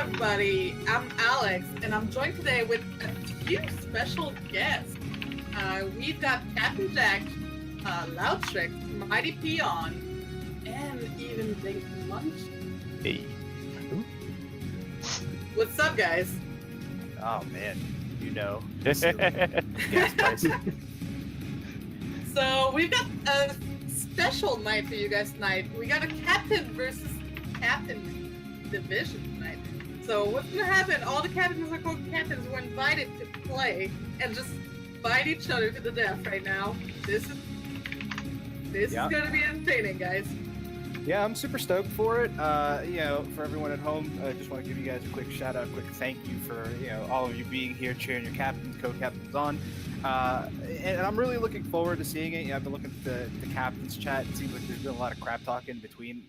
everybody, I'm Alex, and I'm joined today with a few special guests. We've got Captain Jack, Loudtrick, Mighty Peon, and even Big Munch. Hey. What's up, guys? Oh man, you know. So we've got a special night for you guys tonight. We got a captain versus captain division tonight. So what's gonna happen? All the captains and co-captains were invited to play and just fight each other to the death right now. This is gonna be entertaining, guys. Yeah, I'm super stoked for it. For everyone at home, I just want to give you guys a quick shout out, quick thank you for all of you being here, cheering your captains, co-captains on. And I'm really looking forward to seeing it. I've been looking at the captains chat. It seems like there's been a lot of crap talk in between,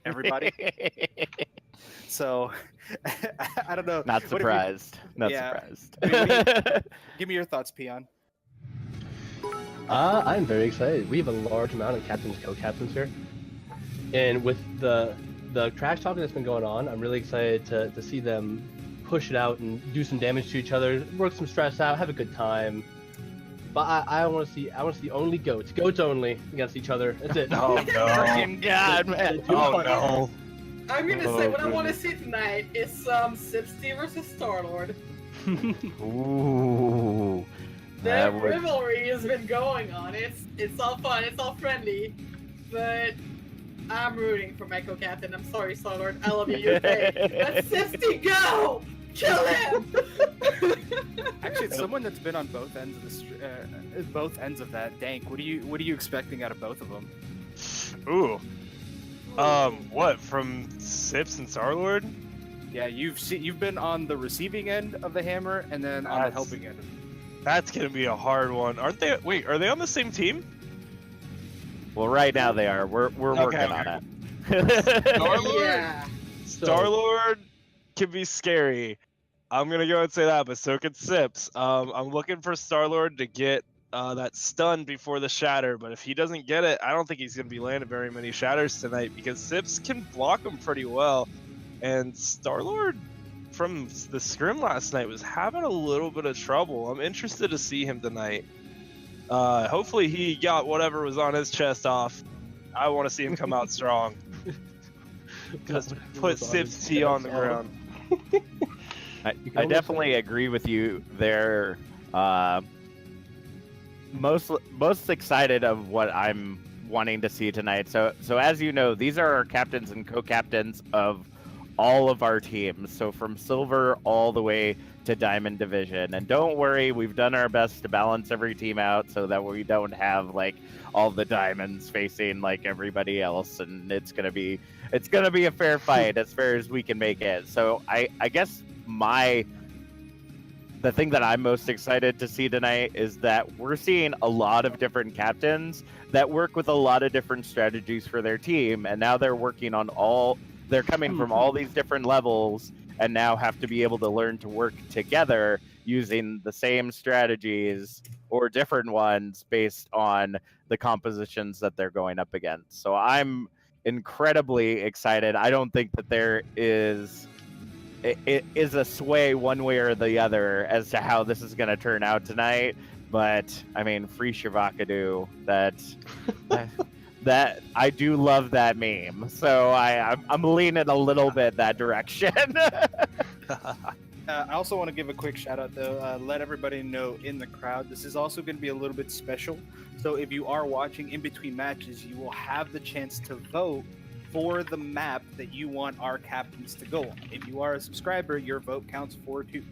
everybody. So I don't know. Not surprised. Not surprised. Give me your thoughts, Peon. I'm very excited. We have a large amount of captains, co-captains here. And with the trash talking that's been going on, I'm really excited to see them push it out and do some damage to each other, work some stress out, have a good time. But I want to see only goats only against each other. That's it. Oh no! Freaking God, man! Oh no! I'm gonna say what I want to see tonight is some Sipsty versus Starlord. Ooh. That rivalry has been going on. It's all fun. It's all friendly, but I'm rooting for my co-captain. I'm sorry, Starlord. I love you. You're great. Let Sipsty go! Kill him! Actually, it's someone that's been on both ends of both ends of that. Dank, what are you expecting out of both of them? Ooh. What from Sips and Starlord? Yeah, you've been on the receiving end of the hammer and then on the helping end. That's gonna be a hard one. Aren't they? Wait, are they on the same team? Well, right now they are. We're working on it. Starlord. Yeah. Starlord can be scary. I'm gonna go and say that, but so can Sips. I'm looking for Starlord to get that stun before the shatter, but if he doesn't get it, I don't think he's gonna be landing very many shatters tonight because Sips can block him pretty well, and Starlord from the scrim last night was having a little bit of trouble. I'm interested to see him tonight. Hopefully he got whatever was on his chest off. I want to see him come out strong. Just put Sips T on the ground. I definitely agree with you there. Most excited of what I'm wanting to see tonight. So as you know, these are our captains and co-captains of all of our teams. So from silver all the way to diamond division. And don't worry, we've done our best to balance every team out so that we don't have like all the diamonds facing like everybody else, and it's gonna be a fair fight as fair as we can make it. So I guess the thing that I'm most excited to see tonight is that we're seeing a lot of different captains that work with a lot of different strategies for their team, and now they're working on they're coming from all these different levels and now have to be able to learn to work together using the same strategies or different ones based on the compositions that they're going up against. So I'm incredibly excited. I don't think that there is a sway one way or the other as to how this is going to turn out tonight. But I mean, free Shavakadu, that I do love that meme. So I'm leaning a little bit that direction. I also want to give a quick shout out though. Let everybody know in the crowd, this is also going to be a little bit special. So if you are watching in between matches, you will have the chance to vote for the map that you want our captains to go on. If you are a subscriber, your vote counts for too.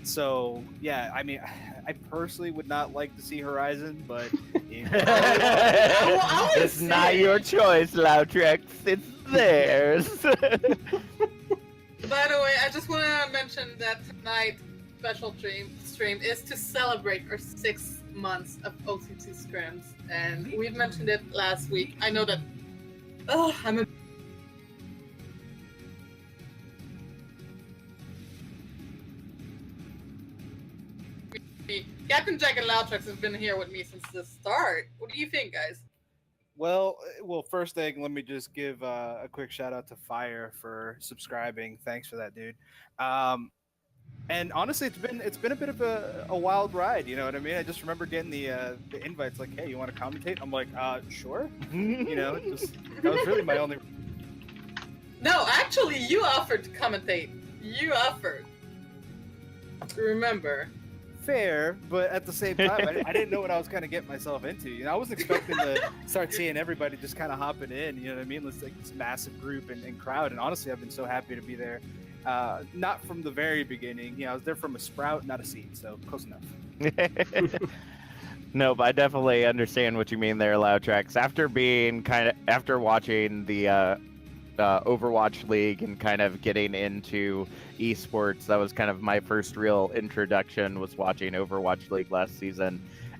So yeah, I mean, I personally would not like to see Horizon, but it's not your choice, Loudtrex. It's theirs. By the way, I just want to mention that tonight's special stream is to celebrate our 6 months of O.C.C.Scrims, and we've mentioned it last week. I know that. I'm a Captain Jack and Loudtrucks have been here with me since the start. What do you think, guys? Well, first thing, let me just give a quick shout out to Fire for subscribing. Thanks for that, dude. And honestly, it's been a bit of a wild ride. You know what I mean? I just remember getting the invites like, "Hey, you want to commentate?" I'm like, sure. You know, that was really my only. No, actually, you offered to commentate. You offered. Remember. Fair, but at the same time, I didn't know what I was kind of getting myself into. You know, I wasn't expecting to start seeing everybody just kind of hopping in. You know what I mean? It's like this massive group and crowd. And honestly, I've been so happy to be there. Not from the very beginning. You know, I was there from a sprout, not a seed. So close enough. Nope, I definitely understand what you mean there, Loudtrax. After watching the Overwatch League and kind of getting into esports, that was kind of my first real introduction, was watching Overwatch League last season.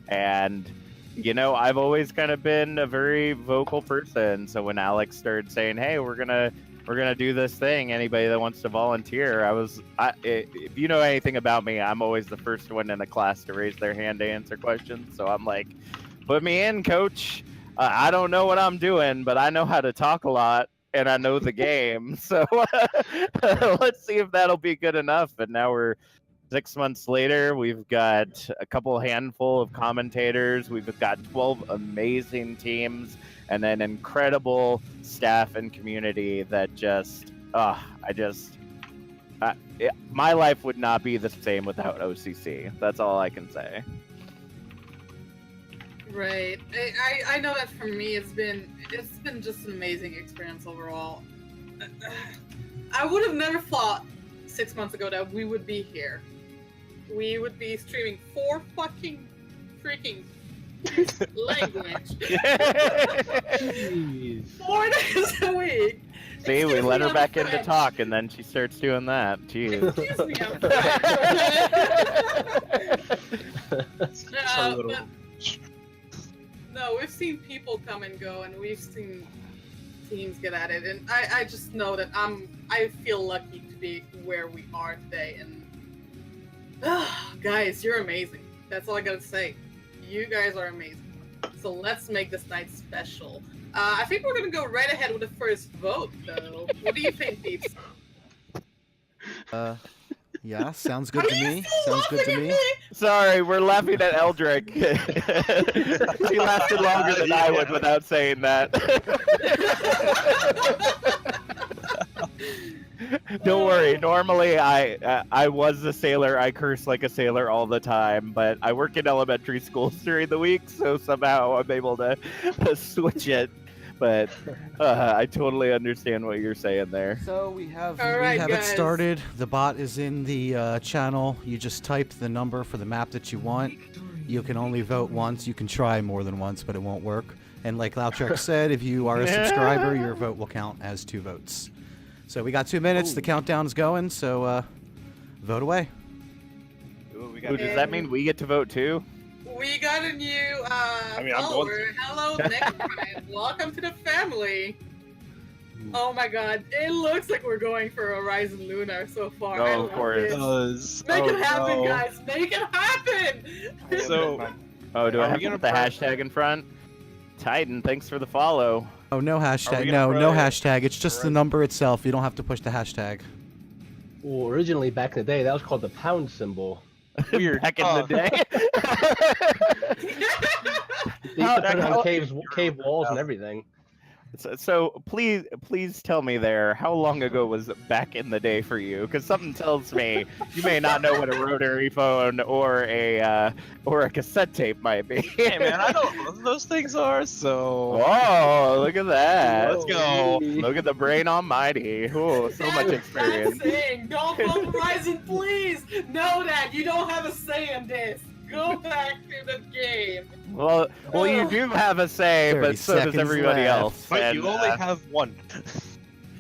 And you know, I've always kind of been a very vocal person, so when Alex started saying, hey, we're gonna do this thing, anybody that wants to volunteer, if you know anything about me, I'm always the first one in the class to raise their hand to answer questions. So I'm like, put me in, coach. I don't know what I'm doing, but I know how to talk a lot and I know the game. So let's see if that'll be good enough. And now we're 6 months later. We've got a handful of commentators. We've got 12 amazing teams and an incredible staff and community that my life would not be the same without OCC. That's all I can say. Right. I know that for me, it's been just an amazing experience overall. I would have never thought 6 months ago that we would be here. We would be streaming 4 fucking freaking language. Jeez. 4 days a week. See, we Excuse let me, her I'm back into French. talk, and then she starts doing that. Jeez. Excuse me, I'm French. No, we've seen people come and go, and we've seen teams get at it, and I just know that I feel lucky to be where we are today, and guys, you're amazing. That's all I gotta say. You guys are amazing. So let's make this night special. I think we're gonna go right ahead with the first vote, though. What do you think, peeps? Yeah, sounds good to me. Sounds good to me. Sorry, we're laughing at Eldrick. She lasted longer than I would without saying that. Don't worry. Normally, I was a sailor. I curse like a sailor all the time, but I work in elementary schools during the week, so somehow I'm able to switch it. But I totally understand what you're saying there. So we have All right, it guys. started. The bot is in the channel. You just type the number for the map that you want. You can only vote once. You can try more than once, but it won't work. And like Loudtrack said, if you are a subscriber, your vote will count as 2 votes. So we got 2 minutes. The countdown is going. So vote away. Ooh, we Ooh, does that mean we get to vote too? We got a new I'm going follower. Hello, Nick Ryan. Welcome to the family. Oh my god, it looks like we're going for Horizon Lunar so far. I Oh, love of course. this. Make it happen, guys. Make it happen. So, Oh, do I Are we have to gonna put the press- hashtag in front? Titan, thanks for the follow. Oh, no hashtag. gonna No, no pray- hashtag. It's just the number itself. You don't have to push the hashtag. Well, originally back in the day, that was called the pound symbol. Weird. Back in the day. They used to put it on cave walls and everything. So please tell me there, how long ago was back in the day for you? Because something tells me you may not know what a rotary phone or a cassette tape might be. Hey man, I don't know what those things are, so. Oh, look at that! Let's go. Look at the brain almighty. Oh, so much experience. That's saying, don't vote Horizon, please. Know that you don't have a say in this. Go back to the game. Well, you do have a say, 30 but so does seconds everybody left. else. But and, you only have one.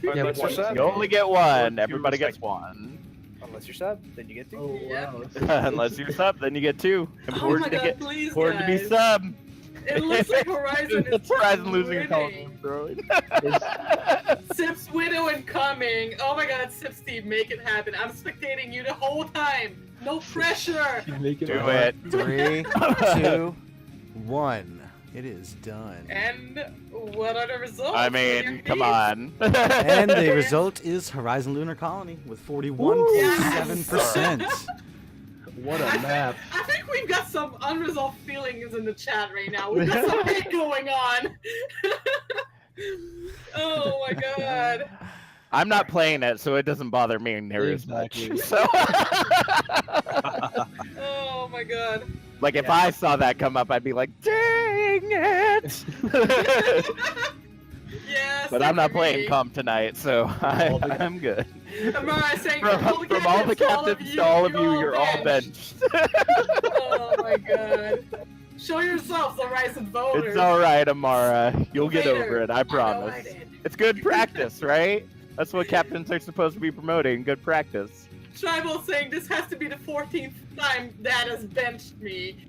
Yeah, Unless you're but sub. you only get one. Or Everybody two gets one. Unless you're sub, then you get 2. Oh, Yeah. wow. Unless you're sub, then you get 2. Oh Important my to god, get. please, Important to be guys. sub. It looks like Horizon is Horizon losing a winning. throwing. Sip's widow incoming. Oh my god, Sip Steve, make it happen. I'm spectating you the whole time. No pressure. Make it Do hard. it. 3, 2, 1. It is done. And what are the results? I for your mean, come team? on. And the result is Horizon Lunar Colony with 41.7%. What a map. I think we've got some unresolved feelings in the chat right now. We've got some hate going on. Oh my god. I'm not playing it, so it doesn't bother me near as Exactly. much. So, Oh my god. like, if I saw that come up, I'd be like, dang it! Yeah, But I'm not playing comp tonight, so I'm good. Amara saying From all the captains to all of you, you're all benched. Oh my god. Show yourselves, the Horizon voters. It's alright, Amara. You'll get Vader, over it, I I promise. did. It's good practice, right? That's what captains are supposed to be promoting, good practice. Tribal saying this has to be the 14th time Dad has benched me.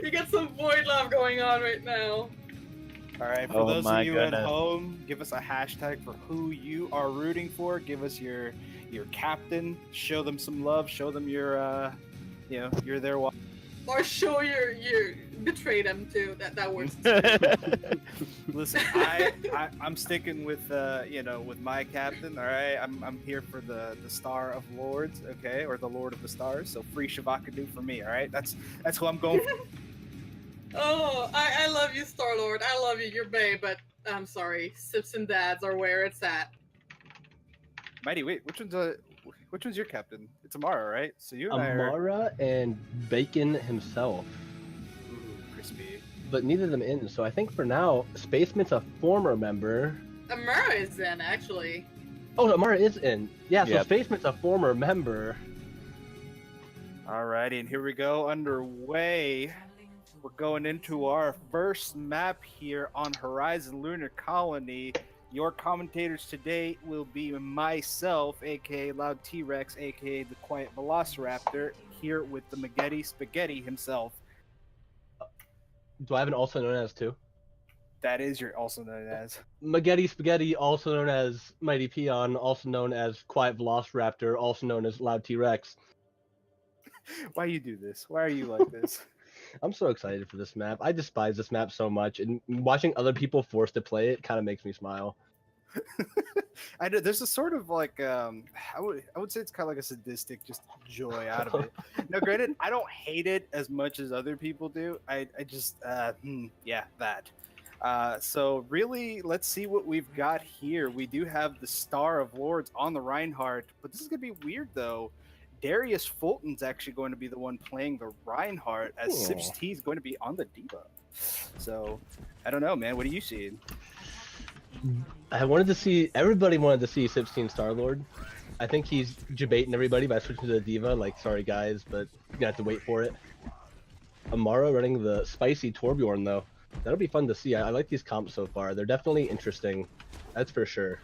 You got some void love going on right now. All right, for Oh those my of you goodness. at home, give us a hashtag for who you are rooting for. Give us your captain. Show them some love. Show them your you're there. Or show your betray them too. That works. Listen, I'm sticking with with my captain. All right, I'm here for the Star of Lords, okay, or the Lord of the Stars. So free Shavakadu for me. All right, that's who I'm going for. Oh, I love you, Star-Lord. I love you. You're bae, but I'm sorry. Sips and dads are where it's at. Mighty, wait, which one's your captain? It's Amara, right? So you and I are Amara and Bacon himself. crispy. But neither of them in, so I think for now, Spaceman's a former member. Amara is in, actually. Oh, no, Amara is in. Yeah, so Yep. Spaceman's a former member. Alrighty, and here we go underway. We're going into our first map here on Horizon Lunar Colony. Your commentators today will be myself, aka Loud T-Rex, aka the Quiet Velociraptor, here with the Maggette Spaghetti himself. Do I have an also known as too? That is your also known as. Maggette Spaghetti, also known as Mighty Peon, also known as Quiet Velociraptor, also known as Loud T-Rex. Why you do this? Why are you like this? I'm so excited for this map. I despise this map so much, and watching other people forced to play it kind of makes me smile. I know there's a sort of like I would say it's kind of like a sadistic just joy out of it. Now, granted, I don't hate it as much as other people do. I just yeah, that. So really, let's see what we've got here. We do have the Star of Lords on the Reinhardt, but this is gonna be weird though. Darius Fulton's actually going to be the one playing the Reinhardt, as Sips T is going to be on the Diva. So, I don't know, man. What are you seeing? Everybody wanted to see 16 Star-Lord. I think he's debating everybody by switching to the Diva, like, sorry guys, but you're gonna have to wait for it. Amara running the spicy Torbjorn, though. That'll be fun to see. I like these comps so far. They're definitely interesting. That's for sure.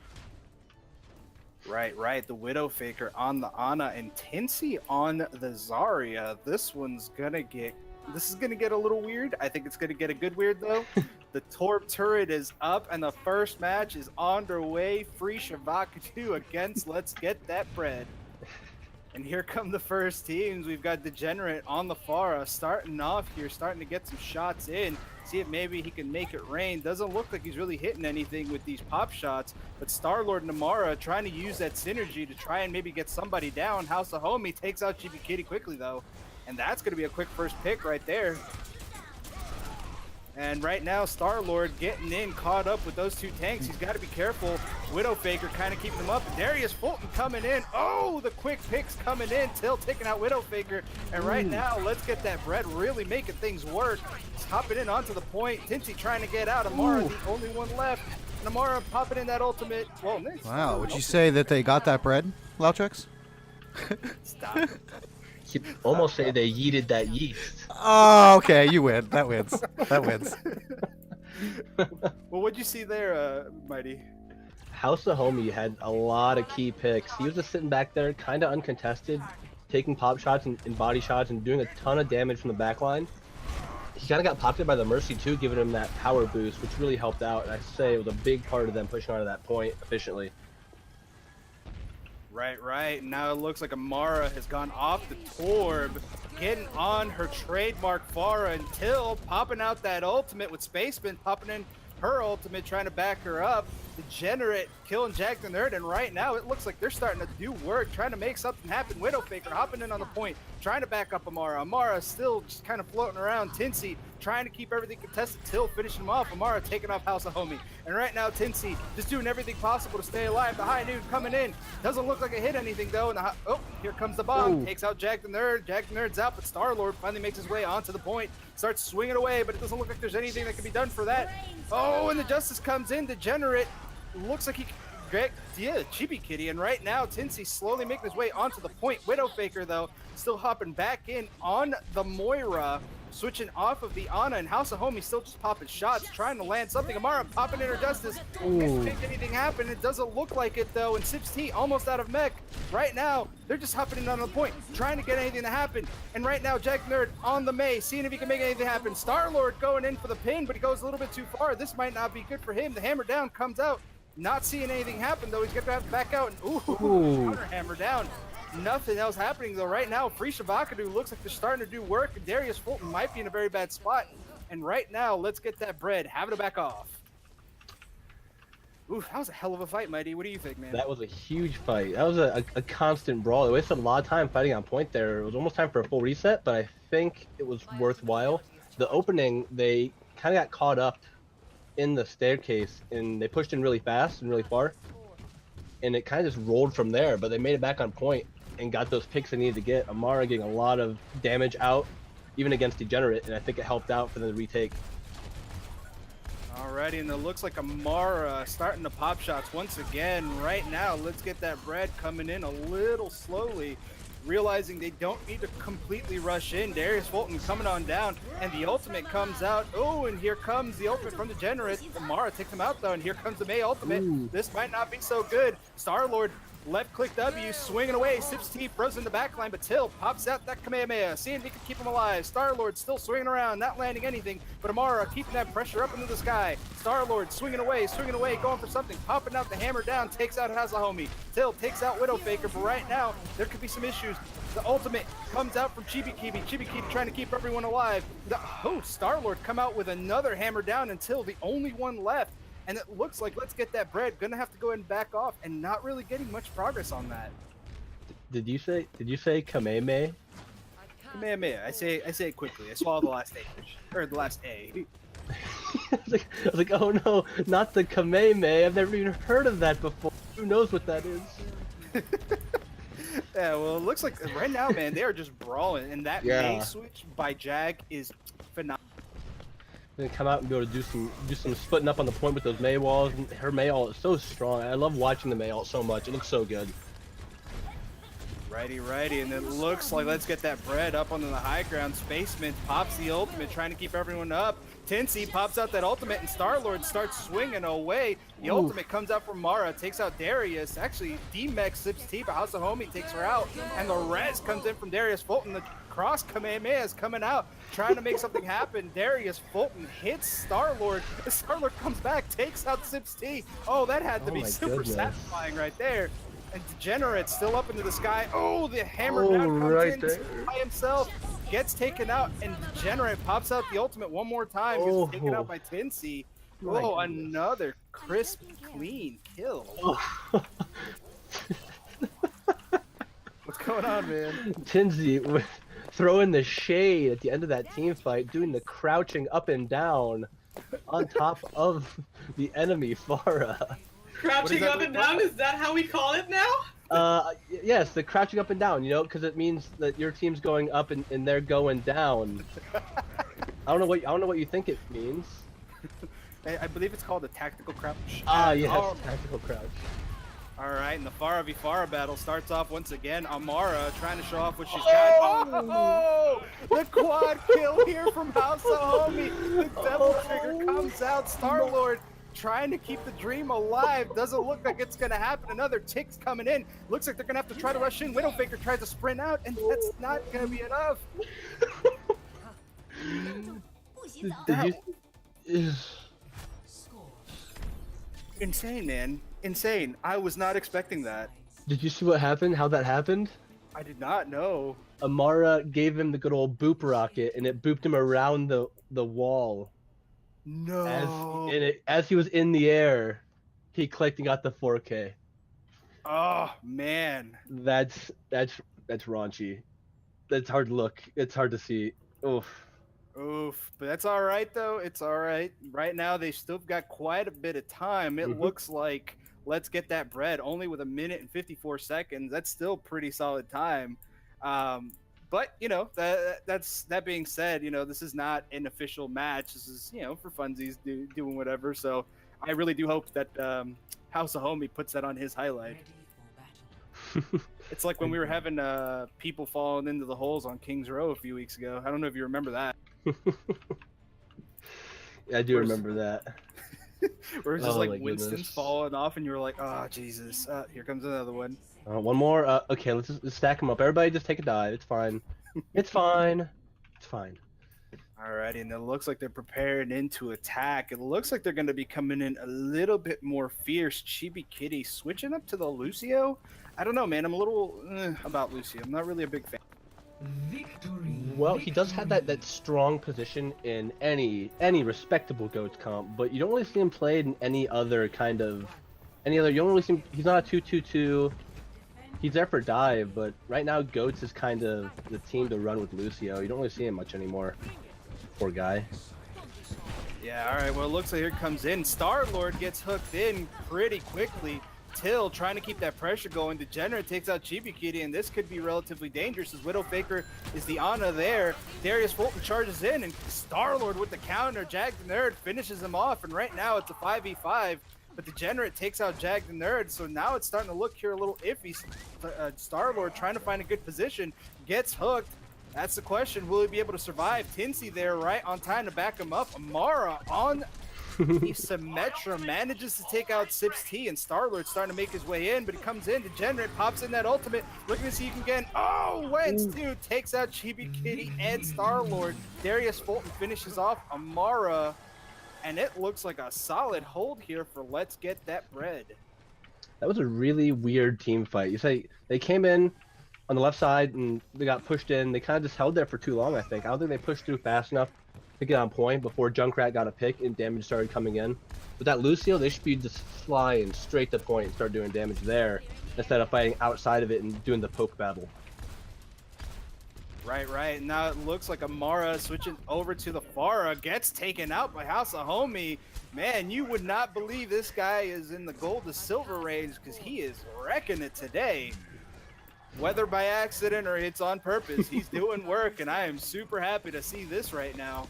Right. The Widowfaker on the Ana and Tinsy on the Zarya. This is gonna get a little weird. I think it's gonna get a good weird though. The Torb turret is up and the first match is underway. Free Shavakadu against Let's Get That Bread. And here come the first teams. We've got Degenerate on the Pharah starting off here, starting to get some shots in. See if maybe he can make it rain. Doesn't look like he's really hitting anything with these pop shots, but Star-Lord and Amara trying to use that synergy to try and maybe get somebody down. House of Homie takes out GB Kitty quickly though, and that's going to be a quick first pick right there. And right now, Star-Lord getting in, caught up with those two tanks. He's got to be careful. Widowfaker kind of keeping him up. Darius Fulton coming in. Oh, the quick picks coming in. Till taking out Widowfaker. And right now, Let's Get That Bread really making things work. He's hopping in onto the point. Tinsy trying to get out. Amara, the only one left. And Amara popping in that ultimate. Well, nice. Wow, would you say that they got that bread, Lautrix? Stop. You almost say they yeeted that yeast. Oh, okay, you win. That wins. That wins. Well, what'd you see there, Mighty? House of Homie had a lot of key picks. He was just sitting back there, kind of uncontested, taking pop shots and body shots and doing a ton of damage from the backline. He kind of got popped in by the Mercy too, giving him that power boost, which really helped out. And I say it was a big part of them pushing onto that point efficiently. Right. Now it looks like Amara has gone off the Torb, getting on her trademark Farah until popping out that ultimate with Spaceman popping in her ultimate, trying to back her up. Degenerate killing Jack the Nerd, and right now it looks like they're starting to do work, trying to make something happen. Widowmaker hopping in on the point, trying to back up Amara. Amara still just kind of floating around. Tinsy trying to keep everything contested till finishing him off. Amara taking off House of Homie. And right now Tinsy just doing everything possible to stay alive. The high noon coming in. Doesn't look like it hit anything though. And oh, here comes the bomb. Ooh. Takes out Jack the Nerd. Jack the Nerd's out, but Star-Lord finally makes his way onto the point. Starts swinging away, but it doesn't look like there's anything that can be done for that. Oh, and the Justice comes in. Degenerate looks like he Chibi Kitty, and right now Tinsy slowly making his way onto the point. Widowmaker though still hopping back in on the Moira, switching off of the Ana, and House of Homie still just popping shots, trying to land something. Amara popping in her Justice. Can't make anything happen. It doesn't look like it though, and Sips T almost out of mech. Right now they're just hopping in on the point, trying to get anything to happen. And right now Jack Nerd on the May, seeing if he can make anything happen. Star-Lord going in for the pin, but he goes a little bit too far. This might not be good for him. The hammer down comes out. Not seeing anything happen though. He's gonna have to back out, and counter hammer down. Nothing else happening though. Right now, Free Shavakadu looks like they're starting to do work, and Darius Fulton might be in a very bad spot. And right now, let's get that bread. Having to back off. Ooh, that was a hell of a fight, Mighty. What do you think, man? That was a huge fight. That was a constant brawl. They wasted a lot of time fighting on point there. It was almost time for a full reset, but I think it was worthwhile. The opening, they kind of got caught up in the staircase, and they pushed in really fast and really far, and it kind of just rolled from there, but they made it back on point and got those picks they needed to get. Amara getting a lot of damage out, even against Degenerate, and I think it helped out for them to retake. Alrighty, and it looks like Amara starting to pop shots once again. Right now, let's get that bread coming in a little slowly, realizing they don't need to completely rush in. Darius Fulton coming on down, and the ultimate comes out. Oh, and here comes the ultimate from Degenerate. Amara takes him out though, and here comes the May ultimate. Ooh. This might not be so good. Star-Lord left click W, swinging away. Sips T frozen in the backline, but Till pops out that Kamehameha, seeing if he can keep him alive. Star-Lord still swinging around, not landing anything, but Amara keeping that pressure up into the sky. Star-Lord swinging away, going for something, popping out the hammer down, takes out House of Homie. Till takes out Widowmaker, but right now, there could be some issues. The ultimate comes out from Chibi Kibi trying to keep everyone alive. Star-Lord come out with another hammer down until the only one left. And it looks like let's get that bread. Gonna have to go ahead and back off, and not really getting much progress on that. Did you say Kamehameha? Kamehameha. I say it quickly. I swallowed the last H, or the last A. I was like, oh no, not the Kamehameha. I've never even heard of that before. Who knows what that is? Yeah, well, it looks like right now, man, they are just brawling, and that May switch by Jag is phenomenal. Gonna come out and be able to do some splitting up on the point with those May walls. And her May ult is so strong. I love watching the May ult so much. It looks so good. Righty, and it looks like let's get that bread up onto the high ground. Spaceman pops the ultimate, trying to keep everyone up. Tinsy pops out that ultimate, and Star-Lord starts swinging away. The ultimate comes out from Mara, takes out Darius. Actually, D-Mech Sips T, but House of Homie takes her out. And the res comes in from Darius Fulton. The cross Kamehameha is coming out, trying to make something happen. Darius Fulton hits Star-Lord. Star-Lord comes back, takes out Sips T. Oh, that had to be super satisfying right there. And Degenerate still up into the sky. Oh, the hammer down comes in by himself. Gets taken out, and Degenerate pops out the ultimate one more time. Gets taken out by Tinsy. Oh, another crisp, clean kill. What's going on, man? Tinsy throwing the shade at the end of that team fight, doing the crouching up and down on top of the enemy Farah. Crouching up and down, is that how we call it now? Yes, the crouching up and down, you know, because it means that your team's going up and they're going down. I don't know what you think it means. I believe it's called a tactical crouch. Ah, yes, tactical crouch. All right, and the Farah v Farah battle starts off once again. Amara trying to show off what she's got. Oh, the quad kill here from House of Homie. The Devil Trigger comes out. Star-Lord trying to keep the dream alive. Doesn't look like it's going to happen. Another tick's coming in. Looks like they're going to have to try to rush in. Widowmaker tries to sprint out, and that's not going to be enough. Insane, man. Insane. I was not expecting that. Did you see what happened? How that happened? I did not know. Amara gave him the good old boop rocket, and it booped him around the wall. No. As he was in the air, he clicked and got the 4K. Oh man. That's raunchy. That's hard to look. It's hard to see. Oof. Oof. But that's all right though. It's all right. Right now they still got quite a bit of time. It looks like let's get that bread only with 1 minute and 54 seconds. That's still pretty solid time. But you know, that being said, you know, this is not an official match. This is, you know, for funsies doing whatever. So I really do hope that House of Homie puts that on his highlight. It's like when we were having people falling into the holes on Kings Row a few weeks ago. I don't know if you remember that. Yeah, I do remember that. Where it's just like Winston's Winston's falling off, and you were like, "Oh Jesus, here comes another one." One more. Okay, let's stack them up. Everybody, just take a dive. It's fine. It's fine. It's fine. Alrighty, and it looks like they're preparing into attack. It looks like they're going to be coming in a little bit more fierce. Chibi Kitty switching up to the Lucio. I don't know, man. I'm a little about Lucio. I'm not really a big fan. Well, he does have that strong position in any respectable GOATS comp, but you don't really see him played in any other. You don't really see him. He's not a 2-2-2. He's there for dive, but right now GOATS is kind of the team to run with Lucio. You don't really see him much anymore. Poor guy. Yeah, all right. Well, it looks like here it comes in. Star-Lord gets hooked in pretty quickly. Till trying to keep that pressure going. Degenerate takes out Chibi Kitty, and this could be relatively dangerous as Widow Faker is the Ana there. Darius Fulton charges in, and Star-Lord with the counter. Jag the Nerd finishes him off, and right now it's a 5v5. But Degenerate takes out Jag the Nerd, so now it's starting to look here a little iffy. Star-Lord trying to find a good position, gets hooked. That's the question. Will he be able to survive? Tinsy there right on time to back him up. Amara on the Symmetra manages to take out Sips T, and Star-Lord starting to make his way in, but he comes in. Degenerate pops in that ultimate, looking to see if he can get. Oh, Wentz dude takes out Chibi Kitty and Star-Lord. Darius Fulton finishes off Amara, and it looks like a solid hold here for Let's Get That Bread. That was a really weird team fight. You say they came in on the left side and they got pushed in. They kind of just held there for too long, I think. I don't think they pushed through fast enough to get on point before Junkrat got a pick and damage started coming in. With that Lucio, they should be just flying straight to point and start doing damage there instead of fighting outside of it and doing the poke battle. Right. Now it looks like Amara switching over to the Pharah gets taken out by House of Homie. Man, you would not believe this guy is in the gold to silver range because he is wrecking it today. Whether by accident or it's on purpose, he's doing work, and I am super happy to see this right now.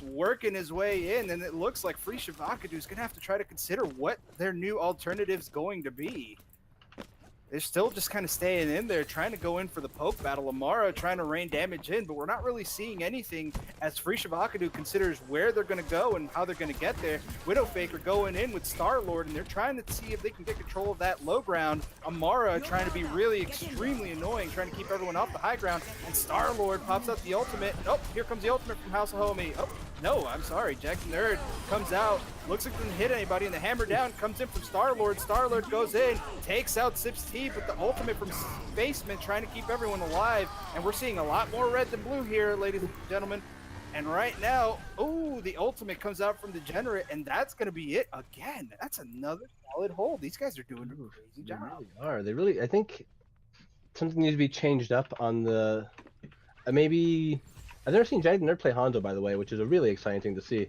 Working his way in, and it looks like Free Shavakadu is going to have to try to consider what their new alternative's going to be. They're still just kind of staying in there, trying to go in for the poke battle. Amara trying to rain damage in, but we're not really seeing anything as Free Shavakadu considers where they're going to go and how they're going to get there. Widow Faker going in with Star-Lord, and they're trying to see if they can get control of that low ground. Amara trying to be really extremely annoying, trying to keep everyone off the high ground, and Star-Lord pops out the ultimate. Oh, here comes the ultimate from House of Homie. Oh, no, I'm sorry. Jack the Nerd comes out, looks like he didn't hit anybody, and the hammer down comes in from Star-Lord. Star-Lord goes in, takes out Sips T, but the ultimate from Basement trying to keep everyone alive. And we're seeing a lot more red than blue here, ladies and gentlemen. And right now, oh, the ultimate comes out from Degenerate, and that's going to be it again. That's another solid hold. These guys are doing a crazy job. They really, I think something needs to be changed up on the, maybe, I've never seen Jag the Nerd play Hanzo, by the way, which is a really exciting thing to see.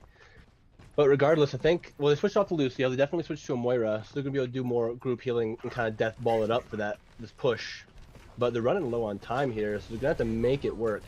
But regardless, I think, well, they switched off to Lucio. They definitely switched to a Moira, so they're going to be able to do more group healing and kind of death ball it up for this push. But they're running low on time here, so they're going to have to make it work.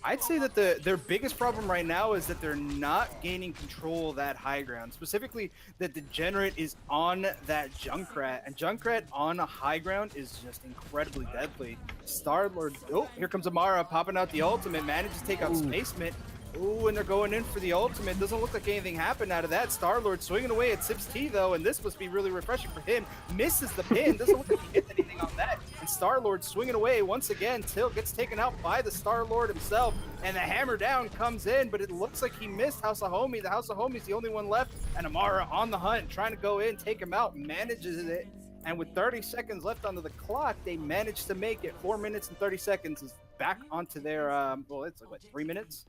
I'd say that their biggest problem right now is that they're not gaining control of that high ground. Specifically, that Degenerate is on that Junkrat, and Junkrat on a high ground is just incredibly deadly. Star-Lord, oh, here comes Amara popping out the ultimate, manages to take out Spacemint. Ooh, and they're going in for the ultimate. Doesn't look like anything happened out of that. Star-Lord swinging away at Sips T, though, and this must be really refreshing for him. Misses the pin. Doesn't look like he hits anything on that. And Star-Lord swinging away once again. Till gets taken out by the Star-Lord himself, and the hammer down comes in, but it looks like he missed House of Homie. The House of Homie's the only one left, and Amara on the hunt, trying to go in, take him out, manages it. And with 30 seconds left onto the clock, they managed to make it. 4 minutes and 30 seconds is back onto their, well, it's like, what, 3 minutes?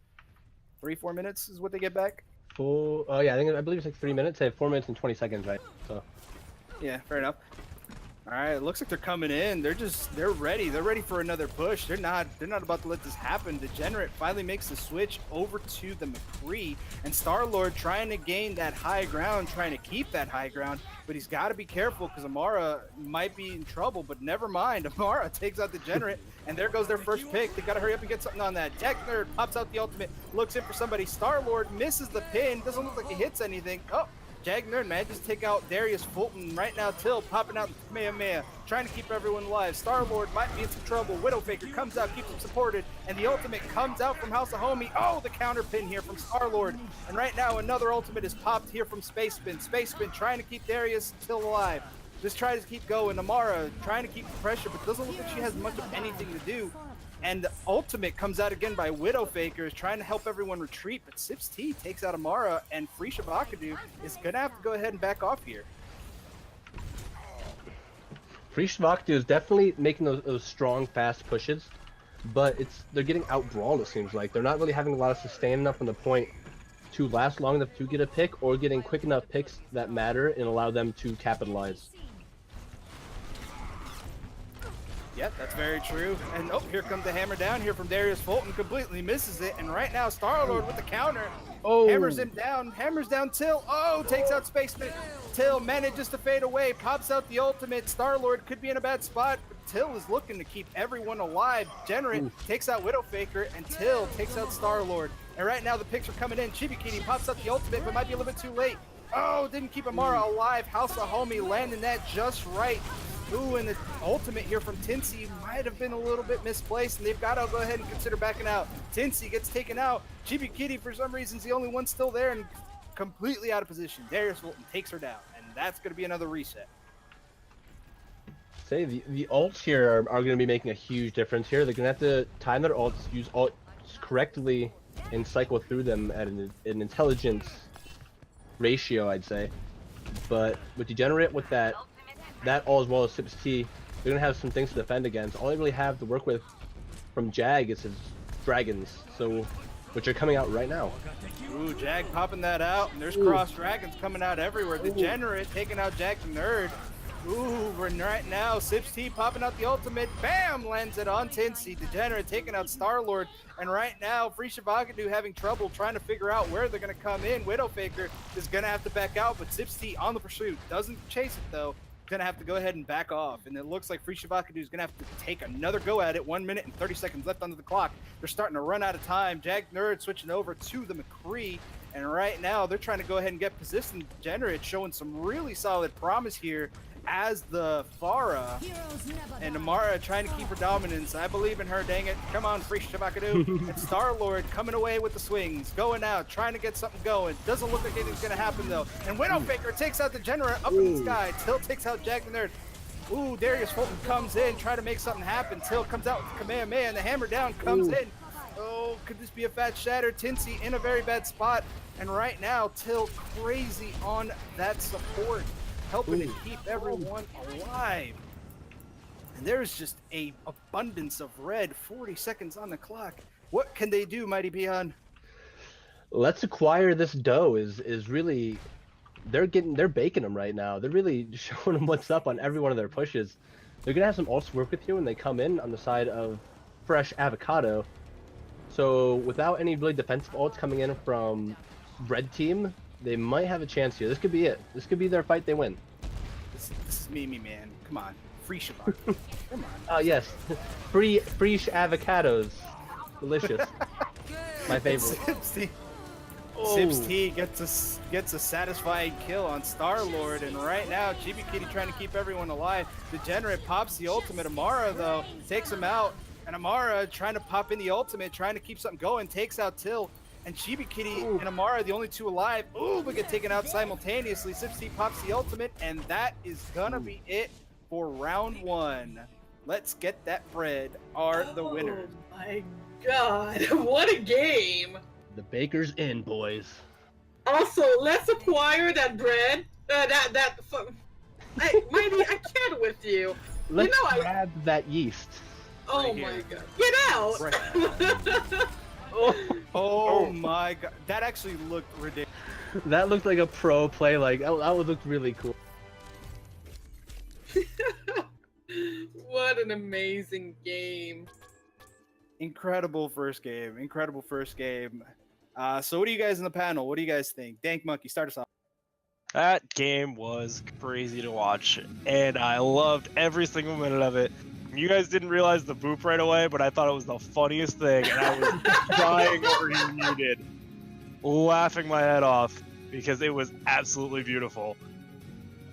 4 minutes is what they get back? Oh yeah, I believe it's like 3 minutes. They have 4 minutes and 20 seconds, right? So. Yeah, fair enough. All right, it looks like they're coming in. They're ready. They're ready for another push. They're not about to let this happen. Degenerate finally makes the switch over to the McCree, and Star-Lord trying to gain that high ground, trying to keep that high ground, but he's got to be careful because Amara might be in trouble, but never mind. Amara takes out Degenerate, and there goes their first pick. They got to hurry up and get something on that. Tech Nerd pops out the ultimate, looks in for somebody. Star-Lord misses the pin. Doesn't look like he hits anything. Oh. Jag Nerd manages to take out Darius Fulton. Right now, Till popping out the Kamehameha, trying to keep everyone alive. Star-Lord might be in some trouble. Widowfaker comes out, keeps him supported, and the ultimate comes out from House of Homie. Oh, the counter pin here from Star-Lord. And right now, another ultimate is popped here from Spacespin. Spacespin trying to keep Darius Till alive. Just try to keep going. Amara trying to keep the pressure, but doesn't look like she has much of anything to do. And the ultimate comes out again by Widowfaker, is trying to help everyone retreat, but Sips T takes out Amara, and Frisha Bakadu is going to have to go ahead and back off here. Frisha Bakadu is definitely making those strong, fast pushes, but they're getting out-brawled, it seems like. They're not really having a lot of sustain enough on the point to last long enough to get a pick, or getting quick enough picks that matter and allow them to capitalize. Yep, that's very true. And oh, here comes the hammer down here from Darius Fulton. Completely misses it. And right now, Star-Lord with the counter. Oh. Hammers him down. Hammers down Till. Oh, takes out Spaceman. Till manages to fade away. Pops out the ultimate. Star-Lord could be in a bad spot. But Till is looking to keep everyone alive. Generate takes out Widowfaker. And Till takes out Star-Lord. And right now, the picks are coming in. Chibikini pops out the ultimate, but might be a little bit too late. Oh, didn't keep Amara alive. House of Homie landing that just right. Ooh, and the ultimate here from Tinsy might have been a little bit misplaced, and they've got to go ahead and consider backing out. Tinsy gets taken out. Chibi Kitty, for some reason, is the only one still there and completely out of position. Darius Fulton takes her down, and that's going to be another reset. Say, the ults here are going to be making a huge difference here. They're going to have to time their ults, use ults correctly, and cycle through them at an intelligence ratio, I'd say. But with Degenerate, with that all as well as Sips T, they're going to have some things to defend against. All they really have to work with from Jag is his dragons, which are coming out right now. Ooh, Jag popping that out, and there's cross dragons coming out everywhere. Degenerate taking out Jag the Nerd. Ooh, right now, Sips T popping out the ultimate. Bam! Lands it on Tinsy. Degenerate taking out Star-Lord. And right now, Frisha Bakadu having trouble trying to figure out where they're going to come in. Widowfaker is going to have to back out, but Sips T on the pursuit. Doesn't chase it, though. Going to have to go ahead and back off. And it looks like Frisha Bakadu is going to have to take another go at it. 1 minute and 30 seconds left on the clock. They're starting to run out of time. Jag Nerd switching over to the McCree. And right now, they're trying to go ahead and get positioned. Degenerate showing some really solid promise here as the Farah, and Amara trying to keep her dominance. I believe in her, dang it. Come on, Frisha Bakadu. And Star-Lord coming away with the swings, going out, trying to get something going. Doesn't look like anything's gonna happen though. And Widowfaker takes out the Degenerate up in the sky. Till takes out Jag the Nerd. Ooh, Darius Fulton comes in, trying to make something happen. Till comes out with the Kamehameha, and the hammer down comes in. Oh, could this be a fat shatter? Tinsy in a very bad spot. And right now, Till crazy on that support, helping to keep everyone alive. And there's just a abundance of red. 40 seconds on the clock. What can they do, Mighty Beyond? Let's acquire this dough is really, they're baking them right now. They're really showing them what's up on every one of their pushes. They're gonna have some ults work with you when they come in on the side of Fresh Avocado. So without any really defensive ults coming in from Red Team, they might have a chance here. This could be it. This could be their fight they win. This is Mimi, man. Come on. Free Shabbat. Come on. Oh, yes. Free avocados. Delicious. My favorite. Sips T gets a satisfying kill on Star-Lord, and right now, Chibi Kitty trying to keep everyone alive. Degenerate pops the ultimate. Amara, though, takes him out, and Amara trying to pop in the ultimate, trying to keep something going, takes out Till. And Chibi Kitty and Amara are the only two alive. Ooh, but get taken out simultaneously. Sips T pops the ultimate, and that is gonna be it for round one. Let's get that bread are the winners. Oh my god, what a game! The baker's in, boys. Also, let's acquire that bread. Mighty, I can't with you. Let's know I- grab that yeast. Oh Right my here. god. Get out! Right. Oh my god, that actually looked ridiculous. That looked like a pro play. Like that would look really cool. What an amazing game. Incredible first game. Incredible first game. So what do you guys in the panel? What do you guys think? Dank Monkey, start us off. That game was crazy to watch, and I loved every single minute of it. You guys didn't realize the boop right away, but I thought it was the funniest thing, and I was dying over you muted, laughing my head off because it was absolutely beautiful.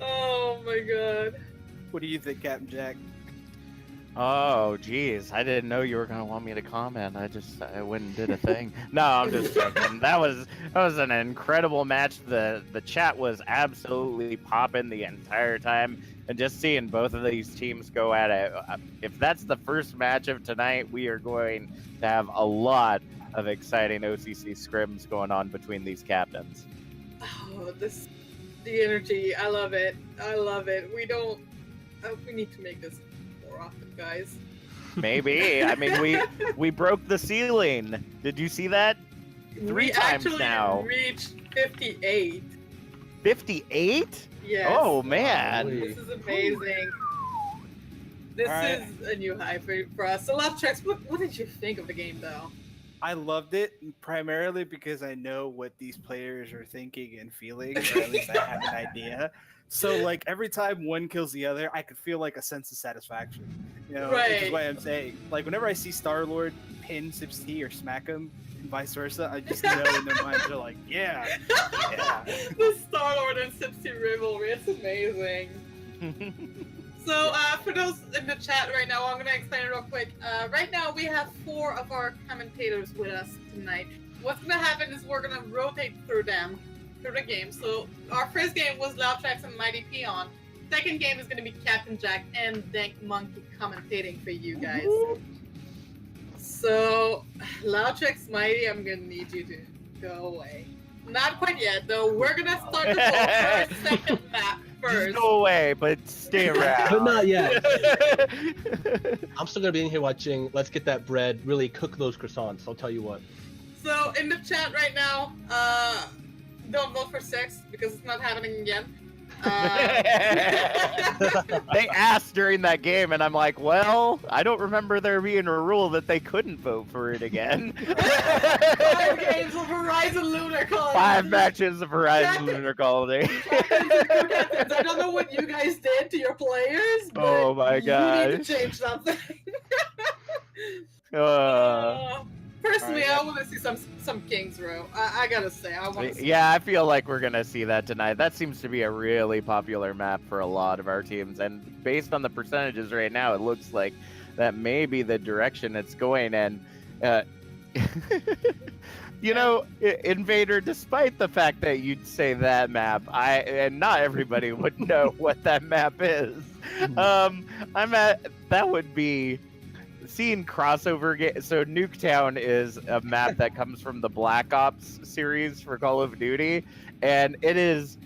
Oh my god. What do you think, Captain Jack? Oh, geez. I didn't know you were going to want me to comment. I went and did a thing. No, I'm just joking. That was an incredible match. The chat was absolutely popping the entire time. And just seeing both of these teams go at it, if that's the first match of tonight, we are going to have a lot of exciting OCC scrims going on between these captains. Oh, the energy. I love it. I love it. We need to make this more often, guys. Maybe. I mean, we broke the ceiling. Did you see that? Three times now. We actually reached 58. 58? Yes. Oh, man. This is amazing. This Alright. is a new high for us. So, Love Tracks, what did you think of the game, though? I loved it primarily because I know what these players are thinking and feeling, or at least I have an idea. So, like, every time one kills the other, I could feel like a sense of satisfaction. You know, which is Right. why I'm saying, like, whenever I see Star-Lord pin Sips T or smack him, and vice versa, I just know in their minds they're like, yeah, yeah. The Star-Lord and Sipsy rivalry, it's amazing. So, for those in the chat right now, I'm going to explain it real quick. Right now, we have 4 of our commentators with us tonight. What's going to happen is we're going to rotate through the game. So, our first game was Loud Tracks and Mighty Peon. Second game is going to be Captain Jack and Dank Monkey commentating for you guys. So, Loud Tracks, Mighty, I'm going to need you to go away. Not quite yet, though. We're going to start the first second map first. Just go away, but stay around. But not yet. I'm still gonna be in here watching. Let's get that bread. Really cook those croissants. I'll tell you what. So in the chat right now, don't vote for 6 because it's not happening again. They asked during that game, and I'm like, well, I don't remember there being a rule that they couldn't vote for it again. 5 games of Horizon Lunar Colony. 5 matches of Horizon Lunar Colony. Captains, I don't know what you guys did to your players, but Oh my you need gosh. to change something. Personally, Alright, I want to see some Kings Row. I gotta say, I want to see. Yeah, I feel like we're gonna see that tonight. That seems to be a really popular map for a lot of our teams, and based on the percentages right now, it looks like that may be the direction it's going. And you know, Invader, despite the fact that you'd say that map, and not everybody would know what that map is. That would be seeing crossover game. So Nuketown is a map that comes from the Black Ops series for Call of Duty, and it is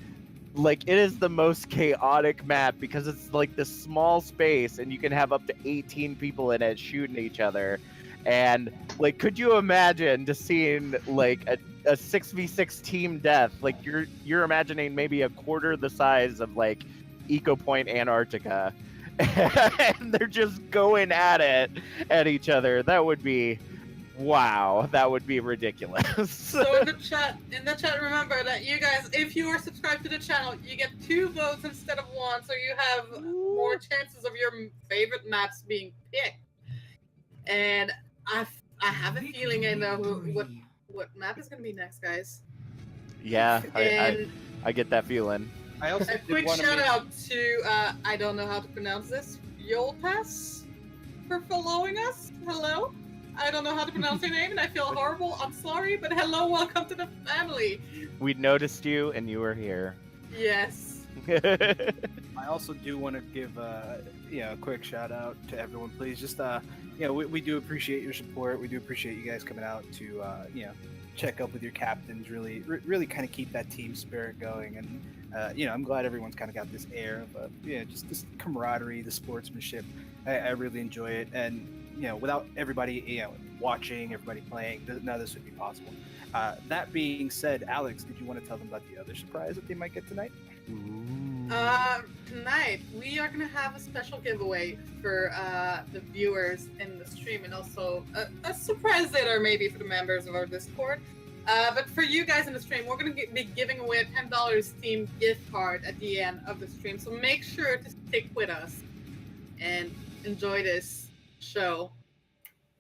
the most chaotic map because it's like this small space and you can have up to 18 people in it shooting each other. And like, could you imagine just seeing like a 6v6 team death? Like you're imagining maybe a quarter the size of like Eco Point Antarctica. And they're just going at each other. That would be, wow, that would be ridiculous. So in the chat, remember that you guys, if you are subscribed to the channel, you get 2 votes instead of 1, so you have more chances of your favorite maps being picked. And I have a feeling I know what map is gonna be next, guys. Yeah, And I get that feeling. I also a did quick wanna shout make- out to I don't know how to pronounce this. Yolpass for following us. Hello. I don't know how to pronounce your name, and I feel horrible. I'm sorry, but hello, welcome to the family. We noticed you, and you were here. Yes. I also do want to give a quick shout out to everyone. Please, just we do appreciate your support. We do appreciate you guys coming out to check up with your captains. Really kind of keep that team spirit going. And I'm glad everyone's kind of got this air of, just this camaraderie, the sportsmanship. I really enjoy it, and without everybody, watching, everybody playing, none of this would be possible. That being said, Alex, did you want to tell them about the other surprise that they might get tonight? Tonight we are gonna have a special giveaway for the viewers in the stream, and also a surprise later maybe for the members of our Discord. But for you guys in the stream, we're gonna be giving away a $10 Steam gift card at the end of the stream. So make sure to stick with us and enjoy this show.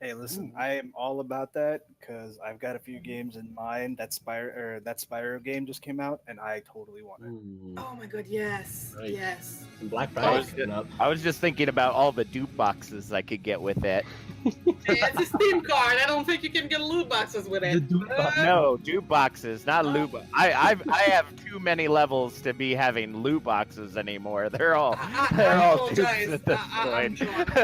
Hey, listen, I am all about that because I've got a few games in mind. That Spyro game just came out, and I totally want it. Oh my god, yes, Right. yes. And Black Friday's coming up. I was just thinking about all the dupe boxes I could get with it. Hey, it's a Steam card. I don't think you can get loot boxes with it. The dupe box. No, dupe boxes, not loot. I have too many levels to be having loot boxes anymore. They're all I dupes apologize. at this I'm point. drunk.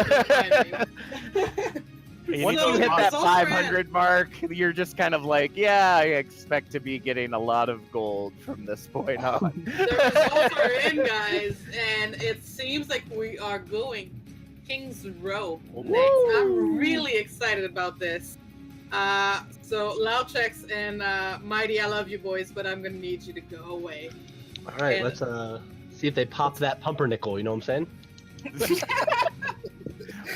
Once you hit that Results are 500 mark, you're just kind of like, yeah, I expect to be getting a lot of gold from this point on. The results are in, guys, and it seems like we are going King's Row next. I'm really excited about this. So Laucheks and Mighty, I love you boys, but I'm gonna need you to go away. All right, And- let's see if they pop that pumpernickel. You know what I'm saying?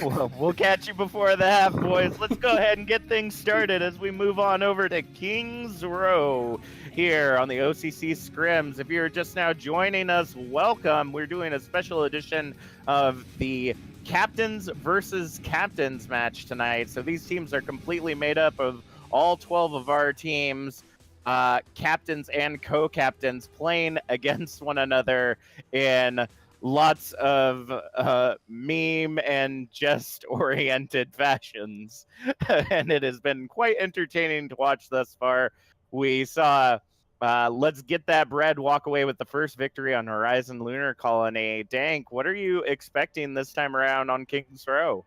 Well, we'll catch you before the half, boys. Let's go ahead and get things started as we move on over to King's Row here on the OCCScrims. If you're just now joining us, welcome. We're doing a special edition of the Captains versus Captains match tonight. So these teams are completely made up of all 12 of our teams, captains and co-captains, playing against one another in lots of meme and just oriented fashions. And it has been quite entertaining to watch thus far. We saw Let's Get That Bread walk away with the first victory on Horizon Lunar Colony. Dank, what are you expecting this time around on King's Row?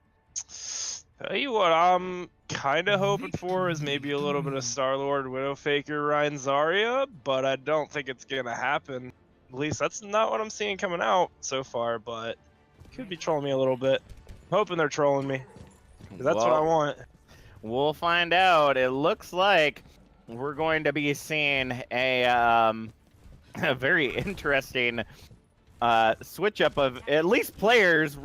Tell you what I'm kind of hoping for is maybe a little bit of Star-Lord, Widowfaker, Ryan Zarya, but I don't think it's going to happen. At least that's not what I'm seeing coming out so far, but could be trolling me a little bit. Hoping they're trolling me. 'Cause that's what I want. We'll find out. It looks like we're going to be seeing a very interesting switch up of at least players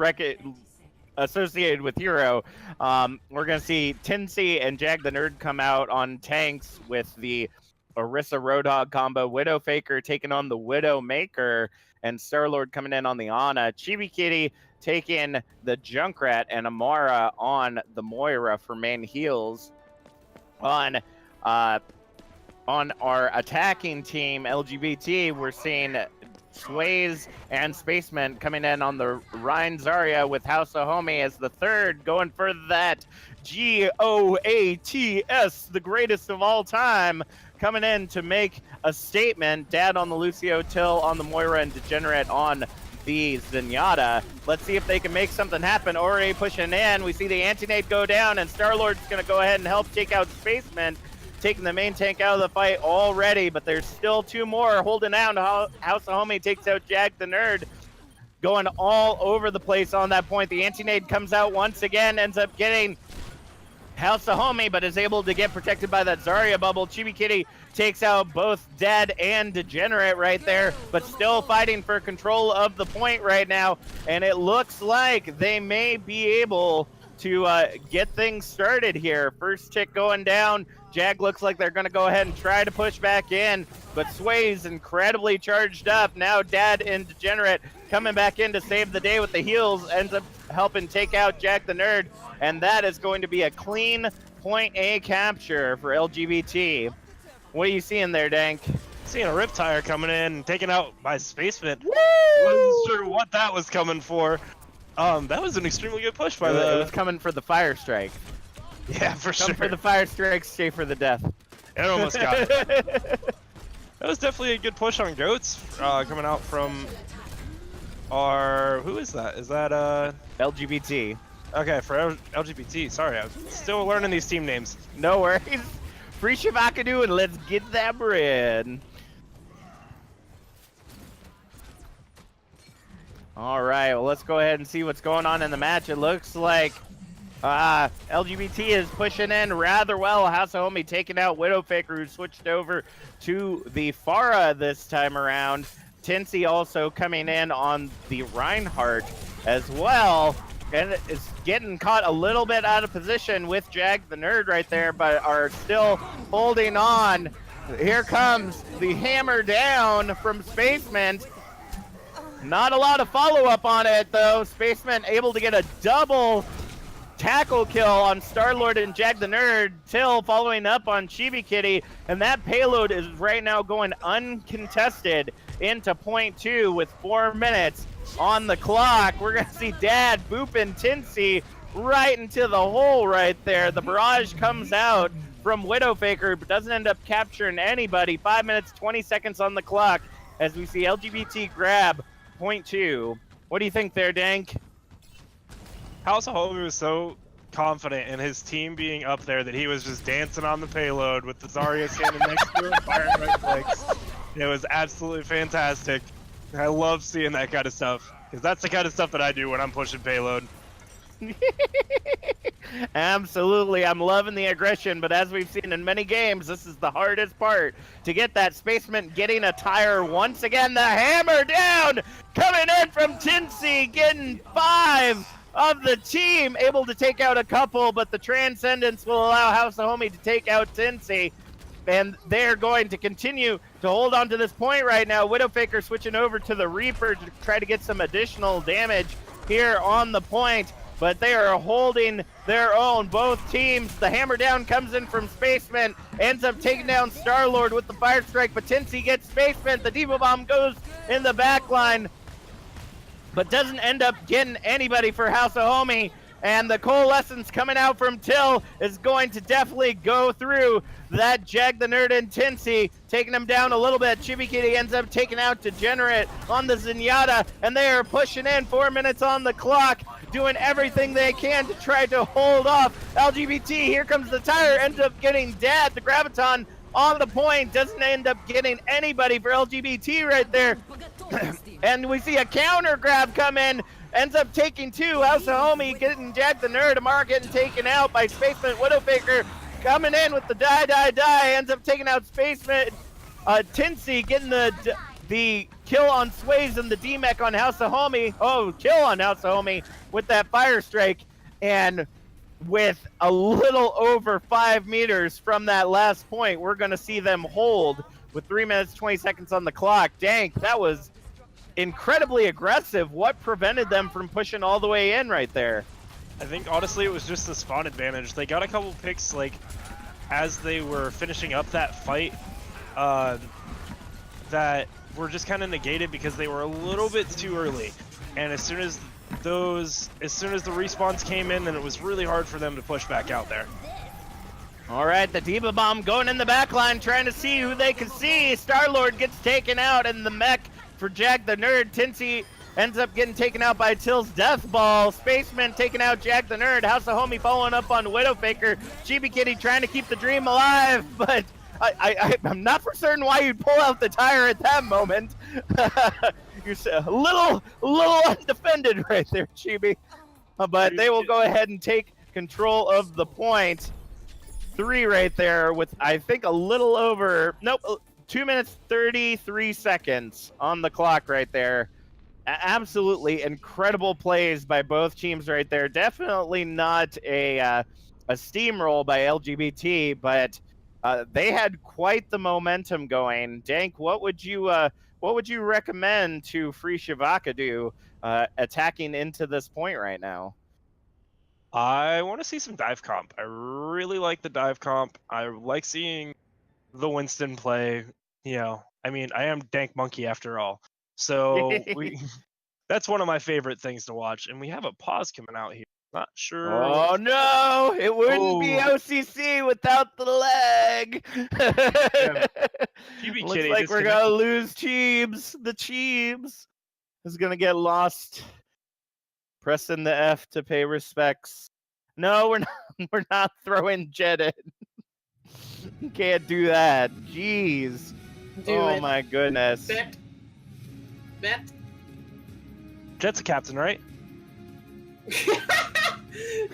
associated with Hero. We're going to see Tinsy and Jag the Nerd come out on tanks with the Orisa Roadhog combo, Widowfaker taking on the Widowmaker, and Star-Lord coming in on the Ana. Chibi Kitty taking the Junkrat, and Amara on the Moira for main heals. On our attacking team, LGBT, we're seeing Sways and Spaceman coming in on the Ryan Zarya with House of Homie as the third, going for that GOATS, the greatest of all time, coming in to make a statement. Dad on the Lucio, Till on the Moira, and Degenerate on the Zenyatta. Let's see if they can make something happen. Ori pushing in. We see the anti-nade go down, and Star-Lord's going to go ahead and help take out Spaceman, taking the main tank out of the fight already, but there's still two more holding out. House of Homie takes out Jag the Nerd, going all over the place on that point. The anti-nade comes out once again, ends up getting House of Homie, but is able to get protected by that Zarya bubble. Chibi Kitty takes out both Dead and Degenerate right there, but still fighting for control of the point right now. And it looks like they may be able to get things started here. First tick going down. Jag looks like they're going to go ahead and try to push back in, but Sway's incredibly charged up. Now Dad and Degenerate coming back in to save the day with the heals, ends up helping take out Jag the Nerd, and that is going to be a clean point A capture for LGBT. What are you seeing there, Dank? Seeing a Riptire coming in and taken out by Spaceman. Woo! Wasn't sure what that was coming for. That was an extremely good push by It the... was coming for the Fire Strike. Yeah, for Come sure. for the Fire Strike, stay for the death. It almost got it. That was definitely a good push on Goats coming out from our... Who is that? Is that... LGBT. Okay, for LGBT. Sorry, I'm still learning these team names. No worries. Free Shavakadu and let's get that bread. All right, well, let's go ahead and see what's going on in the match. It looks like LGBT is pushing in rather well. House of Homie taking out Widowfaker, who switched over to the Pharah this time around. Tinsy also coming in on the Reinhardt as well. And is getting caught a little bit out of position with Jag the Nerd right there, but are still holding on. Here comes the hammer down from Spaceman. Not a lot of follow-up on it, though. Spaceman able to get a double tackle kill on Star-Lord and Jag the Nerd. Till following up on Chibi Kitty, and that payload is right now going uncontested into point 2 with 4 minutes on the clock. We're going to see Dad booping Tinsy right into the hole right there. The barrage comes out from Widowfaker, but doesn't end up capturing anybody. 5 minutes, 20 seconds on the clock as we see LGBT grab point 2. What do you think there, Dank? House of Homie was so confident in his team being up there that he was just dancing on the payload with the Zarya standing next to him, firing right clicks. It was absolutely fantastic. I love seeing that kind of stuff, because that's the kind of stuff that I do when I'm pushing payload. Absolutely, I'm loving the aggression, but as we've seen in many games, this is the hardest part to get that. Spaceman getting a tire once again. The hammer down coming in from Tinsy, getting 5 of the team, able to take out a couple, but the Transcendence will allow House of Homie to take out Tinsy. And they're going to continue to hold on to this point right now. Widowfaker switching over to the Reaper to try to get some additional damage here on the point, but they are holding their own, both teams. The hammer down comes in from Spaceman, ends up taking down Star-Lord with the fire strike, but Tinsy gets Spaceman. The Diva Bomb goes in the back line, but doesn't end up getting anybody for House of Homie. And the coalescence coming out from Till is going to definitely go through that Jag the Nerd and Tinsy, taking him down a little bit. Chibi Kitty ends up taking out Degenerate on the Zenyatta, and they are pushing in. 4 minutes on the clock, doing everything they can to try to hold off LGBT. Here comes the tire, ends up getting Dad, the Graviton, on the point. Doesn't end up getting anybody for LGBT right there. And we see a counter grab come in. Ends up taking 2. House of Homie getting Jag the Nerd. Amara getting taken out by Spaceman. Widowfaker coming in with the die. Ends up taking out Spaceman. Tinsy getting the kill on Sways and the D-Mech on House of Homie. Oh, kill on House of Homie with that fire strike. And with a little over 5 meters from that last point, we're going to see them hold with 3 minutes, 20 seconds on the clock. Dank, that was incredibly aggressive. What prevented them from pushing all the way in right there? I think honestly it was just the spawn advantage. They got a couple picks like as they were finishing up that fight that were just kind of negated because they were a little bit too early. And as soon as the respawns came in, then it was really hard for them to push back out there. All right, the Diva Bomb going in the back line, trying to see who they can see. Star-Lord gets taken out, and the mech for Jag the Nerd. Tinsy ends up getting taken out by Till's Death Ball. Spaceman taking out Jag the Nerd. House of Homie following up on Widowfaker. Chibi Kitty trying to keep the dream alive, but I'm not for certain why you'd pull out the tire at that moment. You're a little undefended right there, Chibi. But they will go ahead and take control of the point. 3 right there with, I think, a little over, 2 minutes, 33 seconds on the clock right there. Absolutely incredible plays by both teams right there. Definitely not a steamroll by LGBT, but they had quite the momentum going. Dank, what would you recommend to Free Shivaka do attacking into this point right now? I want to see some dive comp. I really like the dive comp. I like seeing the Winston play. You know, I mean, I am Dank Monkey after all. So that's one of my favorite things to watch. And we have a pause coming out here. Not sure. Oh no, it wouldn't be OCC without the leg. Looks like we're gonna lose Cheebs. The Cheebs is gonna get lost. Pressing the F to pay respects. No, we're not. We're not throwing Jet in. Can't do that. Jeez. My goodness. Bet. Jet's a captain, right?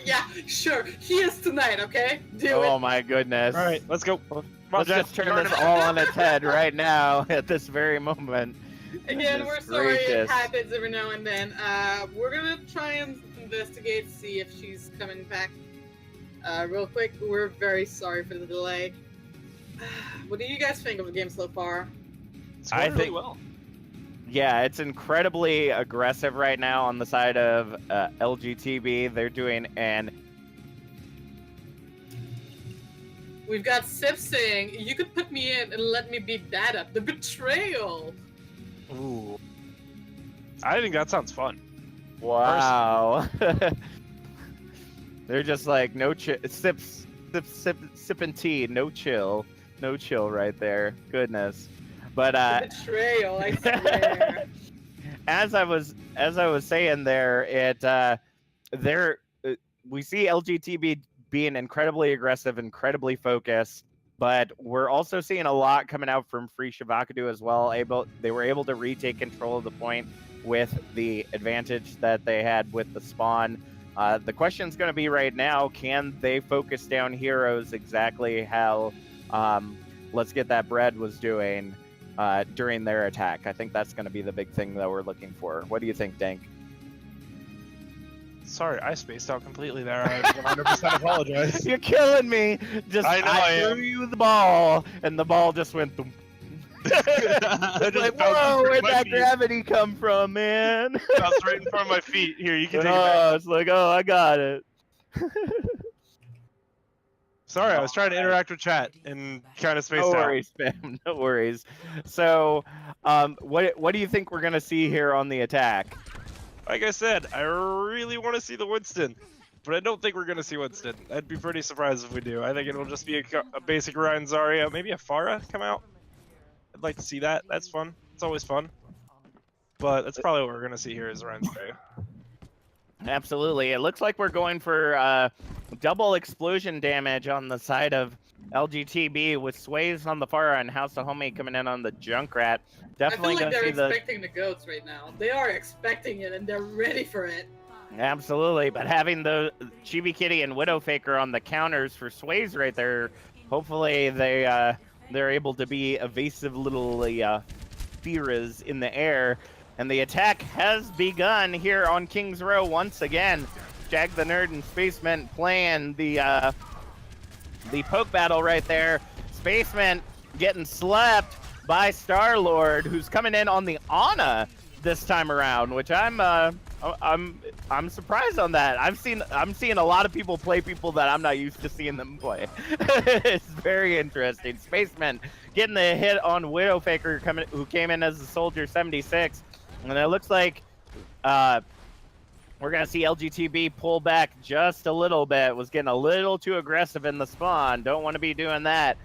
Yeah, sure. He is tonight, okay? Do Oh it. my goodness. All right, let's go. Let's just turn this all on its head right now at this very moment. Again, Goodness we're sorry it gracious. happens every now and then. We're gonna try and investigate, see if she's coming back. Real quick, we're very sorry for the delay. What do you guys think of the game so far? It's going I really think- well. Yeah, it's incredibly aggressive right now on the side of LGTB. They're doing an We've got Sip saying, you could put me in and let me beat that up. The betrayal! Ooh. I think that sounds fun. wow. They're just like no sipping tea, no chill right there. Goodness. But The betrayal, I swear. as I was saying there, we see LGTB being incredibly aggressive, incredibly focused, but we're also seeing a lot coming out from Free Shavakadu as well. They were able to retake control of the point with the advantage that they had with the spawn. The question's going to be right now, can they focus down heroes exactly how Let's Get That Bread was doing during their attack? I think that's going to be the big thing that we're looking for. What do you think, Dank? Sorry, I spaced out completely there. I 100% apologize. You're killing me. I know I am. threw you the ball, and the ball just went. Thump. I It's just like, bounced whoa, right where'd my that feet. gravity come from, man? Bounced right in front of my feet. Here, you can take it back. Oh, it's like, oh, I got it. Sorry, I was trying to interact with chat and kind of spaced No out. worries, fam. No worries. So, what do you think we're gonna see here on the attack? Like I said, I really want to see the Winston, but I don't think we're going to see Winston. I'd be pretty surprised if we do. I think it'll just be a basic Ryan Zarya, maybe a Pharah come out. I'd like to see that. That's fun. It's always fun. But that's probably what we're going to see here is Ryan Zarya. Absolutely. It looks like we're going for double explosion damage on the side of LGTB with Sways on the Pharah and House of Homie coming in on the Junkrat. I feel Definitely like gonna they're see the. expecting the goats right now. They are expecting it and they're ready for it. Absolutely, but having the Chibi Kitty and Widow Faker on the counters for Sways right there, hopefully they're able to be evasive little Firas in the air. And the attack has begun here on King's Row once again. Jag the Nerd and Spaceman playing the poke battle right there. Spaceman getting slapped by Star-Lord, who's coming in on the Ana this time around, which I'm surprised on that. I'm seeing a lot of people play people that I'm not used to seeing them play. It's very interesting. Spaceman getting the hit on Widowfaker who came in as a Soldier 76, and it looks like we're gonna see LGTB pull back just a little bit. Was getting a little too aggressive in the spawn. Don't want to be doing that.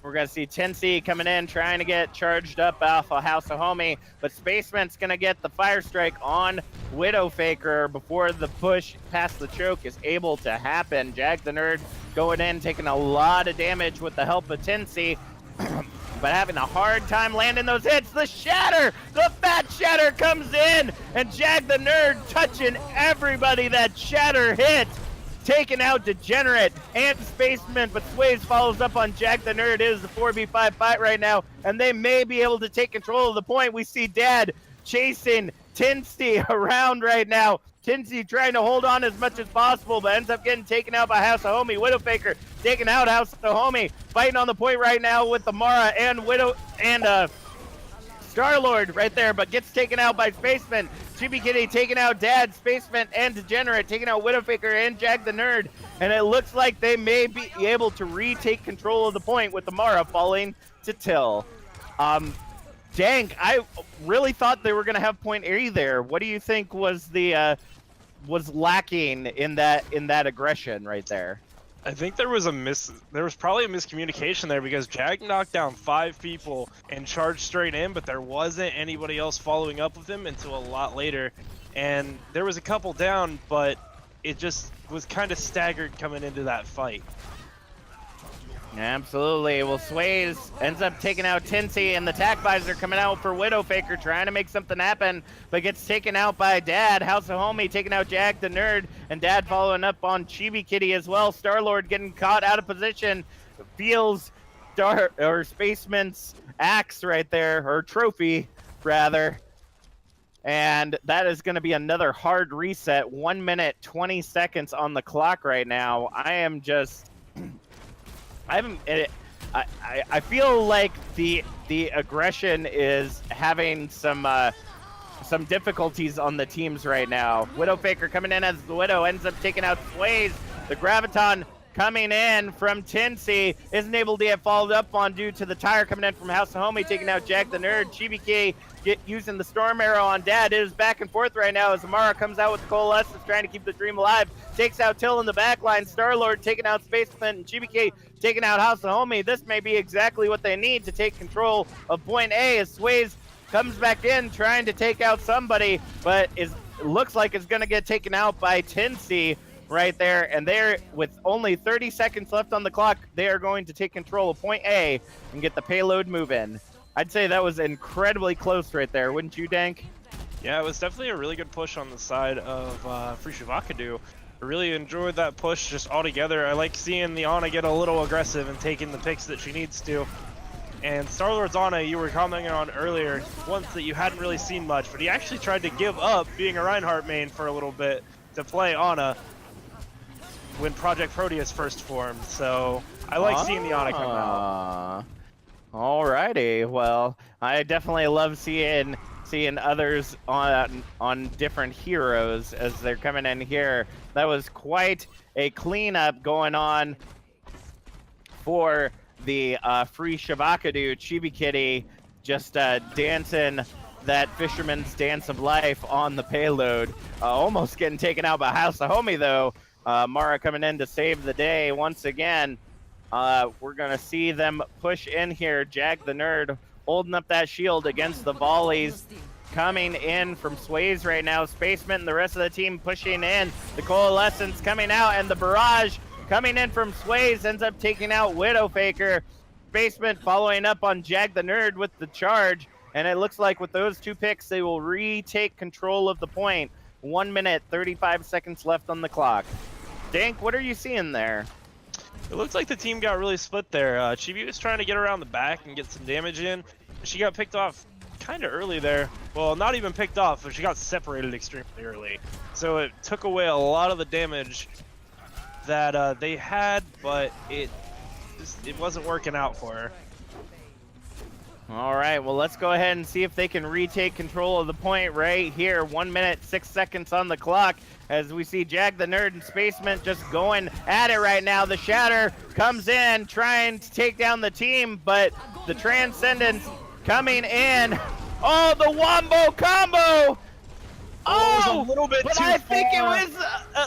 We're going to see 10C coming in, trying to get charged up off of House of Homie, but Spaceman's going to get the Fire Strike on Widowfaker before the push past the choke is able to happen. Jag the Nerd going in, taking a lot of damage with the help of 10C, but having a hard time landing those hits. The Shatter, the Fat Shatter comes in, and Jag the Nerd touching everybody that Shatter hit. Taking out Degenerate and Spaceman, but Sways follows up on Jag the Nerd. It is the 4v5 fight right now, and they may be able to take control of the point. We see Dad chasing Tinsty around right now. Tinsty trying to hold on as much as possible, but ends up getting taken out by House of Homie. Widowfaker taking out House of Homie. Fighting on the point right now with the Mara and Widow and Star-Lord right there, but gets taken out by Spaceman. Chibi Kitty taking out Dad, Spaceman, and Degenerate, taking out Widowfaker and Jag the Nerd. And it looks like they may be able to retake control of the point with the Mara falling to Till. Dank, I really thought they were going to have point A there. What do you think was the was lacking in that aggression right there? I think there was probably a miscommunication there because Jag knocked down 5 people and charged straight in, but there wasn't anybody else following up with him until a lot later. And there was a couple down, but it just was kind of staggered coming into that fight. Absolutely. Well, Sways ends up taking out Tinsy, and the Tack Visor coming out for Widowfaker, trying to make something happen, but gets taken out by Dad. House of Homie taking out Jack the Nerd, and Dad following up on Chibi Kitty as well. Star-Lord getting caught out of position, feels Spaceman's axe right there, or trophy, rather. And that is going to be another hard reset. 1 minute, 20 seconds on the clock right now. I feel like the aggression is having some difficulties on the teams right now. Widowfaker coming in as the Widow ends up taking out Sways. The Graviton coming in from Tinsy isn't able to get followed up on due to the tire coming in from House of Homie, taking out Jack the Nerd. Chibi using the Storm Arrow on Dad. It is back and forth right now as Amara comes out with the Coalescence, trying to keep the dream alive. Takes out Till in the back line. Star-Lord taking out Spaceman, and Chibi taking out House of Homie. This may be exactly what they need to take control of point A as Sways comes back in trying to take out somebody, but looks like it's going to get taken out by Tinsy right there. And they're, with only 30 seconds left on the clock, they are going to take control of point A and get the payload move-in. I'd say that was incredibly close right there, wouldn't you, Dank? Yeah, it was definitely a really good push on the side of Free Shivakadu. I really enjoyed that push just all together. I like seeing the Ana get a little aggressive and taking the picks that she needs to. And Star-Lord's Ana, you were commenting on earlier, once that you hadn't really seen much, but he actually tried to give up being a Reinhardt main for a little bit to play Ana when Project Proteus first formed. So I like seeing the Ana come out. Alrighty, well, I definitely love seeing others on different heroes as they're coming in here. That was quite a cleanup going on for the Free Shivakadu. Chibi Kitty just dancing that fisherman's dance of life on the payload. Almost getting taken out by House of Homie though. Mara coming in to save the day once again. We're gonna see them push in here. Jack the Nerd holding up that shield against the volleys coming in from Sways right now. Spaceman and the rest of the team pushing in. The Coalescence coming out, and the barrage coming in from Sways ends up taking out Widowfaker. Spaceman following up on Jack the Nerd with the charge, and it looks like with those two picks they will retake control of the point. 1 minute, 35 seconds left on the clock. Dank, what are you seeing there? It looks like the team got really split there. Chibi was trying to get around the back and get some damage in. She got picked off kind of early there. Well, not even picked off, but she got separated extremely early. So it took away a lot of the damage that they had, but it wasn't working out for her. All right, well, let's go ahead and see if they can retake control of the point right here. 1 minute, 6 seconds on the clock as we see Jag the Nerd and Spaceman just going at it right now. The Shatter comes in trying to take down the team, but the Transcendence coming in. Oh, the Wombo combo! Oh, it was a little bit but too I think it far. was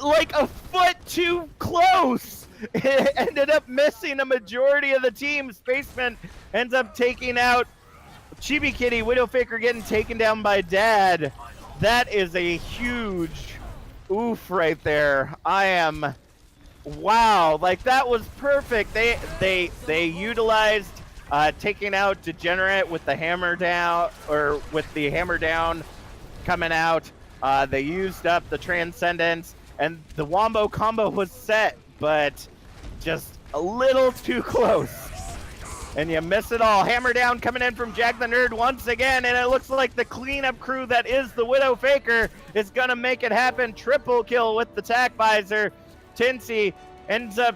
like a foot too close. It ended up missing a majority of the team. Spaceman ends up taking out Chibi Kitty. Widowfaker getting taken down by Dad. That is a huge oof right there. Wow, like that was perfect. They utilized taking out Degenerate with the hammer down, or with the hammer down coming out. They used up the Transcendence, and the Wombo combo was set, but just a little too close. And you miss it all. Hammer down coming in from Jack the Nerd once again, and it looks like the cleanup crew that is the Widowfaker is gonna make it happen. Triple kill with the Tack Visor. Tinsy ends up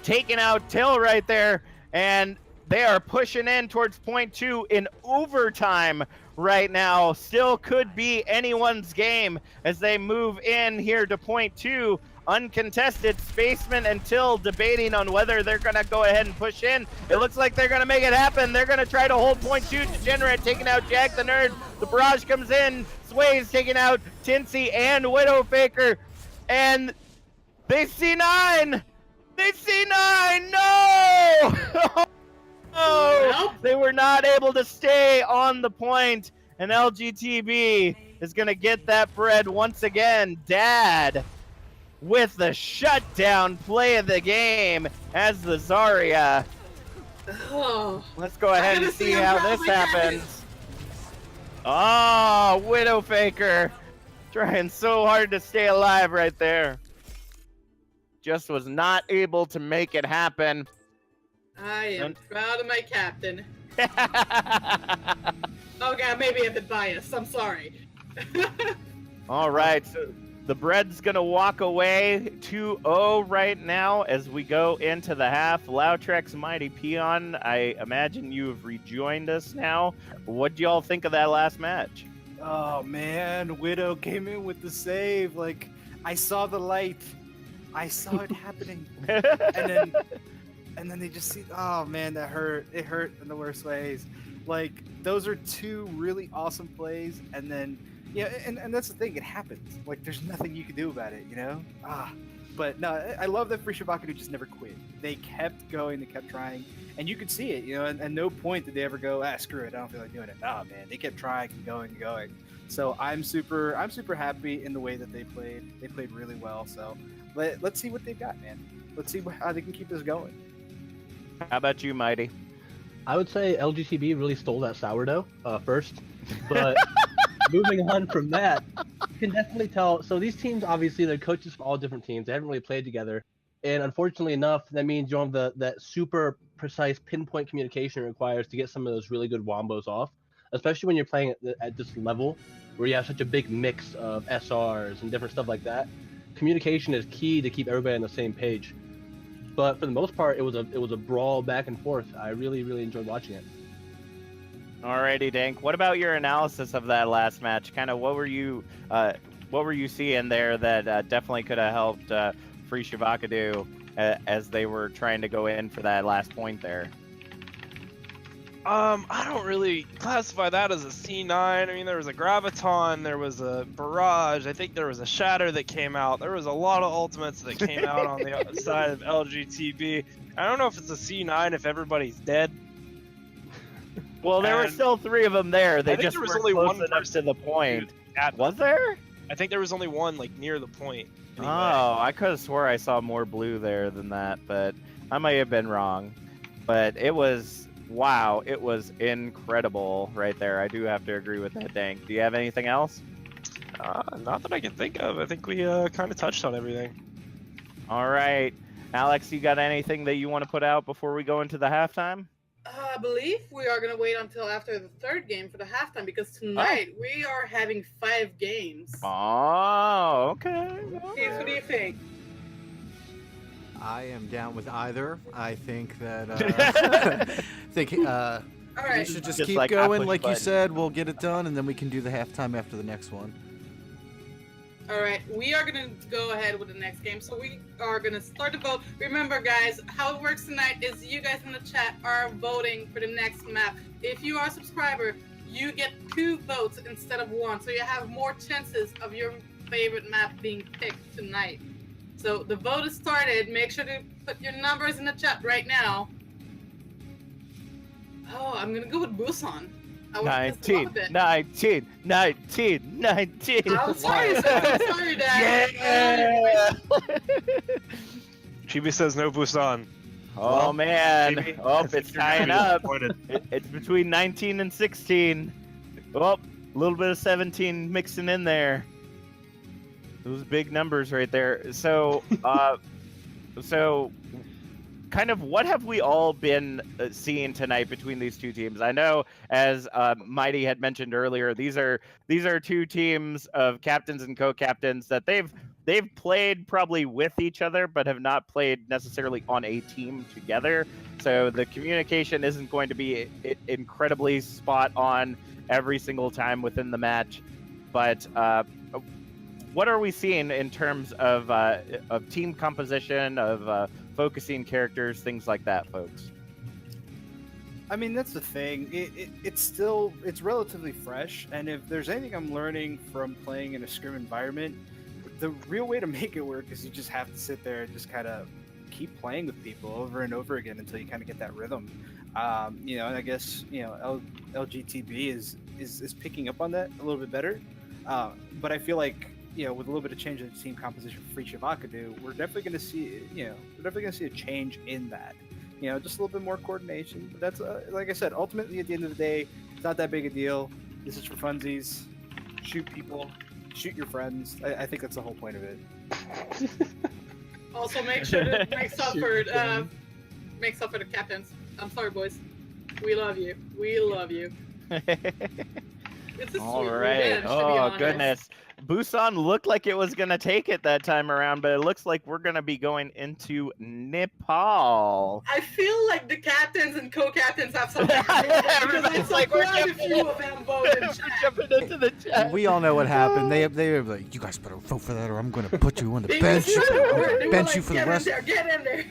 taking out Till right there, and they are pushing in towards point 2 in overtime right now. Still could be anyone's game as they move in here to point 2. Uncontested. Spaceman and Till debating on whether they're going to go ahead and push in. It looks like they're going to make it happen. They're going to try to hold point 2. Degenerate taking out Jack the Nerd. The barrage comes in. Sways taking out Tinsy and Widowfaker. And they see 9. They see 9. No! Oh, they were not able to stay on the point, and LGTB is going to get that bread once again. Dad with the shutdown play of the game as the Zarya. Oh, Let's go ahead and gotta see see how him this grab my happens. Oh, Widowfaker trying so hard to stay alive right there. Just was not able to make it happen. I am proud of my captain. Oh god, maybe a bit biased. I'm sorry. All right, so the bread's gonna walk away 2-0 right now as we go into the half. Lautrec's Mighty Peon, I imagine you have rejoined us now. What do y'all think of that last match? Oh man, Widow came in with the save. Like, I saw the light. I saw it happening. And then they just see, oh man, that hurt. It hurt in the worst ways. Like, those are two really awesome plays, and then and that's the thing, it happens. Like, there's nothing you can do about it, you know? But no, I love that Free Shavakadu just never quit. They kept going, they kept trying, and you could see it, you know, and no point did they ever go, screw it, I don't feel like doing it. Nah, man, they kept trying and going and going. So I'm super happy in the way that they played. They played really well. So let's see what they've got, man. Let's see how they can keep this going. How about you, Mighty? I would say LGTB really stole that sourdough first, but moving on from that, you can definitely tell. So these teams, obviously, they're coaches from all different teams. They haven't really played together, and unfortunately enough, that means you don't have that super precise pinpoint communication it requires to get some of those really good wombos off, especially when you're playing at this level where you have such a big mix of SRs and different stuff like that. Communication is key to keep everybody on the same page. But for the most part, it was a brawl back and forth. I really enjoyed watching it. Alrighty, Dank. What about your analysis of that last match? Kind of what were you seeing there that definitely could have helped Free Shavakadu as they were trying to go in for that last point there? I don't really classify that as a C9. I mean, there was a Graviton, there was a Barrage, I think there was a Shatter that came out. There was a lot of ultimates that came out on the other side of LGTB. I don't know if it's a C9 if everybody's dead. Well, there were still 3 of them there. They just there was weren't only close one enough person to the point. at Was there? I think there was only one, like, near the point. Anyway. Oh, I could have swore I saw more blue there than that, but I might have been wrong. But it was, wow, it was incredible right there. I do have to agree with that, Dank. Do you have anything else? Not that I can think of. I think we kind of touched on everything. All right. Alex, you got anything that you want to put out before we go into the halftime? I believe we are going to wait until after the third game for the halftime because tonight we are having 5 games. Oh, okay. Steve, what do you think? I am down with either. I think that All right. we should just Just keep like I going, push like you button. said. We'll get it done, and then we can do the halftime after the next one. All right, we are going to go ahead with the next game. So we are going to start the vote. Remember, guys, how it works tonight is you guys in the chat are voting for the next map. If you are a subscriber, you get 2 votes instead of 1. So you have more chances of your favorite map being picked tonight. So the vote is started. Make sure to put your numbers in the chat right now. Oh, I'm going to go with Busan. I was pissed off a bit. 19. I'm sorry, sir. I'm sorry, Dad. Yeah! Chibi says no Busan. Oh, Well, man. Chibi, Oh, I think it's you're gonna tying be up. disappointed. It's between 19 and 16. Oh, a little bit of 17 mixing in there. Those big numbers right there. So, so kind of what have we all been seeing tonight between these two teams? I know, as Mighty had mentioned earlier, these are 2 teams of captains and co-captains that they've played probably with each other, but have not played necessarily on a team together. So the communication isn't going to be incredibly spot on every single time within the match. But what are we seeing in terms of team composition, of focusing characters, things like that, folks? I mean, that's the thing. It's relatively fresh, and if there's anything I'm learning from playing in a scrim environment, the real way to make it work is you just have to sit there and just kind of keep playing with people over and over again until you kind of get that rhythm. And I guess LGTB is picking up on that a little bit better. But I feel like with a little bit of change in the team composition for Free Shavakadu, we're definitely going to see, a change in that. Just a little bit more coordination. But that's, like I said, ultimately at the end of the day, it's not that big a deal. This is for funsies. Shoot people. Shoot your friends. I think that's the whole point of it. Also, make sure to make up for the captains. I'm sorry, boys. We love you. We love you. It's a All sweet right. revenge, to be Oh honest. goodness. Busan looked like it was gonna take it that time around, but it looks like we're gonna be going into Nepal. I feel like the captains and co-captains have something to do with it, because I Everybody's saw like, we're quite a jumping few of them voted. We're jumping into the chat. We all know what happened. They were like, you guys better vote for that, or I'm going to put you on the They bench. were Bench like, you for the rest. Get in there.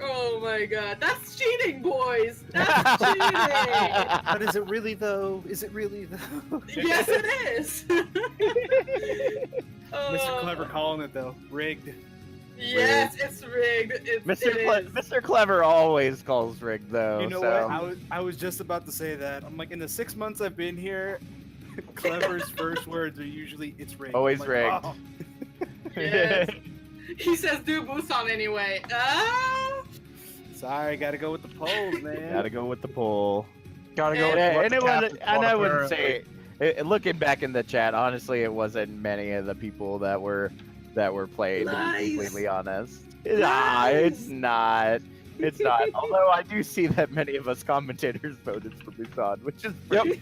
Oh my god, that's cheating, boys. That's cheating. But is it really though? Is it really though? Yes, it is. Mr. Clever calling it though. Rigged. Yes, it's rigged. Mr. Clever always calls rigged though. You know so. what? I was just about to say that. I'm like, in the 6 months I've been here, Clever's first words are usually, "It's rigged." Always I'm like, rigged. "Oh." Yes. He says do Busan anyway. Sorry, gotta go with the polls, man. Gotta go with the poll. Gotta go with Yeah, what and the it was, captains and want, I would apparently. say, looking back in the chat, honestly, it wasn't many of the people that were playing. To be Lies. completely honest, nah, it's not. It's not. Although I do see that many of us commentators voted for Busan, which is pretty.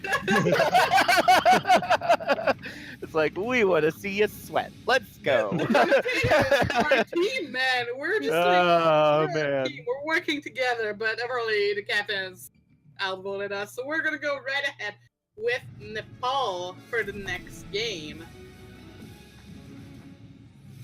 It's like we want to see you sweat. Let's go. Our team, man. We're just Oh, we're a man. team. We're working together, but apparently the captains outvoted us. So we're gonna go right ahead with Nepal for the next game.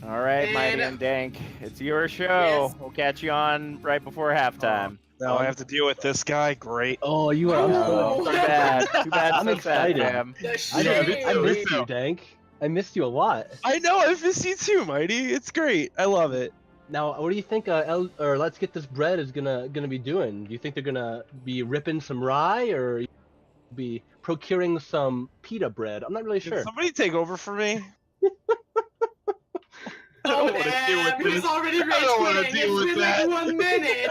All right, And- Mighty and Dank, it's your show. Yes. We'll catch you on right before halftime. Now I have to deal with this guy. Great. Oh, you are. I'm Oh. so Too bad. Too bad. I'm so sad, excited. fam. The I shame. missed you, Dank. I missed you a lot. I know. I miss you too, Mighty. It's great. I love it. Now, what do you think? Or Let's Get This Bread is gonna be doing? Do you think they're gonna be ripping some rye, or be procuring some pita bread? I'm not really Can sure. somebody take over for me? I Oh don't want to deal damn, with he's this. already I don't wanna rage deal quitting. with It's been that. like 1 minute.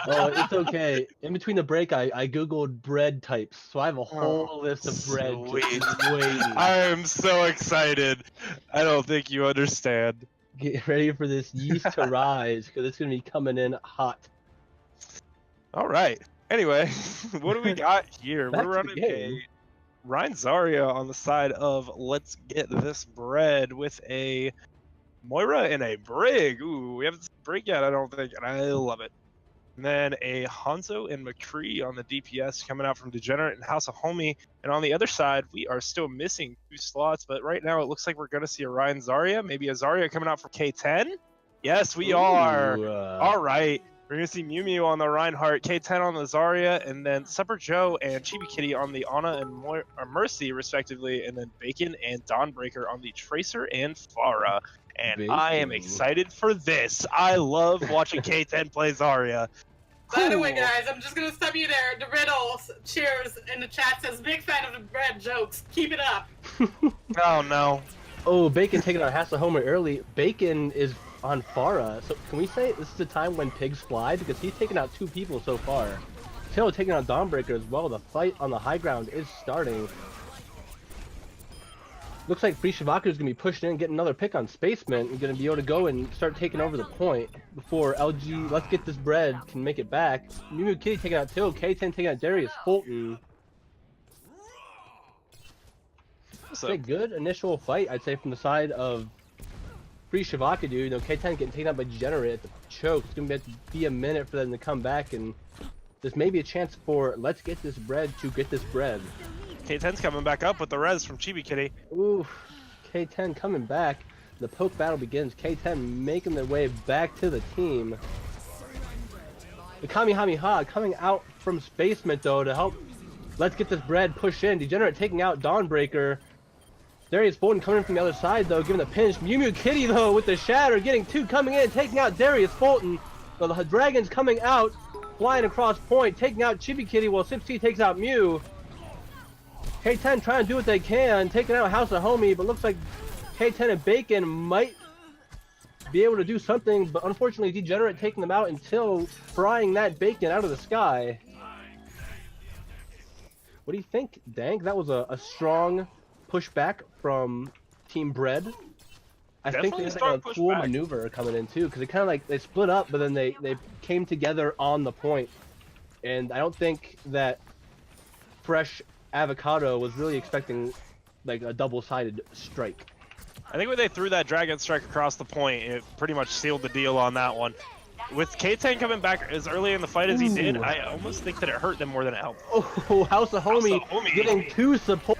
Oh, it's okay. In between the break, I googled bread types, so I have a whole list of bread. Sweet. just waiting. I am so excited. I don't think you understand. Get ready for this yeast to rise, because it's gonna be coming in hot. All right. Anyway, what do we got here? Back We're to the running game. a Ryan Zarya on the side of Let's Get This Bread with a Moira and a Brig. Ooh, we haven't seen Brig yet, I don't think, and I love it. And then a Hanzo and McCree on the DPS coming out from Degenerate and House of Homie. And on the other side, we are still missing 2 slots, but right now it looks like we're going to see a Ryan Zarya, maybe a Zarya coming out for K10. Yes, we are. Ooh, All right. We're going to see Mew Mew on the Reinhardt, K10 on the Zarya, and then Supper Joe and Chibi Kitty on the Ana and Mercy, respectively, and then Bacon and Dawnbreaker on the Tracer and Pharah. And I am Bacon. excited for this. I love watching K10 play Zarya. By the way, Cool. guys, I'm just gonna stop you there. The Riddle cheers in the chat says, "Big fan of the bread jokes. Keep it up." Oh, no. Oh, Bacon taking out Hassa Homer early. Bacon is on Pharah. So can we say this is the time when pigs fly? Because he's taken out 2 people so far. Taylor taking out Dawnbreaker as well. The fight on the high ground is starting. Looks like Free Shavaka is going to be pushed in and get another pick on Spaceman and going to be able to go and start taking over the point before LG Let's Get This Bread can make it back. Mew Mew Kitty taking out Till, K10 taking out Darius Fulton. It's a good initial fight, I'd say, from the side of Free Shavaka, dude. You know, K10 getting taken out by Degenerate at the choke. It's going to be a minute for them to come back, and there's maybe a chance for Let's Get This Bread to get this bread. K10's coming back up with the res from Chibi Kitty. Ooh, K10 coming back. The poke battle begins. K10 making their way back to the team. The Kamehameha coming out from Spaceman, though, to help Let's Get This Bread push in. Degenerate taking out Dawnbreaker. Darius Fulton coming in from the other side, though, giving a pinch. Mew Mew Kitty, though, with the shatter, getting 2 coming in, taking out Darius Fulton. So the Dragons coming out, flying across point, taking out Chibi Kitty, while Sipsy takes out Mew. K10 trying to do what they can, taking out House of Homie, but looks like K10 and Bacon might be able to do something, but unfortunately Degenerate taking them out until frying that Bacon out of the sky. What do you think, Dank? That was a strong pushback from Team Bread. I think they had a cool maneuver coming in too, because they kind of like they split up, but then they came together on the point. And I don't think that Fresh Avocado was really expecting like a double-sided strike. I think when they threw that Dragon Strike across the point, it pretty much sealed the deal on that one. With K10 coming back as early in the fight as he did, I almost think that it hurt them more than it helped. Oh, House of Homie getting 2 support.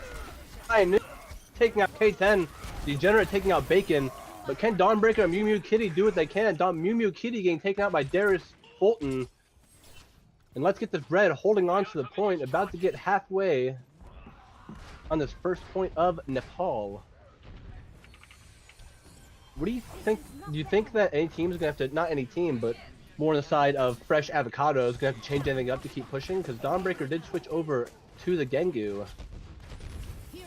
Taking out K10, Degenerate taking out Bacon, but can Dawnbreaker and Mew Mew Kitty do what they can? Mew Mew Kitty getting taken out by Darius Fulton. And let's get this Bread holding on to the point, about to get halfway on this first point of Nepal. What do you think? Do you think that any team is going to have to, not any team, but more on the side of Fresh Avocado is going to have to change anything up to keep pushing? Because Dawnbreaker did switch over to the Gengu.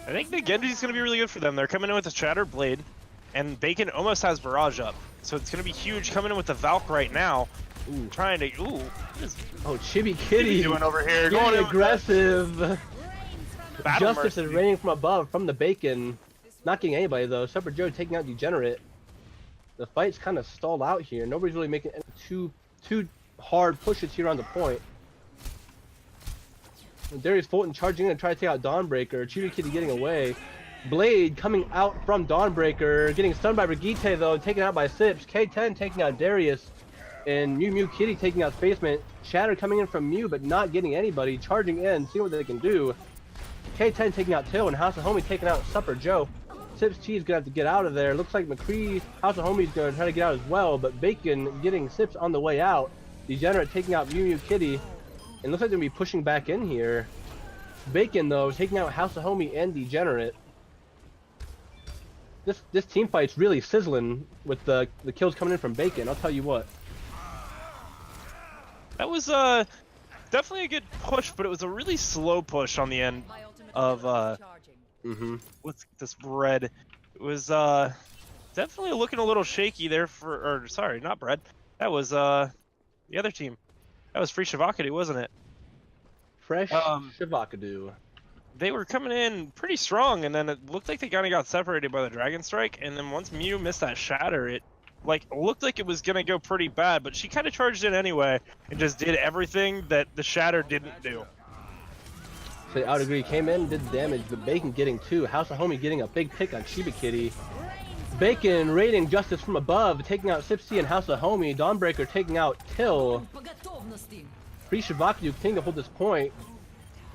I think the Genji is going to be really good for them. They're coming in with a Shattered Blade, and Bacon almost has Barrage up. So it's going to be huge coming in with the Valk right now. Ooh, trying to, what is Chibi Kitty doing over here? Going aggressive. Battle Justice is raining from above from the Bacon. Not getting anybody though. Super Joe taking out Degenerate. The fight's kind of stalled out here. Nobody's really making too hard pushes here on the point. Darius Fulton charging in to try to take out Dawnbreaker. Chibi Kitty getting away. Blade coming out from Dawnbreaker. Getting stunned by Brigitte though. Taken out by Sips. K10 taking out Darius. And Mew Mew Kitty taking out Spacement. Shatter coming in from Mew but not getting anybody. Charging in. Seeing what they can do. K10 taking out Till. And House of Homie taking out Supper Joe. Sips T is going to have to get out of there. Looks like McCree, House of Homie is going to try to get out as well. But Bacon getting Sips on the way out. Degenerate taking out Mew Mew Kitty. And looks like they're going to be pushing back in here. Bacon, though, taking out House of Homie and Degenerate. This team fight's really sizzling with the kills coming in from Bacon, I'll tell you what. That was definitely a good push, but it was a really slow push on the end of what's this Bread. It was definitely looking a little shaky there for, or sorry, not Bread. That was the other team. That was Free Shavakadu, wasn't it? Fresh Shavakadu. They were coming in pretty strong, and then it looked like they kind of got separated by the Dragon Strike, and then once Mew missed that Shatter, it looked like it was gonna go pretty bad, but she kind of charged in anyway and just did everything that the Shatter didn't do. So I would agree, came in, did damage, but Bacon getting 2. House of Homie getting a big pick on Chibi Kitty. Bacon raiding Justice from above, taking out Sipsy and House of Homie. Dawnbreaker taking out Till. Free Shavakadu continuing to hold this point.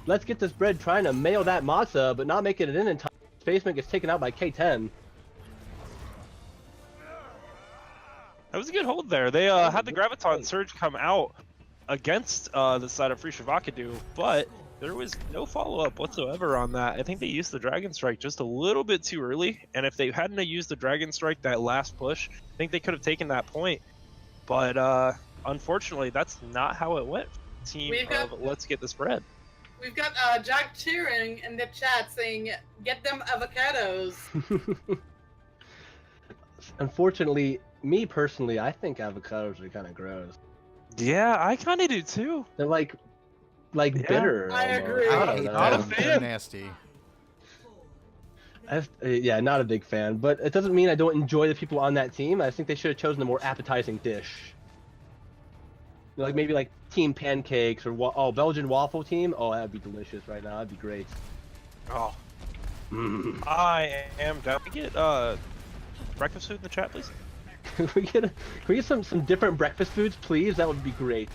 Let's get this Bread trying to mail that Matza, but not making it in time. Spacement gets taken out by K10. That was a good hold there. They had the Graviton Surge come out against the side of Free Shavakadu, but there was no follow-up whatsoever on that. I think they used the Dragon Strike just a little bit too early, and if they hadn't used the Dragon Strike that last push, I think they could have taken that point. But unfortunately, that's not how it went. Team of Let's Get This Bread. We've got Jack cheering in the chat saying, "Get them avocados." Unfortunately, me personally, I think avocados are kind of gross. Yeah, I kind of do too. They're like bitter. I agree. I don't know. Not a fan. They're nasty. Yeah, not a big fan, but it doesn't mean I don't enjoy the people on that team. I think they should have chosen a more appetizing dish. Like maybe like Team Pancakes or Belgian Waffle Team. Oh, that'd be delicious right now. That'd be great. Oh, I am down to get breakfast food in the chat, please. Can we get some different breakfast foods, please? That would be great.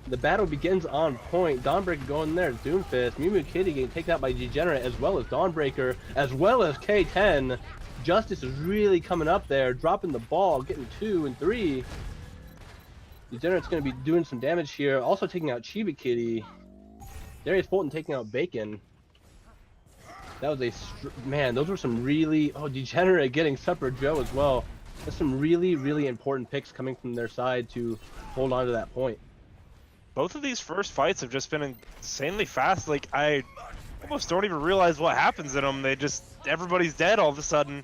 The battle begins on point. Dawnbreaker going there. Doomfist. Mew Mew Kitty getting taken out by Degenerate, as well as Dawnbreaker, as well as K10. Justice is really coming up there, dropping the ball, getting 2 and 3. Degenerate's going to be doing some damage here. Also taking out Chibi Kitty. Darius Fulton taking out Bacon. That was man, those were some really... Oh, Degenerate getting Supper Joe as well. That's some really, really important picks coming from their side to hold on to that point. Both of these first fights have just been insanely fast. Like, I almost don't even realize what happens in them. Everybody's dead all of a sudden.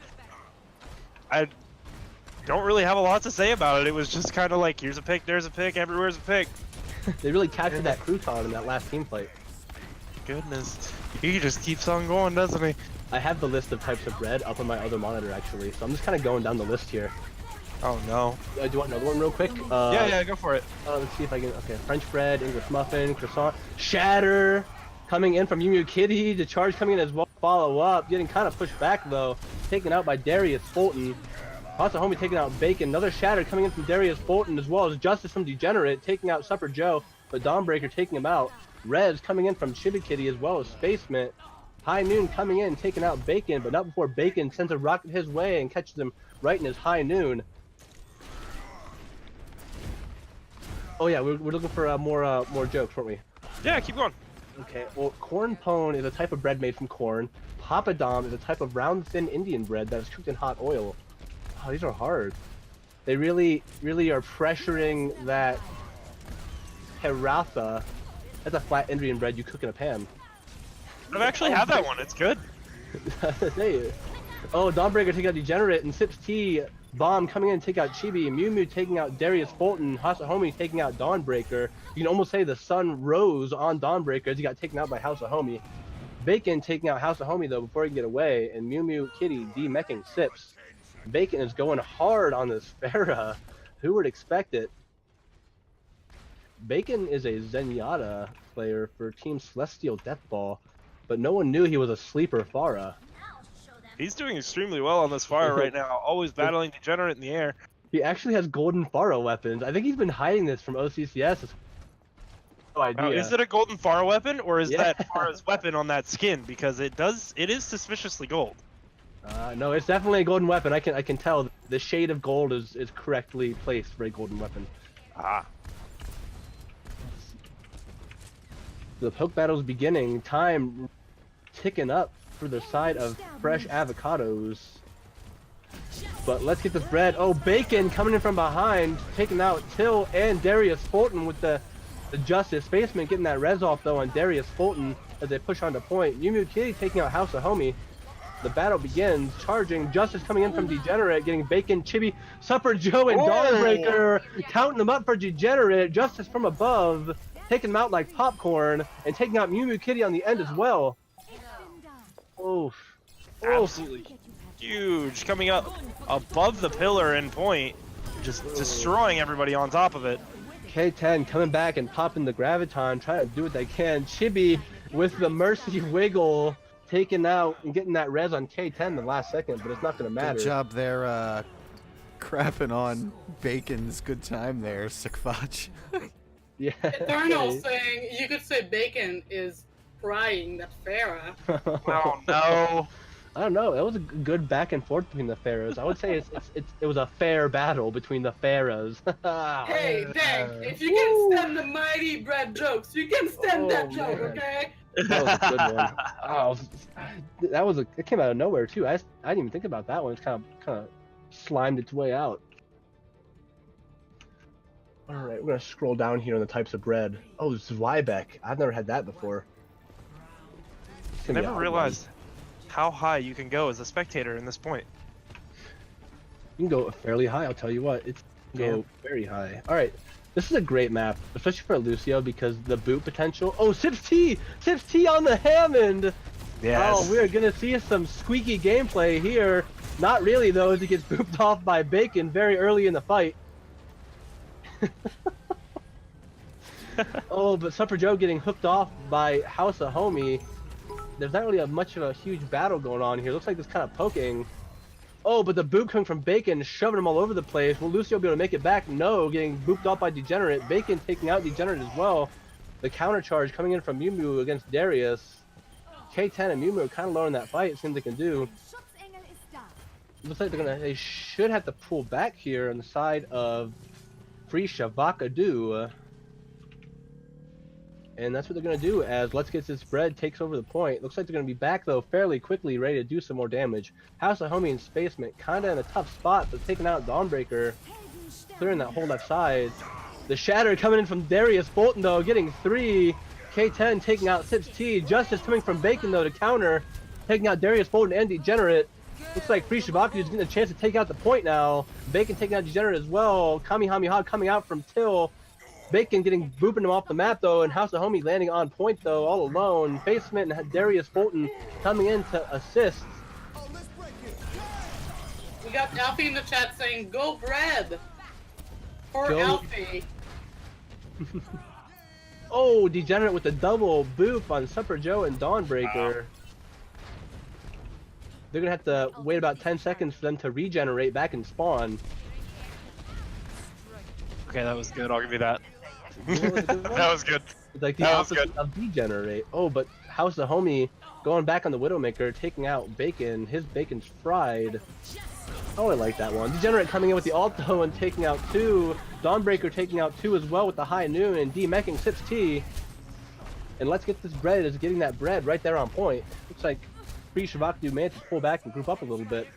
I don't really have a lot to say about it. It was just kind of like, here's a pick, there's a pick, everywhere's a pick. They really captured that crouton in that last team fight. Goodness. He just keeps on going, doesn't he? I have the list of types of bread up on my other monitor actually, so I'm just kind of going down the list here. Oh no. Do you want another one real quick? Yeah, go for it. Let's see if I can. Okay, French bread, English muffin, croissant, shatter, coming in from Mew Kitty. The charge coming in as well. Follow up, getting kind of pushed back though, taken out by Darius Fulton. Also, homie taking out Bacon. Another shatter coming in from Darius Fulton as well as Justice from Degenerate taking out Supper Joe, but Dawnbreaker taking him out. Rez coming in from Chibi Kitty as well as Spacemint. High Noon coming in, taking out Bacon, but not before Bacon sends a rocket his way and catches him right in his High Noon. Oh yeah, we're looking for more jokes, weren't we? Yeah, keep going. Okay, well, corn pone is a type of bread made from corn. Papadom is a type of round, thin Indian bread that is cooked in hot oil. Oh, these are hard. They really are pressuring that Heratha. That's a flat Indian bread you cook in a pan. I've actually had that one. It's good. Hey. Oh, Dawnbreaker taking out Degenerate, and Sips T, Bomb coming in to take out Chibi, Mew Mew taking out Darius Fulton, Hasahomie taking out Dawnbreaker. You can almost say the sun rose on Dawnbreaker as he got taken out by Hasahomie. Bacon taking out Hasahomie though before he can get away, and Mew Mew Kitty demeching Sips. Bacon is going hard on this Pharah. Who would expect it? Bacon is a Zenyatta player for Team Celestial Deathball, but no one knew he was a sleeper Pharah. He's doing extremely well on this fire right now, always battling Degenerate in the air. He actually has golden Pharah weapons. I think he's been hiding this from OCCS. No idea. Is it a golden Pharah weapon, or is that Pharah's weapon on that skin? Because it is suspiciously gold. No, it's definitely a golden weapon. I can tell the shade of gold is correctly placed for a golden weapon. Ah. The poke battle's beginning. Time ticking up for the side of fresh avocados. But let's get this bread. Oh, Bacon coming in from behind, taking out Till and Darius Fulton with the Justice. Spacemint getting that res off though on Darius Fulton as they push onto point. Mew Mew Kitty taking out Hasahomie. The battle begins. Charging. Justice coming in from Degenerate, getting Bacon, Chibi, Supper Joe, and Dawnbreaker. Counting them up for Degenerate. Justice from above, taking them out like popcorn, and taking out Mew Mew Kitty on the end as well. Oof. Absolutely huge. Coming up above the pillar in point, just destroying everybody on top of it. K10 coming back and popping the Graviton, trying to do what they can. Chibi with the Mercy Wiggle, taking out and getting that res on K10 the last second, but it's not going to matter. Good job there, crapping on Bacon's good time there, Sickfotch. Yeah. Eternal saying, you could say Bacon is crying that Pharah. Oh no. I don't know. It was a good back and forth between the Pharaohs. I would say it was a fair battle between the Pharaohs. Hey, dang! If you can stand the mighty bread jokes, you can stand that joke, man. okay? That was a good one. Oh, it came out of nowhere too. I didn't even think about that one. It's kind of slimed its way out. All right, we're gonna scroll down here on the types of bread. Oh, this is Wybeck. I've never had that before. I never realized how high you can go as a spectator in this point. You can go fairly high, I'll tell you what. It's go very high. All right, this is a great map, especially for Lucio because the boot potential. Oh, Sips T on the Hammond. Yes. Oh, we're gonna see some squeaky gameplay here. Not really though, as he gets booped off by Bacon very early in the fight. Oh, but Supper Joe getting hooked off by Hasahomie. There's not really much of a huge battle going on here. Looks like there's kind of poking. Oh, but the boop coming from Bacon, shoving him all over the place. Will Lucio be able to make it back? No, getting booped off by Degenerate. Bacon taking out Degenerate as well. The counter charge coming in from Mew Mew against Darius. K10 and Mew Mew are kind of low in that fight. It seems they can do. Looks like they should have to pull back here on the side of Frisha Vakadu. And that's what they're going to do as Let's Get This Bread takes over the point. Looks like they're going to be back, though, fairly quickly, ready to do some more damage. Hasahomie and Spacemint kind of in a tough spot, but taking out Dawnbreaker, clearing that whole left side. The Shatter coming in from Darius Fulton, though, getting 3. K10 taking out Sips T. Justice coming from Bacon though to counter, taking out Darius Bolden and Degenerate. Looks like Free Shibaku is getting a chance to take out the point now. Bacon taking out Degenerate as well. Kamehameha coming out from Till. Bacon booping him off the map though, and House of Homie landing on point though, all alone. Basement and Darius Bolton coming in to assist. We got Alfie in the chat saying, "Go Bread!" For Go- Alfie. Oh, Degenerate with a double boop on Supper Joe and Dawnbreaker. They're gonna have to wait about 10 seconds for them to regenerate back and spawn. Okay, that was good. I'll give you that. You know what's a good one? That was good. It's like the That was opposite of degenerate. Oh, but House of Homie going back on the Widowmaker, taking out Bacon. His Bacon's fried. Oh, I like that one. Degenerate coming in with the ult though and taking out 2. Dawnbreaker taking out 2 as well with the high noon, and D-meching Sips T. And Let's Get This Bread is getting that bread right there on point. Looks like Free Shibaku managed to pull back and group up a little bit.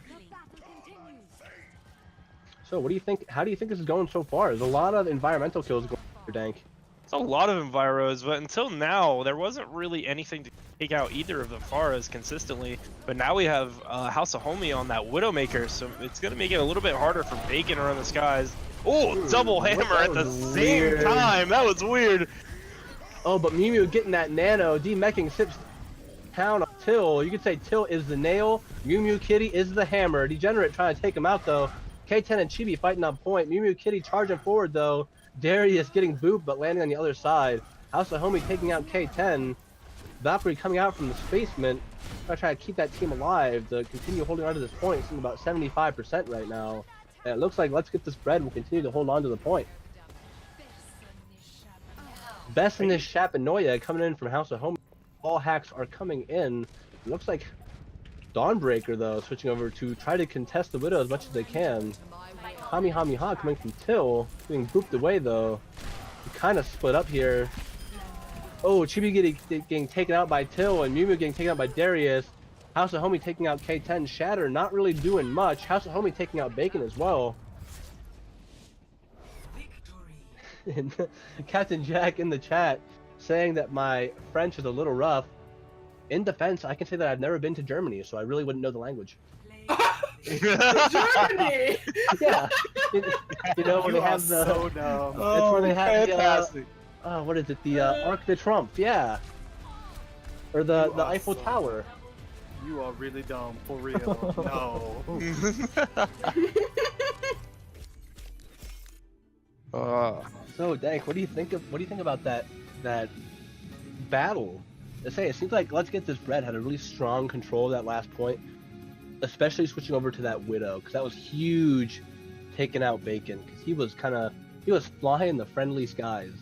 So what do you think? How do you think this is going so far? There's a lot of environmental kills going for Dank. It's a lot of Enviros, but until now, there wasn't really anything to take out either of the Pharas consistently. But now we have House of Homie on that Widowmaker, so it's going to make it a little bit harder for Bacon around the skies. Oh, double hammer at the same weird. time. That was weird. Oh, but Mew Mew getting that nano, D-meching Sips down on Till. You could say Till is the nail, Mew Mew Kitty is the hammer. Degenerate trying to take him out though. K10 and Chibi fighting on point. Mew Mew Kitty charging forward though. Darius getting booped but landing on the other side. House of Homie taking out K10. Valkyrie coming out from the basement. Trying to keep that team alive to continue holding on to this point. It's about 75% right now. And it looks like Let's Get This Bread will continue to hold on to the point. Best in this Shapanoia coming in from House of Homie. All hacks are coming in. It looks like Dawnbreaker though switching over to try to contest the Widow as much as they can. Kamehameha coming from Till, being booped away though. Kind of split up here. Oh, Chibi getting taken out by Till and Mew Mew getting taken out by Darius. House of Homie taking out K10. Shatter not really doing much. House of Homie taking out Bacon as well. And Captain Jack in the chat saying that my French is a little rough. In defense, I can say that I've never been to Germany, so I really wouldn't know the language. Germany! Yeah. You know, where You they are have the... so dumb. That's where they have fantastic. the, what is it? The Arc de Triomphe, yeah. Or the You are Eiffel so- Tower. You are really dumb, for real. No. So, Dank, what do you think about that battle? I say it seems like Let's Get This Bread had a really strong control of that last point, especially switching over to that Widow, because that was huge, taking out Bacon, because he was flying the friendly skies.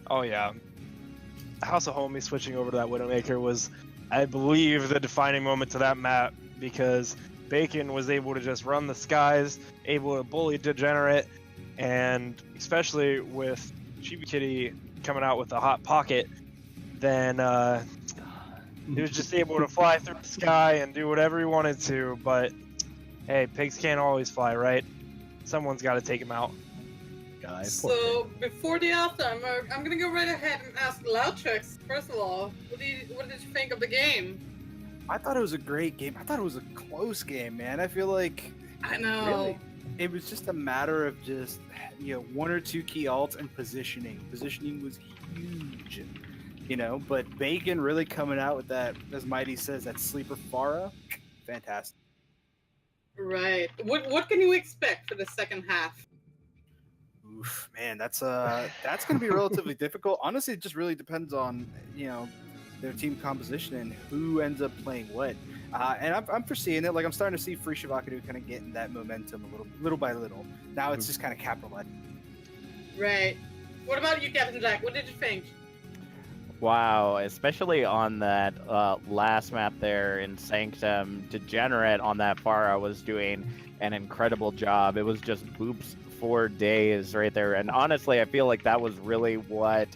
Oh yeah. House of Homie switching over to that Widowmaker was, I believe, the defining moment to that map, because Bacon was able to just run the skies, able to bully Degenerate, and especially with Chibi Kitty coming out with a hot pocket, then he was just able to fly through the sky and do whatever he wanted to. But hey, pigs can't always fly, right? Someone's got to take him out. Guys, So before the halftime, I'm gonna go right ahead and ask Loudtrix. First of all, what did you think of the game? I thought it was a great game. I thought it was a close game, man. I feel like I know. really, it was just a matter of just, you know, 1 or 2 key alts and positioning. Positioning was huge, you know. But Bacon really coming out with that, as Mighty says, that sleeper Pharah, fantastic. Right. What can you expect for the second half? Oof, man, that's gonna be relatively difficult. Honestly, it just really depends on, you know, their team composition and who ends up playing what. And I'm foreseeing it. Like, I'm starting to see Free Shibaku kind of getting that momentum little by little. Now it's just kind of capitalizing. Right. What about you, Captain Jack? What did you think? Wow, especially on that last map there in Sanctum, Degenerate on that Pharah was doing an incredible job. It was just boops for days right there. And honestly, I feel like that was really what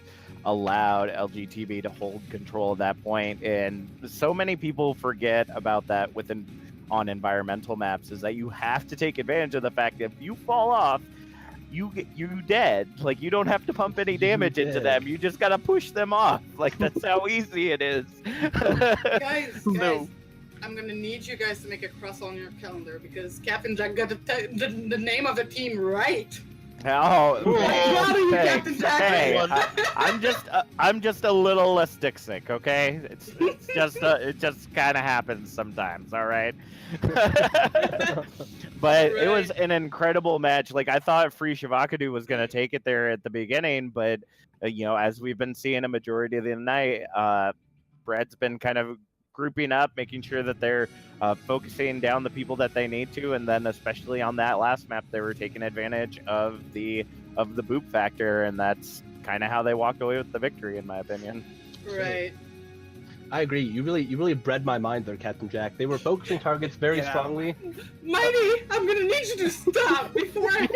allowed LGTB to hold control at that point. And so many people forget about that on environmental maps, is that you have to take advantage of the fact that if you fall off, you dead. Like, you don't have to pump any damage into them. You just gotta push them off. Like, that's how easy it is. Guys, So- I'm gonna need you guys to make a cross on your calendar because Captain Jack got the name of the team right. Oh, Proud of you, hey, Captain Jack. hey, I'm just a little less stick sick, okay? It just kind of happens sometimes, all right? But it was an incredible match. Like, I thought Free Shavakadu was gonna take it there at the beginning, but as we've been seeing a majority of the night, Brad's been kind of grouping up, making sure that they're focusing down the people that they need to, and then especially on that last map, they were taking advantage of the boop factor, and that's kind of how they walked away with the victory, in my opinion. Right. I agree. You really bred my mind there, Captain Jack. They were focusing targets very strongly. Mighty, I'm gonna need you to stop before I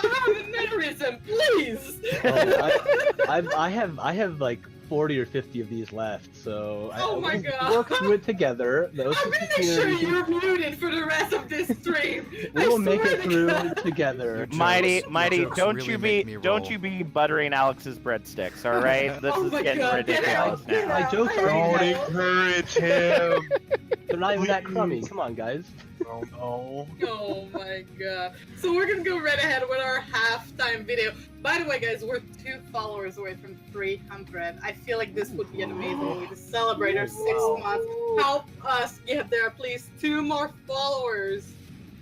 have a mannerism, please. I have like 40 or 50 of these left, so Oh my we'll God. work through it together. The I'm OCC gonna make sure community- you're muted for the rest of this stream. we will I make swear it to through God. together. Mighty, jokes don't really you make me roll. be buttering Alex's breadsticks, all right? This Oh is my getting God, get ridiculous out, get now. My out. jokes I are Don't already all- encourage him. They're not even that crummy. Please. Come on, guys. Oh no. Oh my God. So we're gonna go right ahead with our halftime video. By the way, guys, we're 2 followers away from 300. I feel like this would be an amazing way to celebrate our 6 months. Help us get there, please. 2 more followers.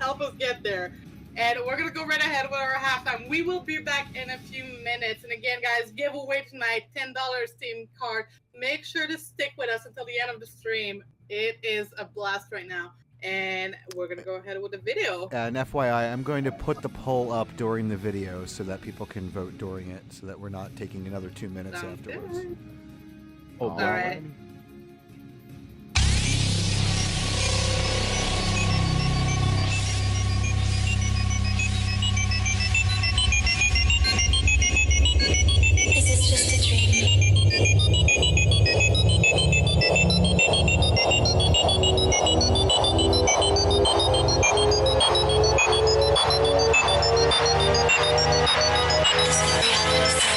Help us get there. And we're gonna go right ahead with our halftime. We will be back in a few minutes. And again, guys, giveaway tonight, $10 Steam card. Make sure to stick with us until the end of the stream. It is a blast right now. And we're gonna go ahead with the video. And FYI, I'm going to put the poll up during the video so that people can vote during it, so that we're not taking another 2 minutes Sounds afterwards. good. Oh, All right. Is this just a dream? Is it reality?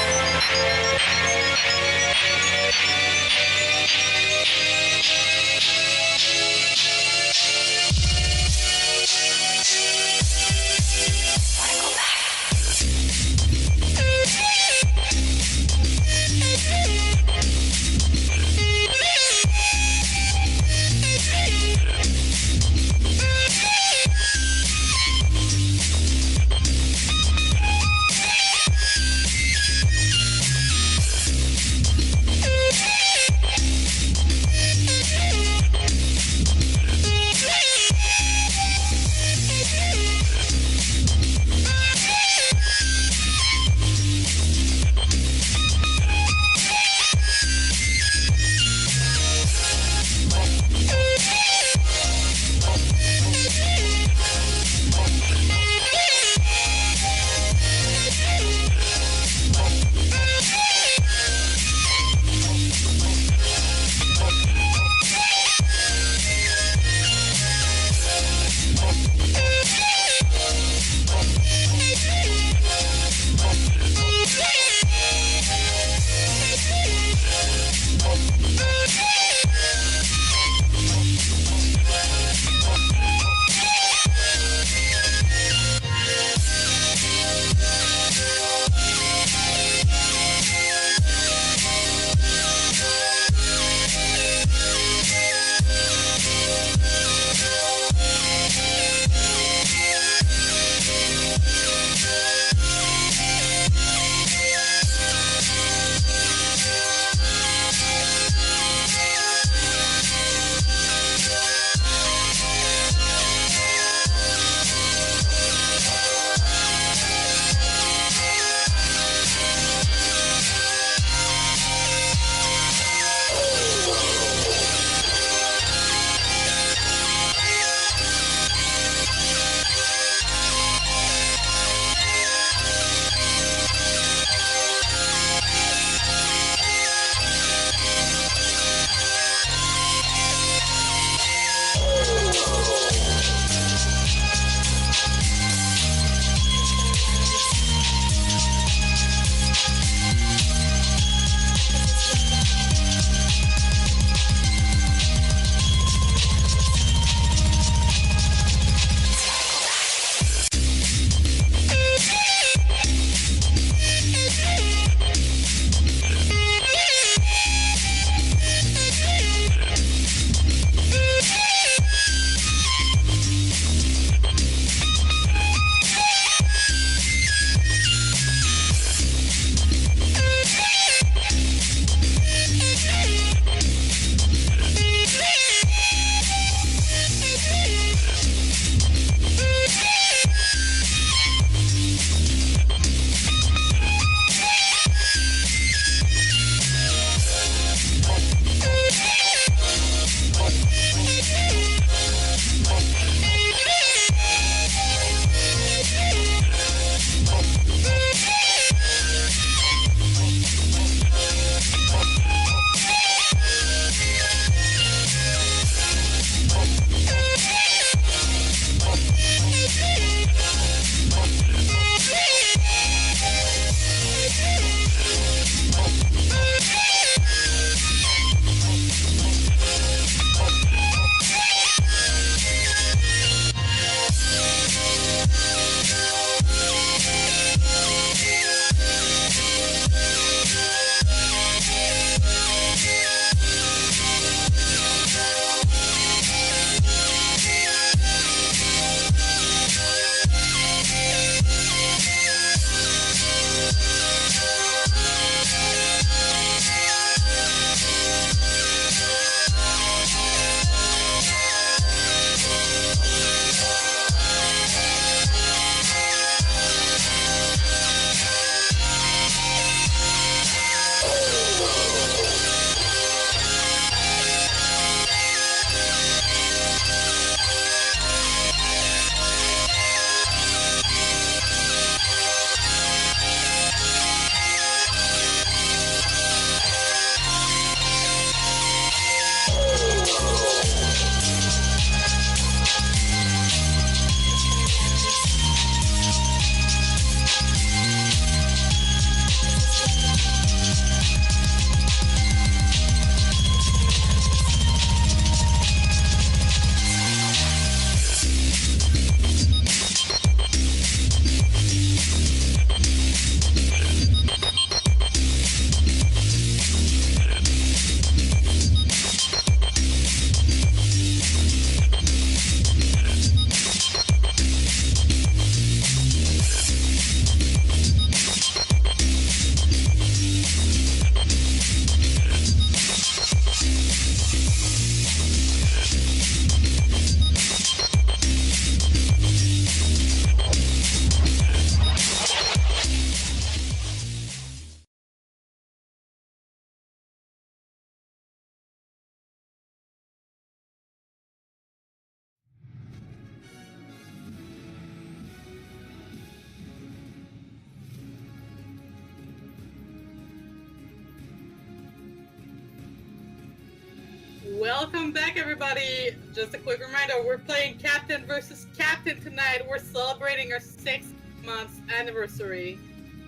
Welcome back, everybody. Just a quick reminder, we're playing Captain versus Captain tonight. We're celebrating our 6-month anniversary.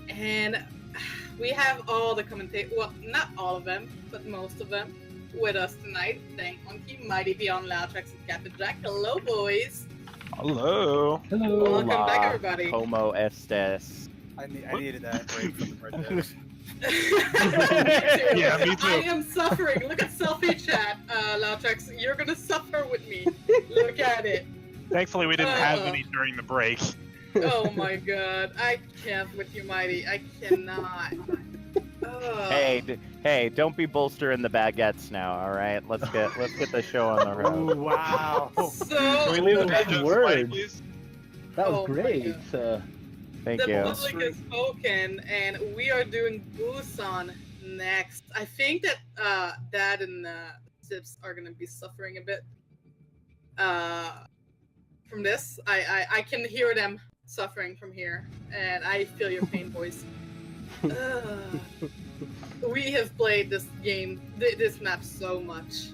And we have all the commentators, well, not all of them, but most of them, with us tonight. Thank Monkey, Mighty Beyond Loudtrax, and Captain Jack. Hello, boys. Hello. Hello. Welcome back, Hola, everybody. Como estes? I needed that break from the bird jokes. Yeah, me too. I am suffering. Look at selfie chat, Loudtrax. You're gonna suffer with me. Look at it. Thankfully, we didn't have Uh. any during the break. Oh my god, I can't with you, Mighty. I cannot. Hey, don't be bolstering the baguettes now. All right, let's get the show on the road. Ooh, wow. Can we So leave the Those bad jokes words. alone, please? That was Oh my great. Thank the you. public has spoken, and we are doing Busan next. I think that Dad and Sips are gonna be suffering a bit from this. I can hear them suffering from here, and I feel your pain, boys. We have played this game, this map so much.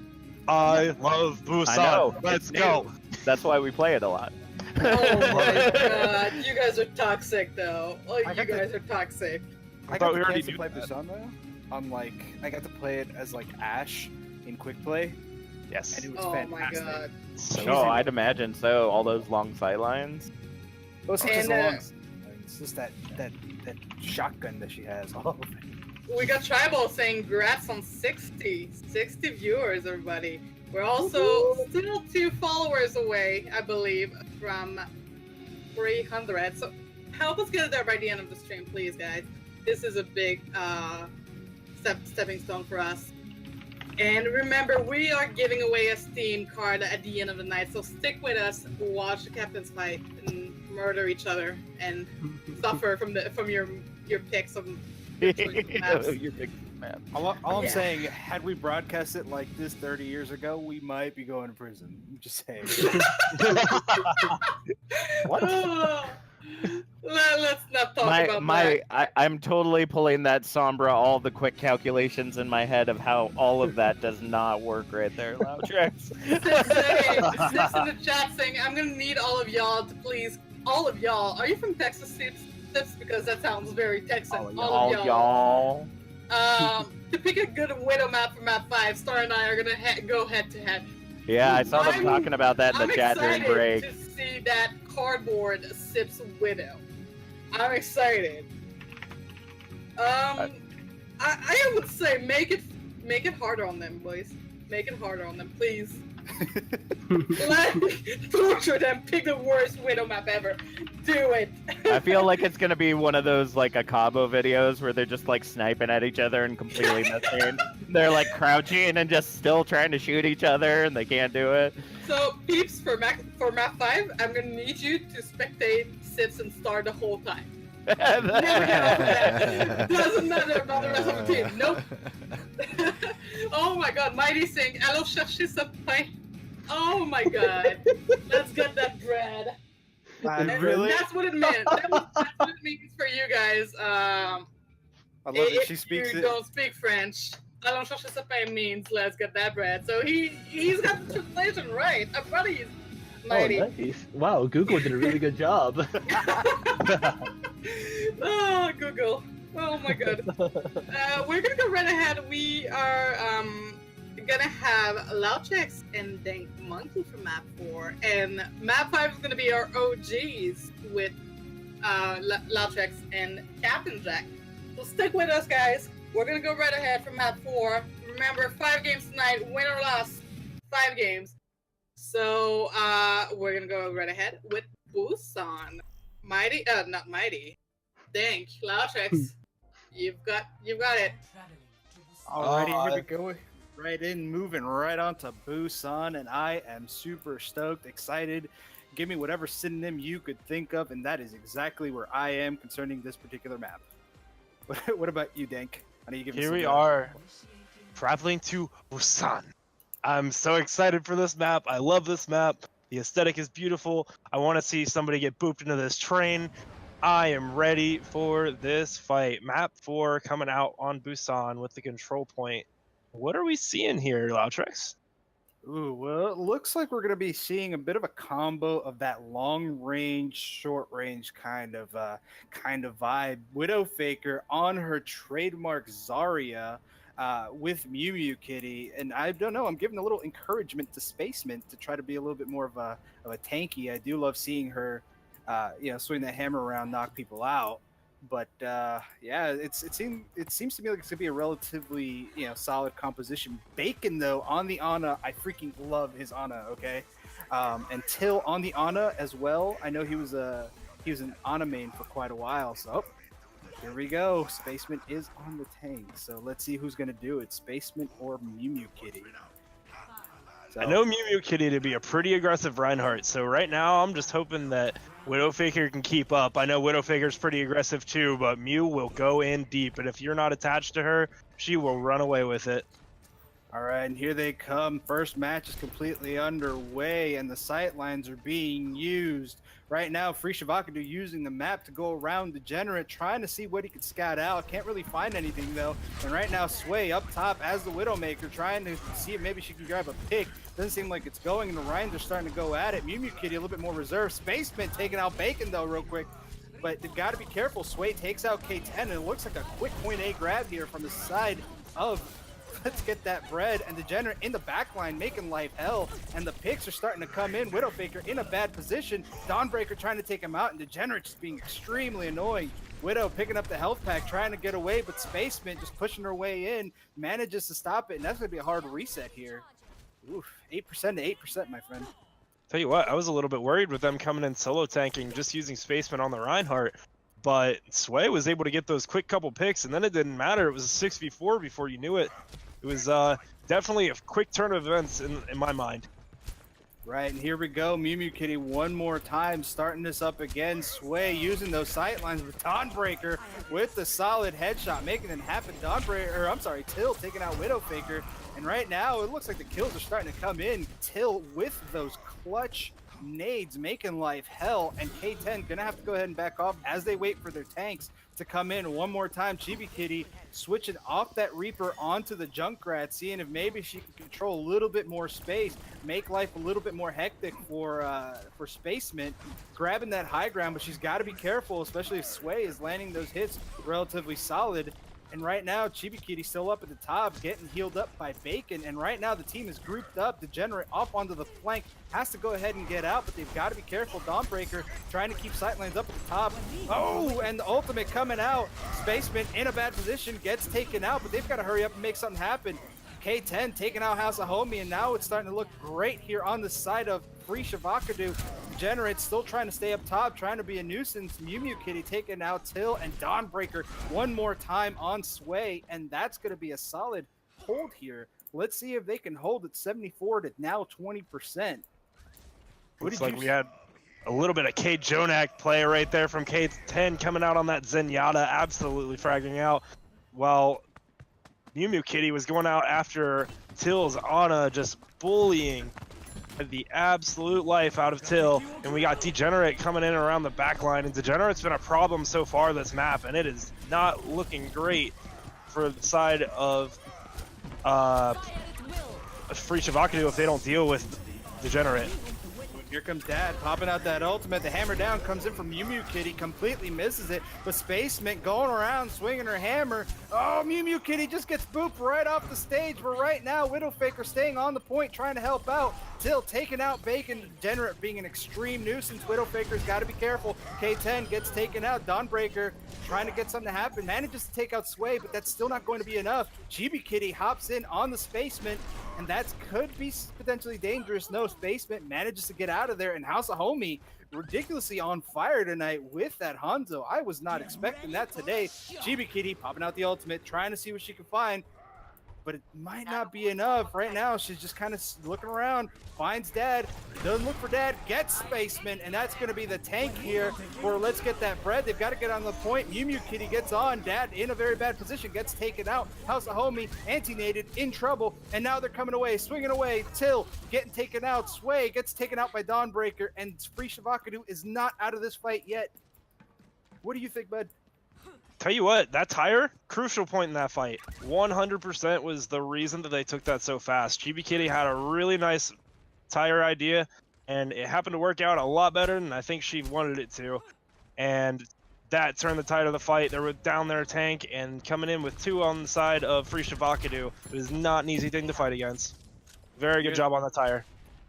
I love Busan. I know. Let's it's go. new. That's why we play it a lot. Oh my god, you guys are toxic though. Oh, I you got the- guys are toxic. I thought got we the already chance to knew play that. Busan though. I got to play it as like Ash in quick play, Yes. and it was Oh my fantastic. god. So No, I'd imagine so. All those long sightlines. Well, it's not just And, the long, it's just that shotgun that she has. All of it. We got Tribal saying grats on 60 viewers, everybody. We're also still 2 followers away, I believe, from 300. So help us get there by the end of the stream, please, guys. This is a big stepping stone for us. And remember, we are giving away a Steam card at the end of the night, so stick with us, watch the captains fight, and murder each other, and suffer from your picks of maps. You're big man. All I'm Yeah. saying, had we broadcast it like this 30 years ago, we might be going to prison. I'm just saying. Oh, let's not talk about that. I'm totally pulling that Sombra, all the quick calculations in my head of how all of that does not work right there, Loudtrax. Sips in the chat saying, I'm gonna need all of y'all to please, all of y'all. Are you from Texas, Sips? Because that sounds very Texan. All y'all. To pick a good widow map for map 5, Star and I are gonna go head to head. Yeah, I saw them I'm- talking about that in I'm the chat during excited break. to see that cardboard Sips widow. I'm excited. I would say make it harder on them, boys. Make it harder on them, please. Torture them. Pick the worst widow map ever. Do it. I feel like it's gonna be one of those like a Cabo videos where they're just like sniping at each other and completely missing. They're like crouching and just still trying to shoot each other and they can't do it. So, peeps, for map 5, I'm gonna need you to spectate Sips and Star the whole time. Never get off of that. Doesn't matter about the rest of the team. Nope. Oh my god, Mighty saying, "Allons chercher ce pain." Oh my god. Let's get that bread. Really? That's what it meant. That's what it means for you guys. I love that she If speaks you it. don't speak French, "Allons chercher ce pain" means let's get that bread. So he's got the translation right. I'm proud of you, Mighty. Oh, nice. Wow, Google did a really good job. Oh, Google. Oh my god. We're gonna go right ahead. We are gonna have Loudtrax and Dank Monkey for map 4, and map 5 is gonna be our OGs with Loudtrax and Captain Jack. So stick with us, guys. We're gonna go right ahead for map 4. Remember, 5 games tonight, win or loss, 5 games. So we're gonna go right ahead with Busan. Mighty, not Mighty. Dank, Loudtrax, you've got it. Alrighty, here we go. Right in, moving right on to Busan, and I am super stoked, excited. Give me whatever synonym you could think of, and that is exactly where I am concerning this particular map. What about you, Dank? I know you give me Here some we good- are, traveling to Busan. I'm so excited for this map. I love this map. The aesthetic is beautiful. I want to see somebody get booped into this train. I am ready for this fight. Map 4 coming out on Busan with the control point. What are we seeing here, Loudtrax? Ooh, well, it looks like we're going to be seeing a bit of a combo of that long range, short range kind of vibe. Widow Faker on her trademark Zarya with Mew Mew Kitty, and I don't know. I'm giving a little encouragement to Spaceman to try to be a little bit more of a tanky. I do love seeing her, swing that hammer around, knock people out. But yeah, it seems to me like it's gonna be a relatively solid composition. Bacon though on the Ana, I freaking love his Ana. Okay, and Till on the Ana as well. I know he was an Ana main for quite a while. So here we go. Spaceman is on the tank. So let's see who's gonna do it, Spaceman or Mew Mew Kitty. So, I know Mew Mew Kitty to be a pretty aggressive Reinhardt, so right now I'm just hoping that Widowfaker can keep up. I know Widowfaker's pretty aggressive too, but Mew will go in deep, and if you're not attached to her, she will run away with it. all right, and here they come. First match is completely underway, and the sight lines are being used. Right now, Free Shavakadu using the map to go around Degenerate, trying to see what he can scout out. Can't really find anything, though. And right now, Sway up top as the Widowmaker, trying to see if maybe she can grab a pick. Doesn't seem like it's going, and the Ryans are starting to go at it. Mew Mew Kitty a little bit more reserved. Spaceman taking out Bacon, though, real quick. But they've got to be careful. Sway takes out K10, and it looks like a quick point A grab here from the side of let's get that bread, and Degenerate in the back line making life hell, and the picks are starting to come in. Widowfaker in a bad position. Dawnbreaker trying to take him out, and Degenerate just being extremely annoying. Widow picking up the health pack, trying to get away, but Spaceman just pushing her way in, manages to stop it, and that's going to be a hard reset here. Oof, 8% to 8%, my friend. Tell you what, I was a little bit worried with them coming in solo tanking, just using Spaceman on the Reinhardt, but Sway was able to get those quick couple picks, and then it didn't matter. It was a 6v4 before you knew it. It was definitely a quick turn of events in my mind. Right, and here we go. Mew Mew Kitty one more time, starting this up again. Sway using those sight lines with Dawnbreaker with the solid headshot, making it happen. Till taking out Widowfaker. And right now, it looks like the kills are starting to come in. Till with those clutch nades, making life hell. And K10 gonna have to go ahead and back off as they wait for their tanks to come in one more time. Chibi Kitty switching off that Reaper onto the Junkrat, seeing if maybe she can control a little bit more space, make life a little bit more hectic for Spaceman, grabbing that high ground, but she's got to be careful, especially if Sway is landing those hits relatively solid. And right now, Chibi Kitty still up at the top, getting healed up by Bacon. And right now, the team is grouped up. Degenerate off onto the flank, has to go ahead and get out, but they've got to be careful. Dawnbreaker trying to keep sightlines up at the top. Oh, and the ultimate coming out. Spaceman in a bad position, gets taken out, but they've got to hurry up and make something happen. K10 taking out House of Homie, and now it's starting to look great here on the side of Free Shavakadu. Degenerate still trying to stay up top, trying to be a nuisance. Mew Mew Kitty taking out Till, and Dawnbreaker one more time on Sway, and that's going to be a solid hold here. Let's see if they can hold at 74 to now 20%. Looks like we had a little bit of K Jonak play right there from K10 coming out on that Zenyatta, absolutely fragging out, while Mew Mew Kitty was going out after Till's Ana, just bullying the absolute life out of Till. And we got Degenerate coming in around the back line, and Degenerate's been a problem so far this map, and it is not looking great for the side of Free Shavakadu if they don't deal with Degenerate. Here comes Dad, popping out that ultimate. The hammer down comes in from Mew Mew Kitty, completely misses it. But Spaceman going around, swinging her hammer. Oh, Mew Mew Kitty just gets booped right off the stage. But right now, Widowfaker staying on the point, trying to help out. Till taking out Bacon. Degenerate being an extreme nuisance. Widowfaker's got to be careful. K10 gets taken out. Dawnbreaker trying to get something to happen. Manages to take out Sway, but that's still not going to be enough. Chibi Kitty hops in on the Spaceman, and that could be potentially dangerous. No, Spaceman manages to get out of there, and House of Homie ridiculously on fire tonight with that Hanzo. I was not expecting that today. Chibi Kitty popping out the ultimate, trying to see what she can find, but it might not be enough. Right now, she's just kind of looking around, finds Dad, doesn't look for Dad, gets Spaceman, and that's going to be the tank here for Let's Get That Bread. They've got to get on the point. Mew Mew Kitty gets on. Dad in a very bad position, gets taken out. House of Homie, anti-nated, in trouble, and now they're coming away, swinging away. Till getting taken out. Sway gets taken out by Dawnbreaker, and Free Shavakadu is not out of this fight yet. What do you think, bud? Tell you what, that tire, crucial point in that fight. 100% was the reason that they took that so fast. Chibi Kitty had a really nice tire idea, and it happened to work out a lot better than I think she wanted it to. And that turned the tide of the fight. They were down their tank and coming in with 2 on the side of Free Shavakadu. It is not an easy thing to fight against. Very good job on the tire.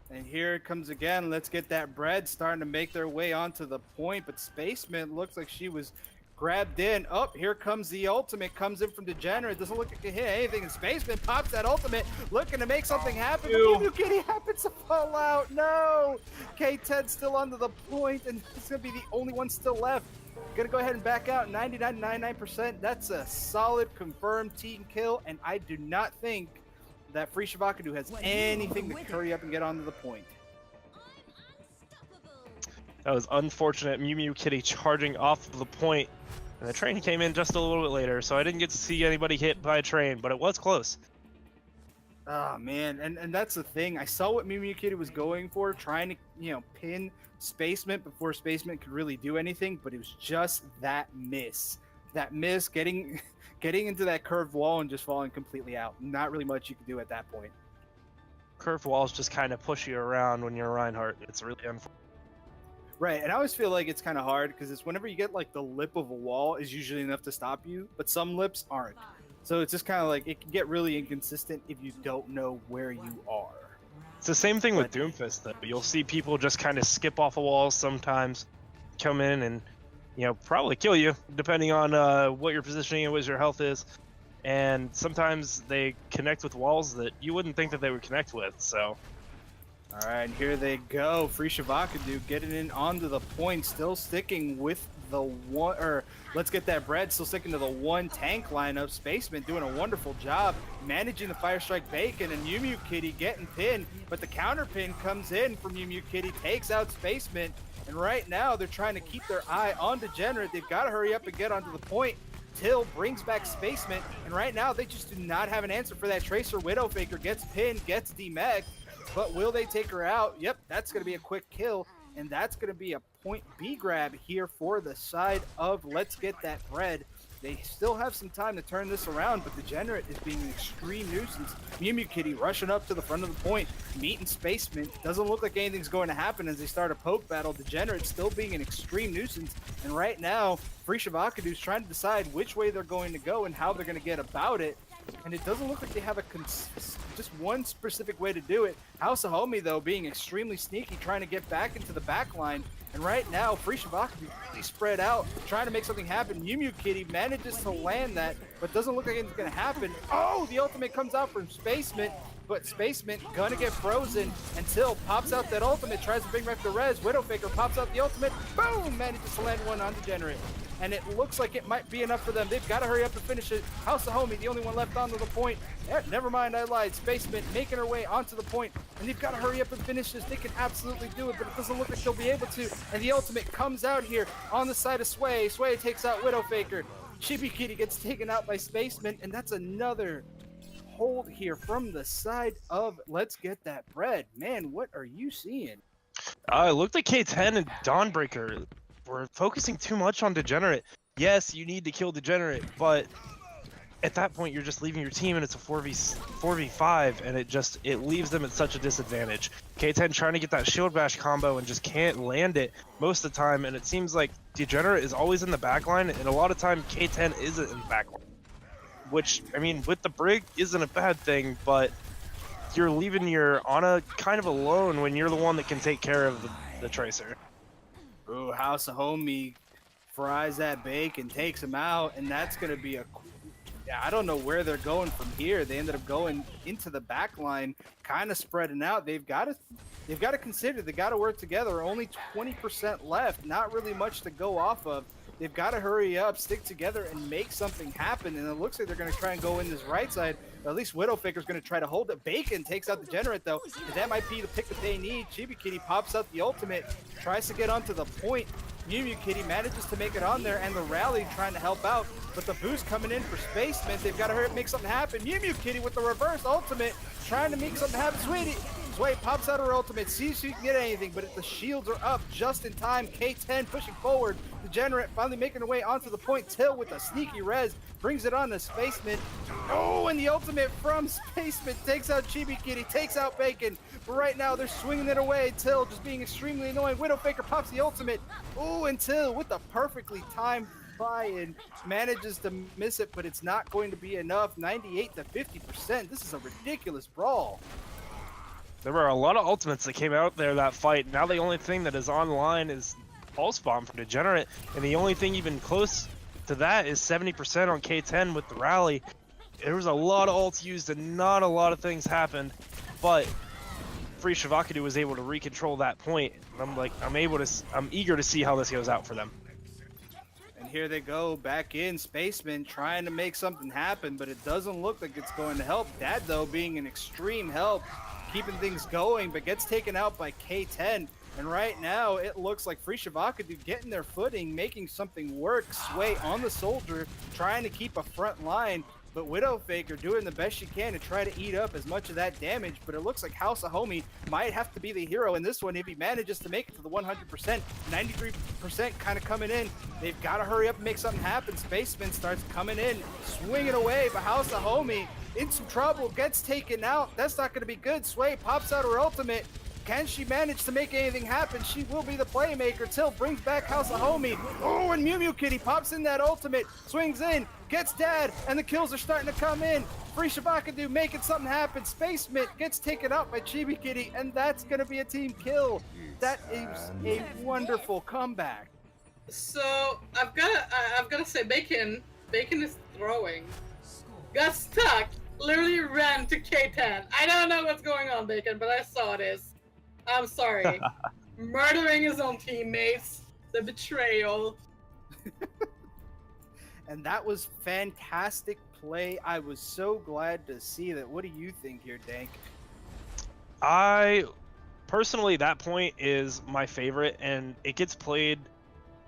And here it comes again. Let's get that bread starting to make their way onto the point, but Spaceman looks like she was grabbed in. Oh, here comes the ultimate. Comes in from Degenerate. Doesn't look like it hit anything. And Spaceman pops that ultimate, looking to make something happen. But Mew Mew Kitty happens to fall out. No! K10 still under the point, and it's going to be the only one still left. Gonna go ahead and back out. 99.99%. That's a solid confirmed team kill, and I do not think that Free Shavakadu has anything to hurry up and get onto the point. That was unfortunate. Mew Mew Kitty charging off of the point, and the train came in just a little bit later, so I didn't get to see anybody hit by a train, but it was close. Oh man, and that's the thing. I saw what Mew Mew Kitty was going for, trying to, pin Spacement before Spacement could really do anything, but it was just that miss. That miss, getting into that curved wall and just falling completely out. Not really much you could do at that point. Curved walls just kind of push you around when you're Reinhardt. It's really unfortunate. Right, and I always feel like it's kind of hard because it's whenever you get like the lip of a wall is usually enough to stop you, but some lips aren't. So it's just kind of like it can get really inconsistent if you don't know where you are. It's the same thing with Doomfist though. You'll see people just kind of skip off of walls sometimes, come in and probably kill you depending on what your positioning and what your health is. And sometimes they connect with walls that you wouldn't think that they would connect with. So. All right, here they go. Free Shavakadu getting in onto the point, still sticking with the one, or let's get that bread, still sticking to the one tank lineup. Spaceman doing a wonderful job managing the Fire Strike Bacon, and Mew Mew Kitty getting pinned, but the counter pin comes in from Mew Mew Kitty, takes out Spaceman, and right now they're trying to keep their eye on Degenerate. They've got to hurry up and get onto the point. Till brings back Spaceman, and right now they just do not have an answer for that Tracer. Widowfaker gets pinned, gets demeg. But will they take her out? Yep, that's going to be a quick kill, and that's going to be a point B grab here for the side of Let's Get That Bread. They still have some time to turn this around, but Degenerate is being an extreme nuisance. Mew Mew Kitty rushing up to the front of the point, meeting Spaceman. Doesn't look like anything's going to happen as they start a poke battle. Degenerate still being an extreme nuisance, and right now, Free Shavakadu's trying to decide which way they're going to go and how they're going to get about it. And it doesn't look like they have just one specific way to do it. House of Homie, though, being extremely sneaky, trying to get back into the back line. And right now, Free Shavakadu really spread out, trying to make something happen. Mew Mew Kitty manages to land that, but doesn't look like anything's going to happen. Oh, the ultimate comes out from Spaceman, but Spaceman gonna get frozen until pops out that ultimate, tries to bring back the res. Widowfaker pops out the ultimate, boom, manages to land one on Degenerate. And it looks like it might be enough for them. They've got to hurry up and finish it. House of Homie, the only one left onto the point. Never mind, I lied. Spaceman making her way onto the point. And they've got to hurry up and finish this. They can absolutely do it, but it doesn't look like they'll be able to. And the ultimate comes out here on the side of Sway. Sway takes out Widowfaker. Chibi Kitty gets taken out by Spaceman. And that's another hold here from the side of Let's Get That Bread. Man, what are you seeing? It looked like K10 and Dawnbreaker were focusing too much on Degenerate. Yes, you need to kill Degenerate, but at that point you're just leaving your team and it's a 4v5 and it leaves them at such a disadvantage. K10 trying to get that shield bash combo and just can't land it most of the time, and it seems like Degenerate is always in the backline, and a lot of time K10 isn't in the backline. Which, I mean, with the Brig isn't a bad thing, but you're leaving your Ana kind of alone when you're the one that can take care of the Tracer. Ooh, House of Homie fries that bacon, takes him out, and that's going to be I don't know where they're going from here. They ended up going into the back line, kind of spreading out. They've got to consider, they got to work together. Only 20% left, not really much to go off of. They've got to hurry up, stick together, and make something happen. And it looks like they're going to try and go in this right side. Or at least Widowfaker's going to try to hold it. Bacon takes out Degenerate, though. And that might be the pick that they need. Chibi Kitty pops out the ultimate, tries to get onto the point. Mew Mew Kitty manages to make it on there, and the rally trying to help out. But the boost coming in for Spaceman. They've got to hurry up, make something happen. Mew Mew Kitty with the reverse ultimate, trying to make something happen. Sway pops out her ultimate, sees if she can get anything, but the shields are up just in time. K10 pushing forward. Degenerate finally making her way onto the point. Till with a sneaky res brings it on to Spaceman. Oh, and the ultimate from Spaceman takes out Chibi Kitty, takes out Bacon. But right now they're swinging it away. Till just being extremely annoying. Widowmaker pops the ultimate. Oh, and Till with the perfectly timed buy-in manages to miss it, but it's not going to be enough. 98 to 50%. This is a ridiculous brawl. There were a lot of ultimates that came out there that fight. Now the only thing that is online is Pulse Bomb from Degenerate, and the only thing even close to that is 70% on K10 with the rally. There was a lot of ults used and not a lot of things happened, but Free Shavakadu was able to recontrol that point. I'm eager to see how this goes out for them. And here they go back in. Spaceman trying to make something happen, but it doesn't look like it's going to help. Dad, though, being an extreme help, keeping things going, but gets taken out by K10. And right now, it looks like Free Shavakadu getting their footing, making something work. Sway on the soldier, trying to keep a front line, but Widowfaker doing the best she can to try to eat up as much of that damage. But it looks like House of Homie might have to be the hero in this one if he manages to make it to the 100%. 93% kind of coming in. They've got to hurry up and make something happen. Spaceman starts coming in, swinging away, but House of Homie in some trouble, gets taken out. That's not going to be good. Sway pops out her ultimate. Can she manage to make anything happen? She will be the playmaker. Till brings back House of Homie. Oh, and Mew Mew Kitty pops in that ultimate, swings in, gets Dad, and the kills are starting to come in. Free Shavakadu making something happen. Spaceman gets taken out by Chibi Kitty, and that's going to be a team kill. That is a wonderful comeback. So I've got to say, Bacon is throwing. Got stuck. Literally ran to K10. I don't know what's going on, Bacon, but I saw this. I'm sorry. Murdering his own teammates. The betrayal. And that was fantastic play. I was so glad to see that. What do you think here, Dank? Personally, that point is my favorite, and it gets played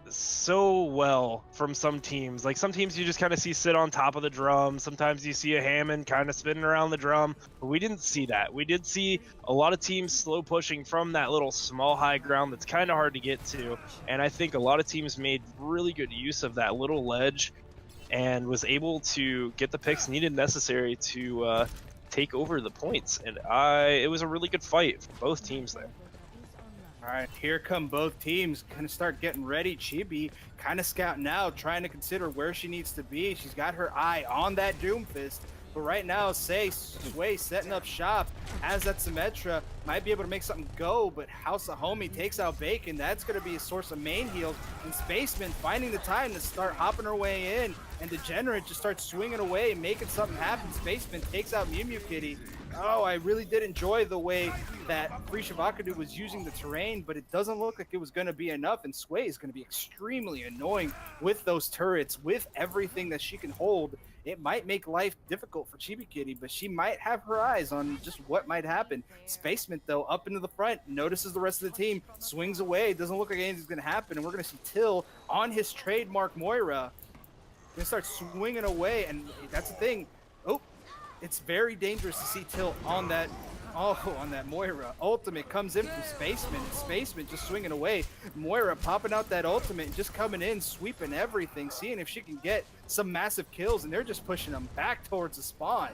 so well from some teams. Like, some teams you just kind of see sit on top of the drum. Sometimes you see a Hammond kind of spinning around the drum, but we didn't see that. We did see a lot of teams slow pushing from that little small high ground that's kind of hard to get to, and I think a lot of teams made really good use of that little ledge and was able to get the picks needed necessary to take over the points. And it was a really good fight for both teams there. All right, here come both teams. Gonna start getting ready. Chibi kind of scouting out, trying to consider where she needs to be. She's got her eye on that Doomfist. But right now, Sway setting up shop, has that Symmetra, might be able to make something go, but House of Homie takes out Bacon. That's going to be a source of main heals. And Spaceman finding the time to start hopping her way in, and Degenerate just starts swinging away, making something happen. Spaceman takes out Mew Mew Kitty. Oh, I really did enjoy the way that Free Shavakadu was using the terrain, but it doesn't look like it was going to be enough, and Sway is going to be extremely annoying with those turrets, with everything that she can hold. It might make life difficult for Chibi Kitty, but she might have her eyes on just what might happen. Spaceman, though, up into the front, notices the rest of the team, swings away, doesn't look like anything's going to happen, and we're going to see Till on his trademark Moira. Going to start swinging away, and that's the thing. Oh, it's very dangerous to see Till on that Moira. Ultimate comes in from Spaceman. Spaceman just swinging away. Moira popping out that ultimate and just coming in, sweeping everything, seeing if she can get some massive kills, and they're just pushing them back towards the spawn.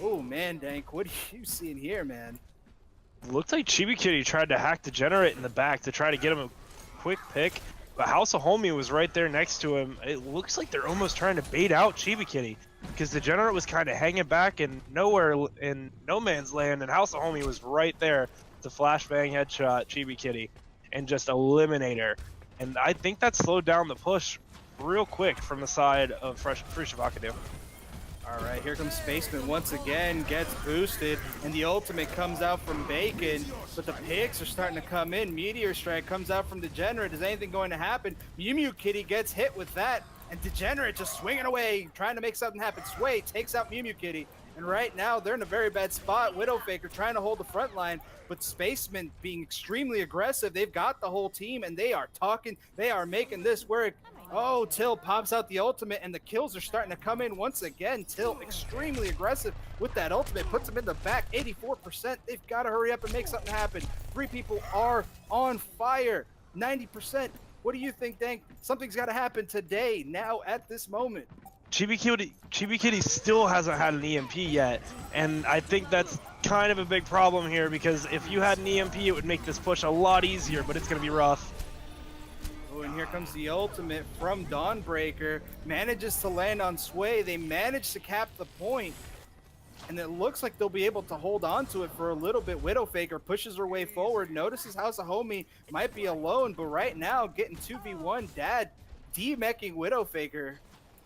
Oh man, Dank, what are you seeing here, man? Looked like Chibi Kitty tried to hack Degenerate in the back to try to get him a quick pick, but House of Homie was right there next to him. It looks like they're almost trying to bait out Chibi Kitty, because Degenerate was kind of hanging back in nowhere in no man's land, and House of Homie was right there to flashbang headshot Chibi Kitty and just eliminate her. And I think that slowed down the push real quick from the side of Free Shavakadu. All right, here comes Spaceman once again, gets boosted, and the ultimate comes out from Bacon, but the picks are starting to come in. Meteor Strike comes out from Degenerate. Is anything going to happen? Mew Mew Kitty gets hit with that, and Degenerate just swinging away, trying to make something happen. Sway takes out Mew Mew Kitty, and right now they're in a very bad spot. Widowmaker trying to hold the front line, but Spaceman being extremely aggressive. They've got the whole team, and they are talking. They are making this work. Oh, Till pops out the ultimate, and the kills are starting to come in once again. Till extremely aggressive, with that ultimate, puts him in the back, 84%. They've got to hurry up and make something happen. 3 people are on fire, 90%. What do you think, Dank? Something's got to happen today, now, at this moment. Chibi Kitty still hasn't had an EMP yet, and I think that's kind of a big problem here, because if you had an EMP, it would make this push a lot easier, but it's going to be rough. Oh, and here comes the ultimate from Dawnbreaker. Manages to land on Sway. They manage to cap the point. And it looks like they'll be able to hold on to it for a little bit. Widowfaker pushes her way forward. Notices House of Homie might be alone, but right now getting 2v1. Dad demeching Widowfaker.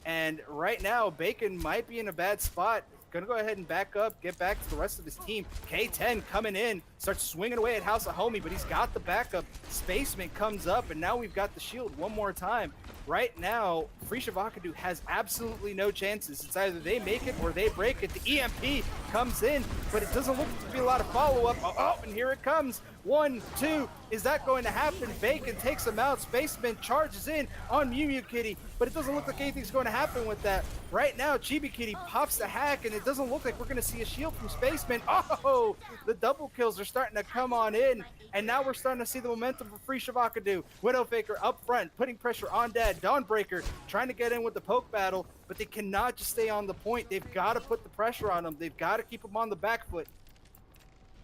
And right now, Bacon might be in a bad spot. Gonna go ahead and back up, get back to the rest of his team. K10 coming in, starts swinging away at House of Homie, but he's got the backup. Spaceman comes up, and now we've got the shield one more time. Right now, Free Shavakadu has absolutely no chances. It's either they make it or they break it. The EMP comes in, but it doesn't look to be a lot of follow-up. Oh, and here it comes. 1, 2. Is that going to happen? Bacon takes him out. Spaceman charges in on Mew Mew Kitty, but it doesn't look like anything's going to happen with that. Right now, Chibi Kitty pops the hack, and it doesn't look like we're going to see a shield from Spaceman. Oh, the double kills are starting to come on in, and now we're starting to see the momentum for Free Shavakadu. Widowfaker up front, putting pressure on Dad. Dawnbreaker trying to get in with the poke battle, but they cannot just stay on the point. They've got to put the pressure on them. They've got to keep them on the back foot.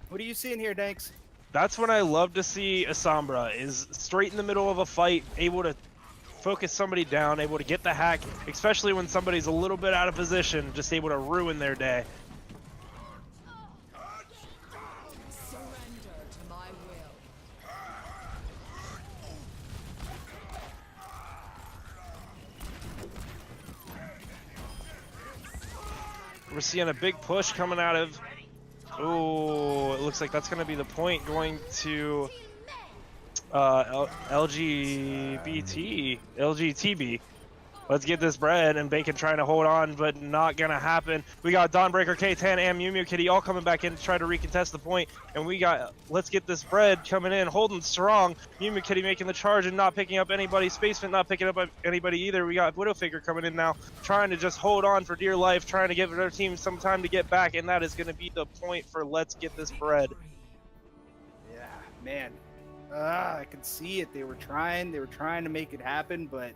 What are you seeing here, Danks? That's when I love to see Asambra, is straight in the middle of a fight, able to focus somebody down, able to get the hack, especially when somebody's a little bit out of position, just able to ruin their day. We're seeing a big push coming out of... Oh, it looks like that's going to be the point going to LGTB. Let's get this bread, and Bacon trying to hold on, but not going to happen. We got Dawnbreaker, K10, and Mew Mew Kitty all coming back in to try to recontest the point, and we got Let's Get This Bread coming in, holding strong. Mew Mew Kitty making the charge and not picking up anybody. Spaceman not picking up anybody either. We got Widowfaker coming in now, trying to just hold on for dear life, trying to give their team some time to get back, and that is going to be the point for Let's Get This Bread. Yeah, man. I can see it. They were trying to make it happen, but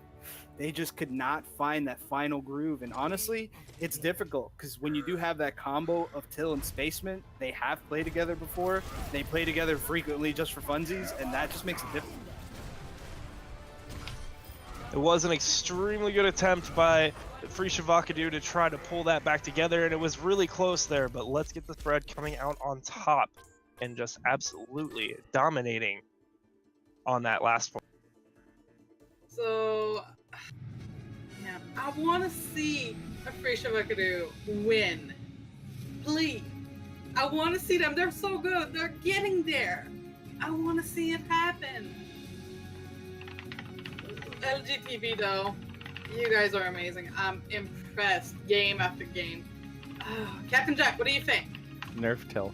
they just could not find that final groove. And honestly, it's difficult because when you do have that combo of Till and Spaceman, they have played together before. They play together frequently just for funsies, and that just makes it difficult. It was an extremely good attempt by Free Shavakadu to try to pull that back together, and it was really close there, but Let's Get This Bread coming out on top and just absolutely dominating on that last point. So, yeah, I want to see a Free Shavakadu win. Please. I want to see them. They're so good. They're getting there. I want to see it happen. LGTV, though, you guys are amazing. I'm impressed game after game. Captain Jack, what do you think? Nerf Till.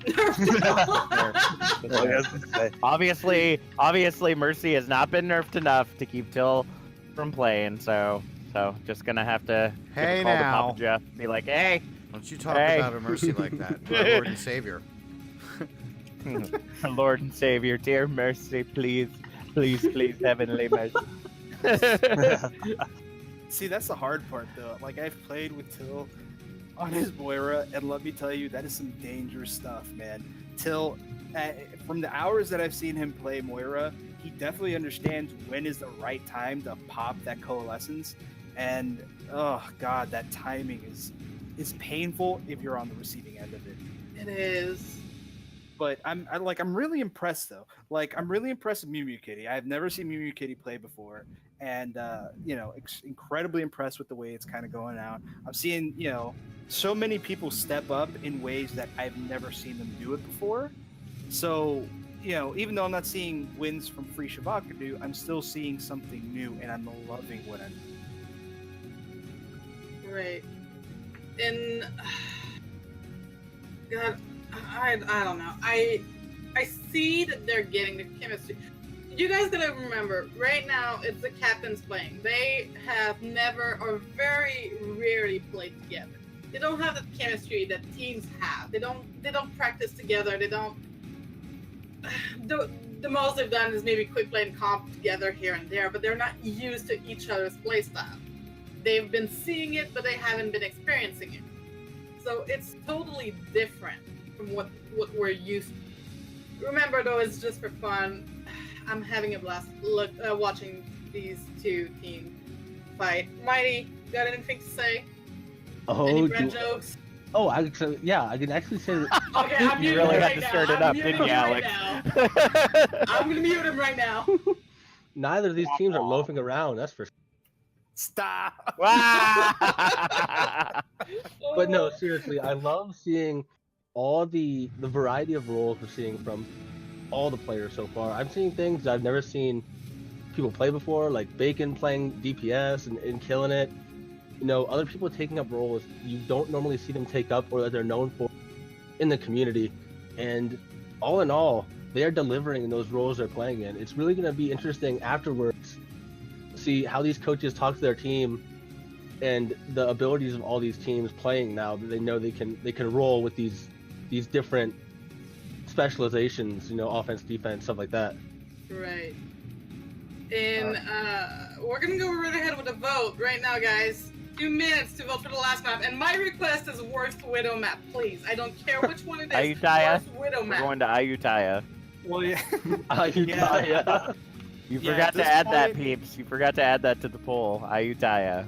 Nerf. Obviously, Mercy has not been nerfed enough to keep Till from playing. So just gonna have to Hey, call to now. Papa Jeff, be like, hey, Don't you talk Hey. about a Mercy like that, my Lord and Savior. Lord and Savior, dear Mercy, please, Heavenly Mercy. See, that's the hard part, though. Like, I've played with Till on his Moira, and let me tell you, that is some dangerous stuff, man. Till, from the hours that I've seen him play Moira, he definitely understands when is the right time to pop that Coalescence, and oh god, that timing is painful if you're on the receiving end of it. It is. But I'm really impressed though. Like, I'm really impressed with Mew Mew Kitty. I've never seen Mew Mew Kitty play before, and incredibly impressed with the way it's kind of going out. I'm seeing so many people step up in ways that I've never seen them do it before. So even though I'm not seeing wins from Free Shavakadu, I'm still seeing something new, and I'm loving what I'm doing. Right. And God, I don't know. I see that they're getting the chemistry. You guys gotta remember, right now it's the captains playing. They have never or very rarely played together. they don't have the chemistry that teams have. They don't practice together. They don't. The most they've done is maybe quick play and comp together here and there, but they're not used to each other's playstyle. They've been seeing it, but they haven't been experiencing it. So it's totally different from what we're used to. Remember, though, it's just for fun. I'm having a blast watching these two teams fight. Mighty, got anything to say? Any brand jokes? Oh, I can actually say that. Okay, I'm You muting really him had right to now. start it I'm up, muting didn't you, him right Alex? now. I'm gonna mute him right now. Neither of these teams are loafing around. That's for sure. Stop. But no, seriously, I love seeing all the variety of roles we're seeing from all the players so far. I'm seeing things that I've never seen people play before, like Bacon playing DPS and killing it. You know, other people taking up roles you don't normally see them take up or that they're known for in the community. And all in all, they are delivering in those roles they're playing in. It's really going to be interesting afterwards to see how these coaches talk to their team and the abilities of all these teams playing now that they know they can roll with these different specializations, you know, offense, defense, stuff like that. Right. And we're gonna go right ahead with a vote right now, guys. 2 minutes to vote for the last map, and my request is worst Widow map, please. I don't care which one it is. Ayutthaya? Worst Widow We're map. going to Ayutthaya. Well, yeah. Yeah. You Yeah, forgot at to this add that, point- peeps. You forgot to add that to the poll. Ayutthaya.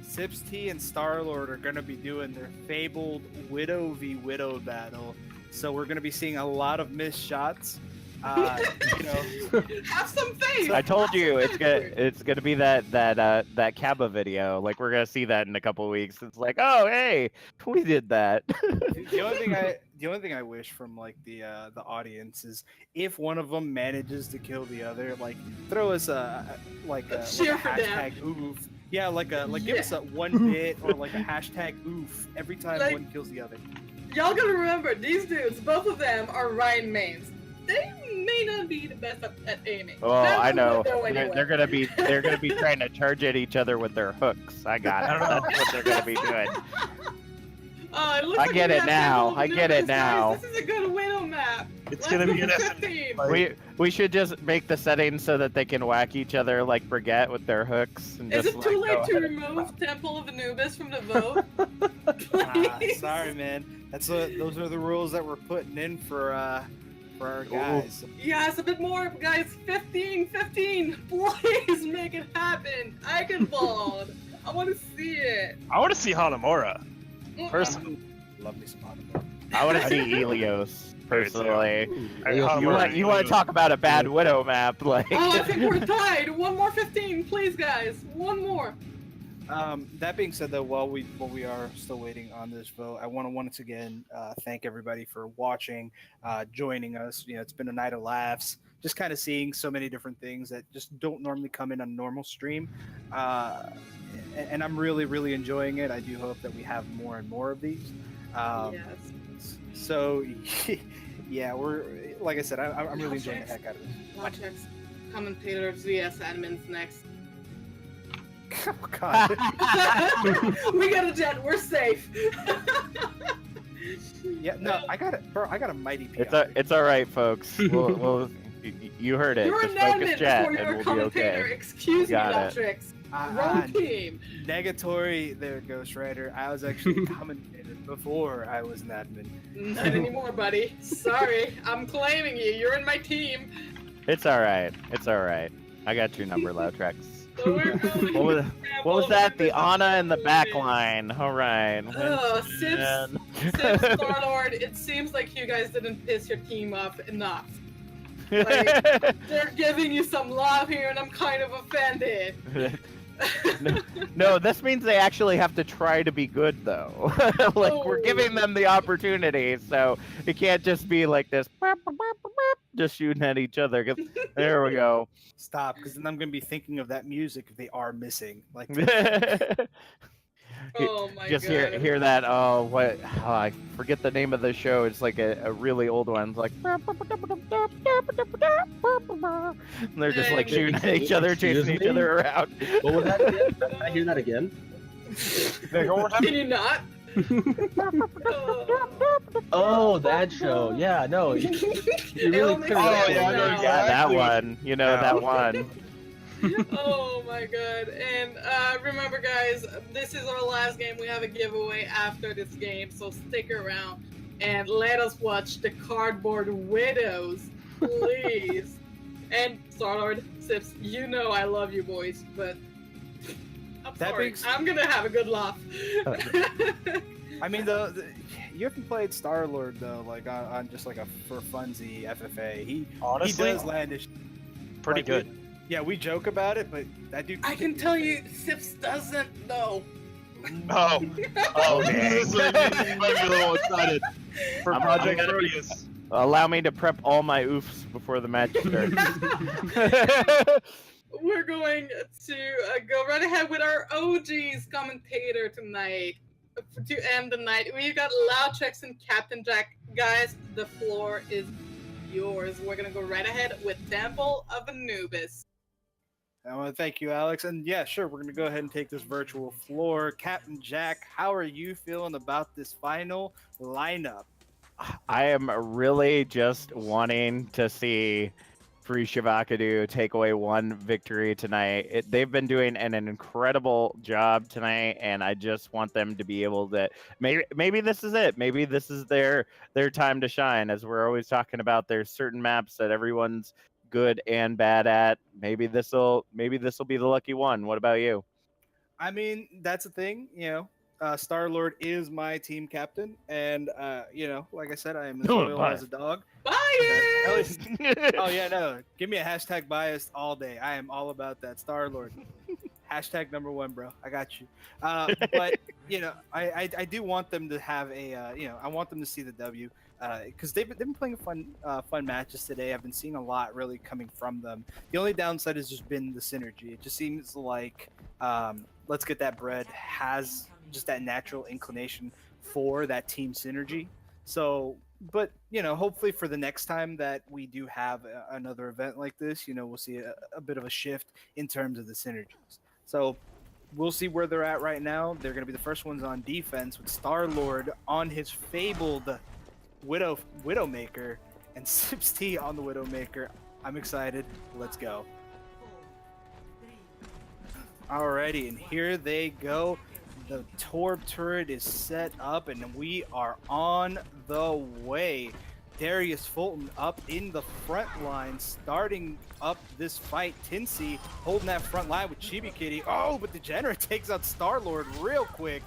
Sips T and Star-Lord are going to be doing their fabled Widow v Widow battle. So we're going to be seeing a lot of missed shots. You know, Have some faith. I told you Have some faith. it's gonna be that Kaba video. Like we're gonna see that in a couple weeks. It's like, oh hey, we did that. the only thing I wish from like the audience is if one of them manages to kill the other, like throw us a Cheer for them. hashtag oof. Yeah, give us a one bit or like a hashtag oof every time Like- one kills the other. Y'all gotta remember, these dudes, both of them are Ryan mains. They may not be the best at aiming. Oh, Not I the know. Widow anyway. They're gonna be trying to charge at each other with their hooks. I got it. That's what they're gonna be doing. It looks I like get we it have now. people I get it notice, now. guys. This is a good Widow map. It's Let's gonna go be an for SM. 15. We should just make the settings so that they can whack each other like Brigitte with their hooks. And Is just, it too like, go late to ahead and- remove Temple of Anubis from the vote? Please. Sorry, man. Those are the rules that we're putting in for our guys. Yes, a bit more, guys. 15. Please make it happen. I can ball. I want to see it. I want to see Hanamura. Personally. Love me some Hanamura. I want to see Helios personally. Hanamura. You want to talk about a bad Widow map? Like, Oh, I think we're tied. One more 15, please, guys. One more. That being said, though, while we are still waiting on this vote, I want to once again thank everybody for watching, joining us. You know, it's been a night of laughs, just kind of seeing so many different things that just don't normally come in on a normal stream, and I'm really, really enjoying it. I do hope that we have more and more of these. Yes. So, yeah, we're like I said, I'm really enjoying the heck out of this. Watch next. Commentators vs admins next. Oh God. We got a jet. We're safe. Yeah, no, I got it, bro. I got a mighty PR. it's all right, folks. You heard it. You're Just an focus admin chat, before you're and a we'll be commentator. okay. Excuse me, Got it. Latrix. Wrong team. Negatory, there, Ghost Rider. I was actually a commentator before I was an admin. Not anymore, buddy. Sorry. I'm claiming you. You're in my team. It's all right. It's all right. I got your number, Lautrix. So we're going What was that? The Ana in the back line. All right. Oh, Sips, Man. Sips, Star-Lord, it seems like you guys didn't piss your team off enough. Like, they're giving you some love here, and I'm kind of offended. No, this means they actually have to try to be good, though. Like, we're giving them the opportunity, so it can't just be like this, just shooting at each other. 'Cause- There we go. Stop, because then I'm gonna be thinking of that music if they are missing. Like, Oh my Just god. hear that. Oh, what? Oh, I forget the name of the show. It's like a really old one. It's like, and they're just like shooting at each other, chasing each other around. What was that again? Can I hear that again? Can you not? Oh, that show. Yeah, no, you really It'll make cleared it up sense for me. now. Yeah, that Exactly. one. You know, that one. Oh my god. And remember guys, this is our last game. We have a giveaway after this game, so stick around and let us watch the Cardboard Widows, please. And Starlord, Sips, you know I love you boys, but I'm That sorry. being- I'm gonna have a good laugh. I mean, you haven't played Star Lord though, like on just like a for funzy FFA. He Honestly, does land his pretty like, good. Yeah, we joke about it, but that dude. I can tell you, Sips doesn't know. Oh, oh, dang. this might be a little excited for I'm Project gonna be- Proteus. Allow me to prep all my oofs before the match starts. We're going to go right ahead with our OG's commentator tonight. To end the night, we've got Loudchecks and Captain Jack. Guys, the floor is yours. We're gonna go right ahead with Temple of Anubis. I want to thank you, Alex. And yeah, sure, we're going to go ahead and take this virtual floor. Captain Jack, how are you feeling about this final lineup? I am really just wanting to see Free Shavakadu take away one victory tonight. They've been doing an incredible job tonight, and I just want them to be able to. Maybe this is it. Maybe this is their time to shine. As we're always talking about, there's certain maps that everyone's good and bad at. Maybe this'll be the lucky one. What about you? I mean, that's the thing, Star Lord is my team captain, and like I said, I am as Doing loyal as a dog. At Bias! least- oh yeah, no, give me a hashtag biased all day. I am all about that. Star Lord, hashtag #1, bro. I got you. But I do want them to have a I want them to see the W. Because they've been playing fun matches today. I've been seeing a lot really coming from them. The only downside has just been the synergy. It just seems like Let's Get That Bread has just that natural inclination for that team synergy. So, but hopefully for the next time that we do have another event like this, we'll see a bit of a shift in terms of the synergies. So we'll see where they're at right now. They're going to be the first ones on defense with Star Lord on his fabled Widowmaker and Sips T on the Widowmaker. I'm excited. Let's go. Alrighty, and here they go. The Torb turret is set up, and we are on the way. Darius Fulton up in the front line, starting up this fight. Tinsy holding that front line with Chibi Kitty. Oh, but Degenerate takes out Star-Lord real quick.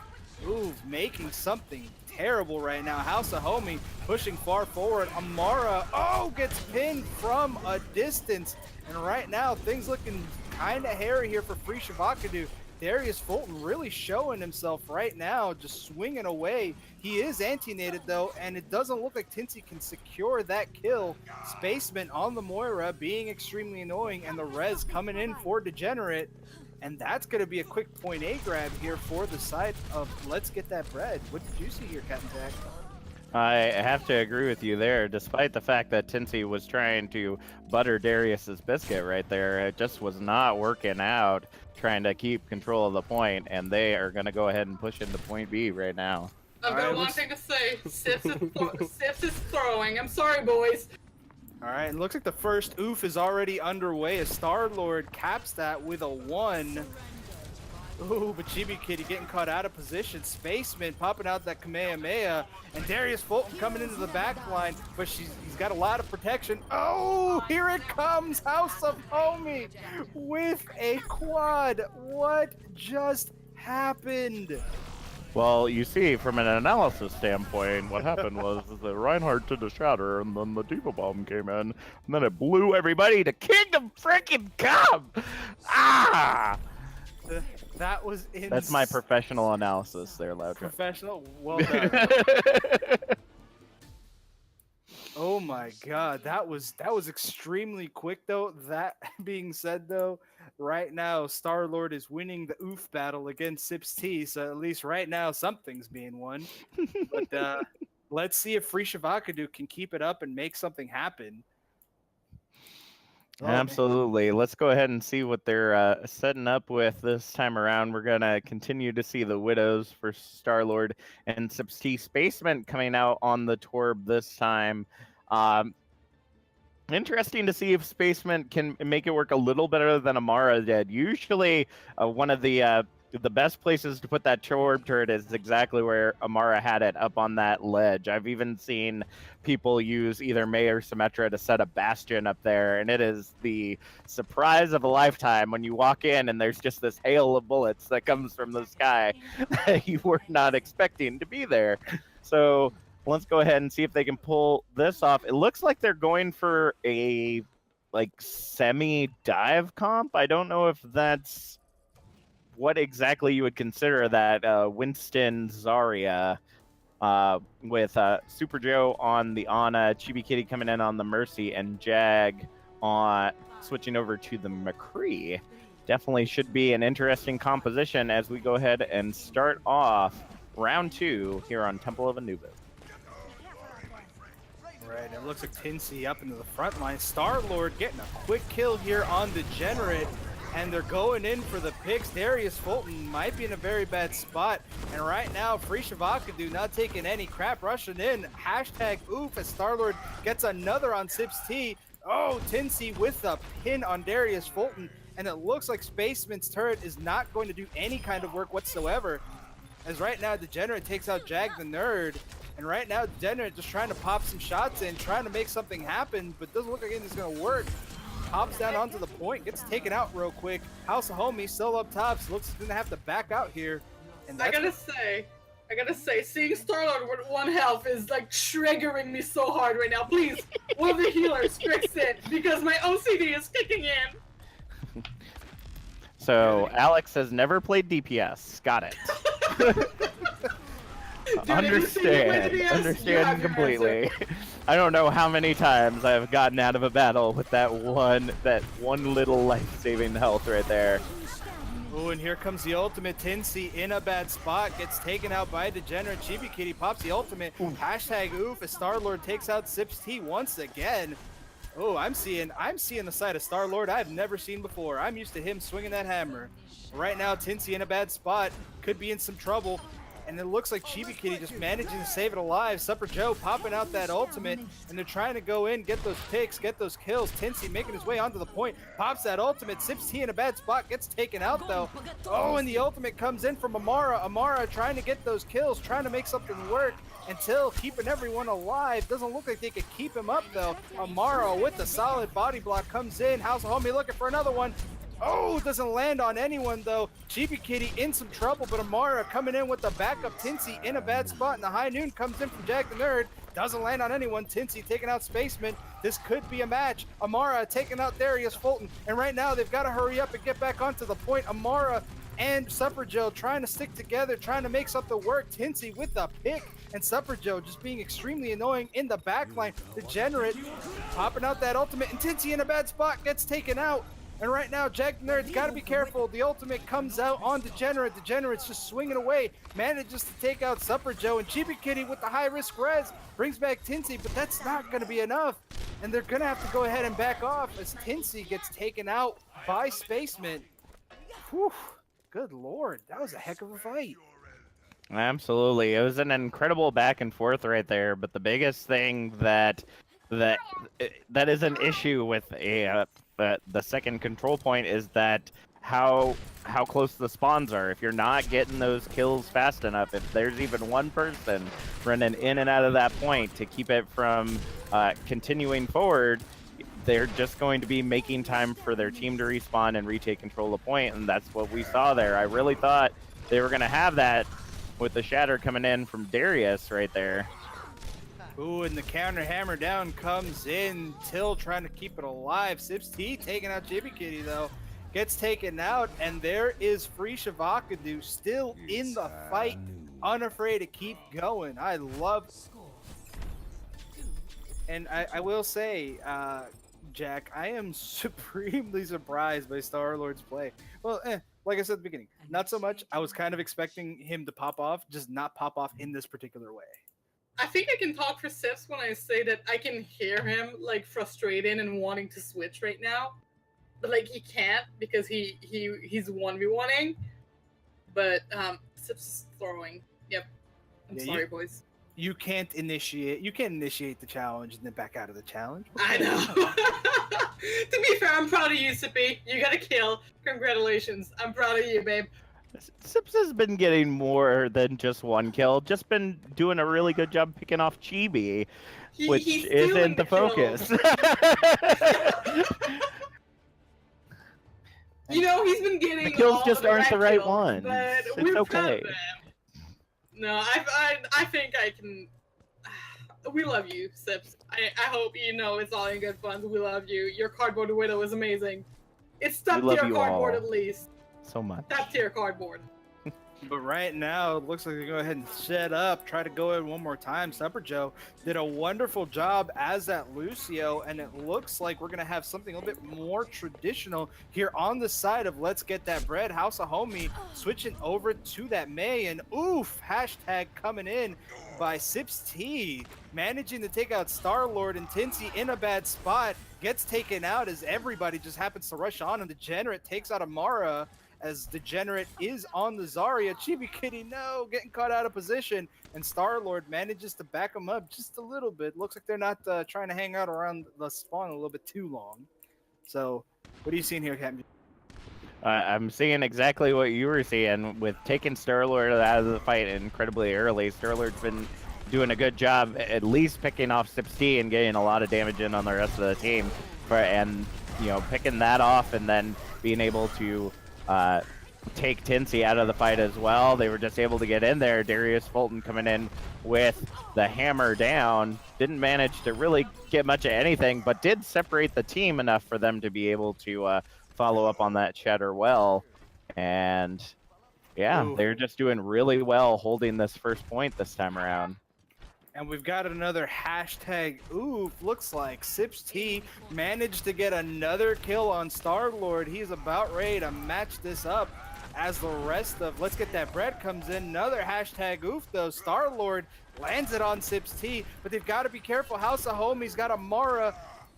Ooh, making something terrible right now. House of Homie pushing far forward. Amara, gets pinned from a distance. And right now, things looking kind of hairy here for Free Shavakadu. Darius Fulton really showing himself right now, just swinging away. He is anti-nated though, and it doesn't look like Tinsy can secure that kill. Spaceman on the Moira being extremely annoying, and the res coming in for Degenerate. And that's going to be a quick point A grab here for the side of Let's Get That Bread. What did you see here, Captain Jack? I have to agree with you there. Despite the fact that Tinsy was trying to butter Darius's biscuit right there, it just was not working out, trying to keep control of the point, and they are going to go ahead and push into point B right now. I've got one thing to say. Sips is throwing. I'm sorry, boys. All right, it looks like the first oof is already underway as Star-Lord caps that with a 1. Ooh, but Chibi Kitty getting caught out of position. Spaceman popping out that Kamehameha. And Darius Fulton coming into the back line, but he's got a lot of protection. Oh, here it comes, House of Homie with a quad. What just happened? Well, you see, from an analysis standpoint, what happened was that Reinhardt did a shatter, and then the Diva Bomb came in, and then it blew everybody to Kingdom freaking Come! Ah! That was insane. That's my professional analysis there, Loudra. Professional? Well done. Oh my god, that was extremely quick though. That being said though, right now Star-Lord is winning the oof battle against Sips T, so at least right now something's being won. But let's see if Free Shavakadu can keep it up and make something happen. Absolutely. Let's go ahead and see what they're setting up with this time around. We're going to continue to see the Widows for Star-Lord and Sipsty Spaceman coming out on the Torb this time. Interesting to see if Spaceman can make it work a little better than Amara did. Usually, one of the best places to put that Torb turret is exactly where Amara had it, up on that ledge. I've even seen people use either May or Symmetra to set a Bastion up there, and it is the surprise of a lifetime when you walk in and there's just this hail of bullets that comes from the sky that you were not expecting to be there. So let's go ahead and see if they can pull this off. It looks like they're going for a semi-dive comp. I don't know if that's what exactly you would consider that. Winston Zarya with Super Joe on the Ana, Chibi Kitty coming in on the Mercy, and Jag on switching over to the McCree. Definitely should be an interesting composition as we go ahead and start off round 2 here on Temple of Anubis. Right, it looks like Tinsy up into the front line. Star-Lord getting a quick kill here on Degenerate, and they're going in for the picks. Darius Fulton might be in a very bad spot, and right now, Free Shavakadu not taking any crap, rushing in. Hashtag oof as Star-Lord gets another on Sips T. Oh, Tinsy with the pin on Darius Fulton, and it looks like Spaceman's turret is not going to do any kind of work whatsoever, as right now, Degenerate takes out Jag the Nerd. And right now, Degenerate just trying to pop some shots in, trying to make something happen, but doesn't look like anything's going to work. Hops down onto the point, gets taken out real quick. House of Homie still up top, so looks like he's going to have to back out here. And I gotta say, seeing Star-Lord with 1 health is like triggering me so hard right now. Please, one of the healers fix it, because my OCD is kicking in. So Alex has never played DPS. Got it. Dude, Understand completely. I don't know how many times I've gotten out of a battle with that one little life-saving health right there. Oh, and here comes the ultimate. Tinsy in a bad spot, gets taken out by Degenerate. Chibi Kitty pops the ultimate. Hashtag oof as Star-Lord takes out Sips T once again. Oh, I'm seeing the side of Star-Lord I've never seen before. I'm used to him swinging that hammer. Right now, Tinsy in a bad spot, could be in some trouble. And it looks like Chibi Kitty just managing to save it alive. Supper Joe popping out that ultimate, and they're trying to go in, get those picks, get those kills. Tinsy making his way onto the point, pops that ultimate. Sips T in a bad spot, gets taken out though. Oh, and the ultimate comes in from Amara. Amara trying to get those kills, trying to make something work until keeping everyone alive. Doesn't look like they could keep him up though. Amara with the solid body block comes in. House of Homie looking for another one. Oh, doesn't land on anyone though. Chibi Kitty in some trouble, but Amara coming in with the backup. Tinsy in a bad spot, and the high noon comes in from Jag the Nerd. Doesn't land on anyone. Tinsy taking out Spaceman. This could be a match. Amara taking out Darius Fulton, and right now they've got to hurry up and get back onto the point. Amara and Supper Joe trying to stick together, trying to make something work. Tinsy with the pick, and Supper Joe just being extremely annoying in the backline. Degenerate popping out that ultimate, and Tinsy in a bad spot gets taken out. And right now, Jag the Nerd's got to be careful. The ultimate comes out on Degenerate. Degenerate's just swinging away. Manages to take out Supper Joe. And Chibi Kitty with the high-risk res brings back Tinsy, but that's not going to be enough. And they're going to have to go ahead and back off as Tinsy gets taken out by Spaceman. Whew. Good Lord. That was a heck of a fight. Absolutely. It was an incredible back and forth right there, but the biggest thing that is an issue with the second control point is that how close the spawns are. If you're not getting those kills fast enough, if there's even one person running in and out of that point to keep it from continuing forward, they're just going to be making time for their team to respawn and retake control of the point, and that's what we saw there. I really thought they were going to have that with the shatter coming in from Darius right there. Ooh, and the counter hammer down comes in. Till trying to keep it alive. Sips T taking out Chibi Kitty though. Gets taken out, and there is Free Shavakadu still in the fight, unafraid to keep going. I love. And I will say, Jack, I am supremely surprised by Star-Lord's play. Well, like I said at the beginning, not so much. I was kind of expecting him to pop off, just not pop off in this particular way. I think I can talk for Sips when I say that I can hear him like frustrated and wanting to switch right now, but like he can't because he's 1v1ing. But Sips is throwing. Yep. I'm Yeah, sorry, boys. You can't initiate the challenge and then back out of the challenge. I know. To be fair, I'm proud of you, Sippy. You got a kill. Congratulations. I'm proud of you, babe. Sips has been getting more than just one kill. Just been doing a really good job picking off Chibi, which He's stealing isn't the kills. focus. You know, he's been getting The kills all just the aren't the red right kills, ones. but It's we're proud okay. of them. No, I think I can. We love you, Sips. I hope you know it's all in good fun. We love you. Your cardboard widow is amazing. It's top love tier you cardboard all. at least. So much. Top tier cardboard. But right now, it looks like they go ahead and set up, try to go in one more time. Supper Joe did a wonderful job as that Lucio, and it looks like we're going to have something a little bit more traditional here on the side of Let's Get That Bread. House of Homie switching over to that May, and oof, hashtag coming in by Sips T, managing to take out Star-Lord, and Tinsy in a bad spot, gets taken out as everybody just happens to rush on, and Degenerate takes out Amara, as Degenerate is on the Zarya. Chibi Kitty, no, getting caught out of position, and Star-Lord manages to back him up just a little bit. Looks like they're not trying to hang out around the spawn a little bit too long. So, what are you seeing here, Captain? I'm seeing exactly what you were seeing with taking Star-Lord out of the fight incredibly early. Star-Lord's been doing a good job at least picking off Sips T and getting a lot of damage in on the rest of the team. And, you know, picking that off and then being able to take Tinsy out of the fight as well. They were just able to get in there. Darius Fulton coming in with the hammer down. Didn't manage to really get much of anything, but did separate the team enough for them to be able to follow up on that shatter well. And yeah, Ooh. they're just doing really well holding this first point this time around. And we've got another hashtag oof. Looks like Sips T managed to get another kill on Star-Lord. He's about ready to match this up as the rest of Let's Get That Bread comes in. Another hashtag oof though. Star-Lord lands it on Sips T, but they've got to be careful. House of Homie's got Amara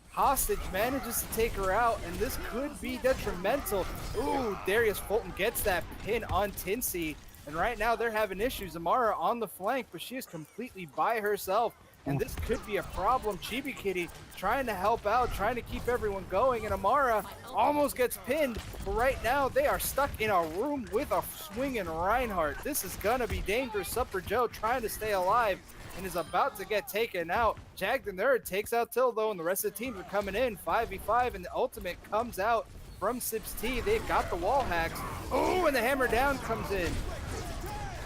hostage, manages to take her out, and this could be detrimental. Ooh, Darius Fulton gets that pin on Tinsy. And right now they're having issues. Amara on the flank, but she is completely by herself. And this could be a problem. Chibi Kitty trying to help out, trying to keep everyone going. And Amara almost gets pinned. But right now they are stuck in a room with a swinging Reinhardt. This is going to be dangerous. Supper Joe trying to stay alive and is about to get taken out. Jag the Nerd takes out Till though, and the rest of the teams are coming in. 5v5, and the ultimate comes out from Sips T. They've got the wall hacks. Oh, and the hammer down comes in.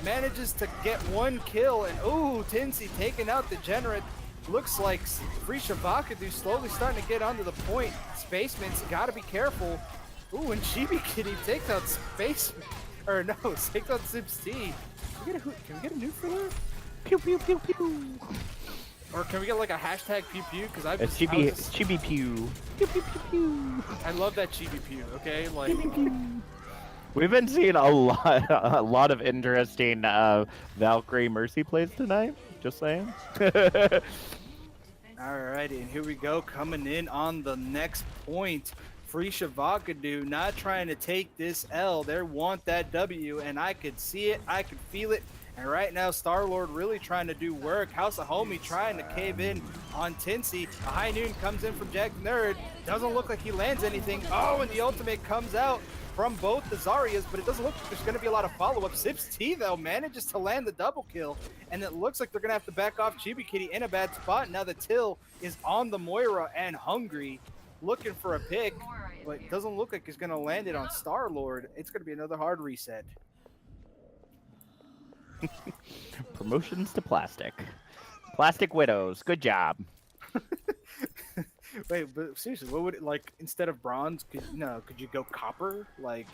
Manages to get one kill, and ooh, Tinsy taking out Degenerate. Looks like Frisha Vakadu slowly starting to get onto the point. Spaceman's got to be careful. Ooh, and Chibi Kitty takes out Spaceman, or no, takes out Sips T. Can we get a nuke for that? Pew pew pew pew. Or can we get like a hashtag pew pew? Because I It's Chibi Pew. Pew pew pew pew. I love that Chibi pew. Okay, like. We've been seeing a lot of interesting Valkyrie Mercy plays tonight. Just saying. Alrighty, and here we go, coming in on the next point. Frisha Vakadu not trying to take this L. They want that W, and I could see it, I could feel it. And right now, Star-Lord really trying to do work. House of Homie trying to cave in on Tinsy. A high noon comes in from Jag the Nerd. Doesn't look like he lands anything. Oh, and the ultimate comes out from both the Zaryas, but it doesn't look like there's going to be a lot of follow-up. Sips T, though, manages to land the double kill, and it looks like they're going to have to back off Chibi Kitty in a bad spot. Now the Till is on the Moira and hungry, looking for a pick, but it doesn't look like he's going to land it on Star-Lord. It's going to be another hard reset. Promotions to plastic. Plastic Widows. Good job. Wait, but seriously, what would it, like, instead of bronze, could you go copper? Like,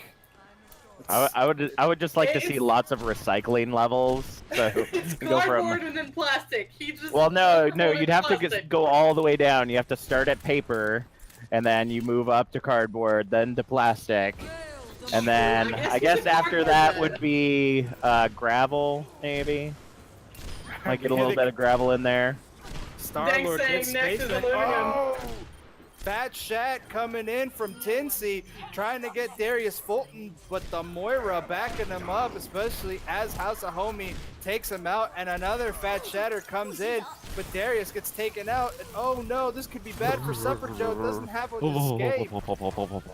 I would just like to see lots of recycling levels. So It's go cardboard from. and then plastic. He just Well, no, cardboard you'd and have to plastic. go all the way down. You have to start at paper, and then you move up to cardboard, then to plastic, and then I guess after that would be gravel, maybe. Might get a little bit of gravel in there. Star-Lord Dang, gets saying next space. to the living room. Oh! Fat Shat coming in from Tinsy, trying to get Darius Fulton, but the Moira backing him up, especially as House of Homie takes him out, and another Fat Shatter comes in, but Darius gets taken out, and oh no, this could be bad for Supper Joe, doesn't have an escape,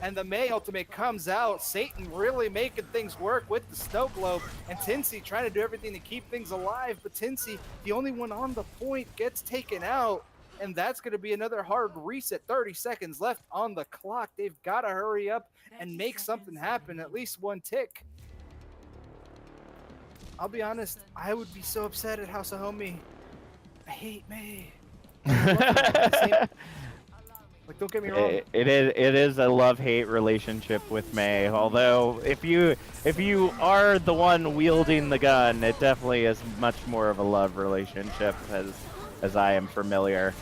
and the May ultimate comes out, Satan really making things work with the Snow Globe, and Tinsy trying to do everything to keep things alive, but Tinsy, the only one on the point, gets taken out. And that's going to be another hard reset. 30 seconds left on the clock. They've got to hurry up and make something happen. At least one tick. I'll be honest. I would be so upset at House of Homie. I hate May. Like, don't get me wrong. It is a love-hate relationship with May. Although, if you are the one wielding the gun, it definitely is much more of a love relationship, as I am familiar.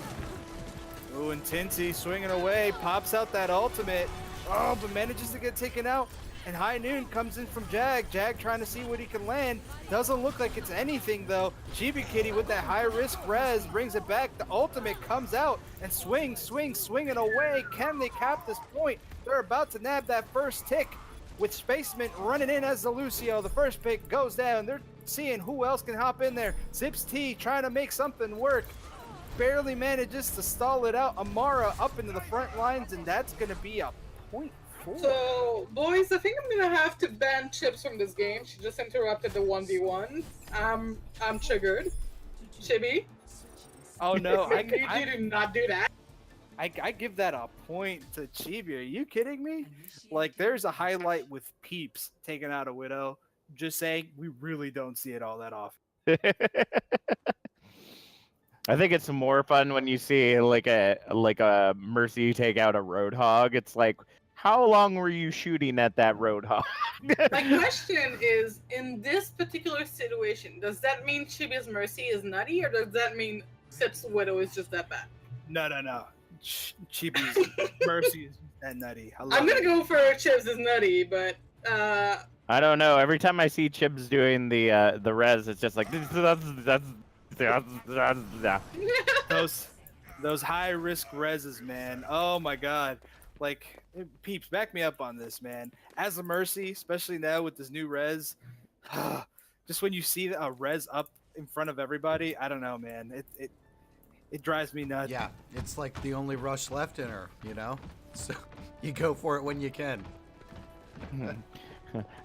Ooh, and Tinsy swinging away, pops out that ultimate. Oh, but manages to get taken out. And High Noon comes in from Jag. Jag trying to see what he can land. Doesn't look like it's anything, though. Chibi Kitty with that high-risk res brings it back. The ultimate comes out and swinging away. Can they cap this point? They're about to nab that first tick with Spaceman running in as the Lucio. The first pick goes down. They're seeing who else can hop in there. Zips T trying to make something work. Barely manages to stall it out. Amara up into the front lines, and that's going to be a point. So, boys, I think I'm gonna have to ban Chips from this game. She just interrupted the 1v1. I'm triggered. Chibi, Oh no, I need you to not do that. I give that a point to Chibi. Are you kidding me? Like, there's a highlight with Peeps taking out a Widow. Just saying, we really don't see it all that often. I think it's more fun when you see like a Mercy take out a Roadhog. It's like, how long were you shooting at that Roadhog? My question is, in this particular situation, does that mean Chibi's Mercy is nutty, or does that mean Sip's Widow is just that bad? No. Chibi's Mercy is that nutty. I'm gonna go for Chips is nutty, but I don't know. Every time I see Chibs doing the res, it's just like those high risk reses, man. Oh my god. Like, Peeps, back me up on this, man. As a Mercy, especially now with this new res, just when you see a res up in front of everybody, I don't know, man. It drives me nuts. Yeah, it's like the only rush left in her, you know? So you go for it when you can.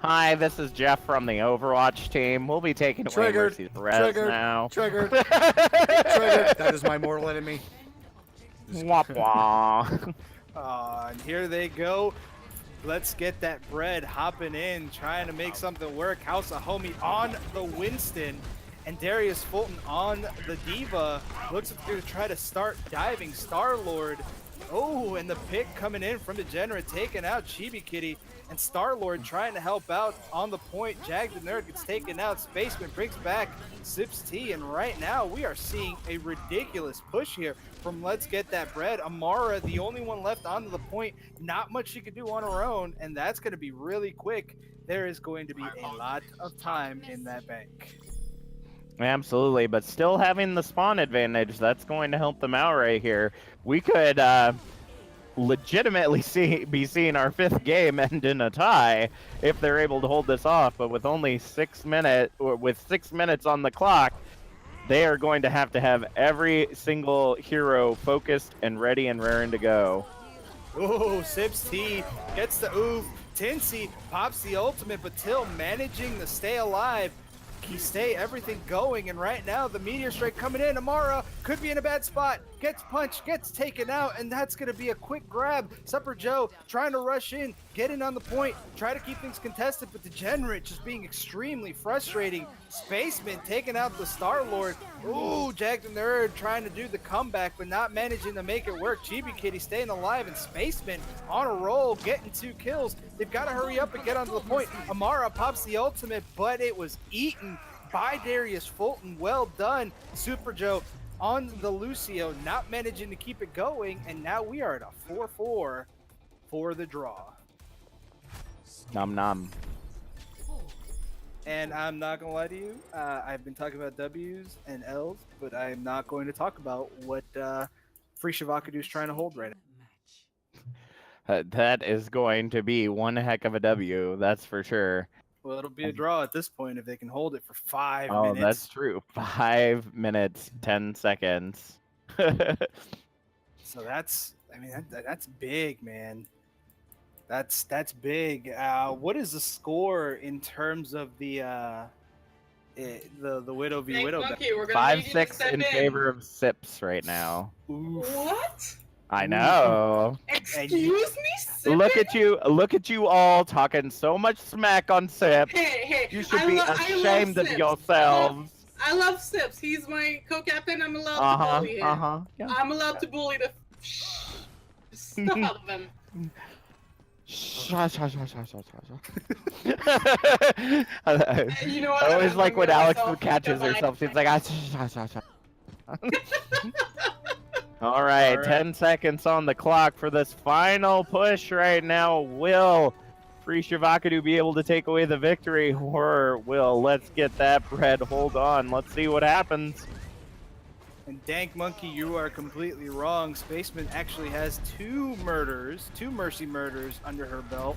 Hi, this is Jeff from the Overwatch team. We'll be taking away Mercy's res now. Triggered. That is my mortal enemy. Wah wah. And here they go. Let's get that bread hopping in, trying to make something work. House of Homie on the Winston, and Darius Fulton on the Diva. Looks like they're going to try to start diving Star-Lord. Oh, and the pick coming in from Degenerate, taking out Chibi Kitty. And Star-Lord trying to help out on the point. Jag the Nerd gets taken out. Spaceman brings back Sips T. And right now, we are seeing a ridiculous push here from Let's Get That Bread. Amara, the only one left onto the point. Not much she can do on her own. And that's going to be really quick. There is going to be a lot of time in that bank. Absolutely, but still having the spawn advantage, that's going to help them out right here. We could legitimately be seeing our 5th game end in a tie if they're able to hold this off, but with only 6 minutes on the clock, they are going to have every single hero focused and ready and raring to go. Oh, Sips T gets the oof. Tinsy pops the ultimate, but Till managing to stay alive. He stay everything going, and right now the Meteor Strike coming in. Amara could be in a bad spot, gets punched, gets taken out, and that's going to be a quick grab. Supper Joe trying to rush in, get in on the point, try to keep things contested, but Degenerate just being extremely frustrating. Spaceman taking out the Star-Lord. Ooh, Jag the Nerd trying to do the comeback, but not managing to make it work. Chibi Kitty staying alive, and Spaceman on a roll, getting 2 kills. They've got to hurry up and get onto the point. Amara pops the ultimate, but it was eaten by Darius Fulton. Well done. Super Joe on the Lucio, not managing to keep it going, and now we are at a 4-4 for the draw. Nom nom. And I'm not gonna lie to you. I've been talking about W's and L's, but I'm not going to talk about what Free Shavakadu is trying to hold right now. That is going to be one heck of a W, that's for sure. Well, it'll be a draw at this point if they can hold it for 5 Oh, minutes. that's true. 5 minutes, 10 seconds. So that's, I mean, that's big, man. That's big. What is the score in terms of the Widow v Thank Widow? Monkey, we're gonna need you to 5-6 step in favor of Sips right now. What? I know. Excuse me, Sippy? Look at you all talking so much smack on Sips. Hey, You should I be lo- I love ashamed of Sips. yourselves. I love Sips. He's my co-captain. I'm allowed to bully him. Yeah. I'm allowed to bully the stuff out of him. You know what? I always I'm like when gonna Alex myself catches divide- herself. She's like, All right, 10 seconds on the clock for this final push right now. Will Free Shavakadu be able to take away the victory, or will Let's Get That Bread hold on? Let's see what happens. And Dank Monkey, you are completely wrong. Spaceman actually has 2 mercy murders under her belt.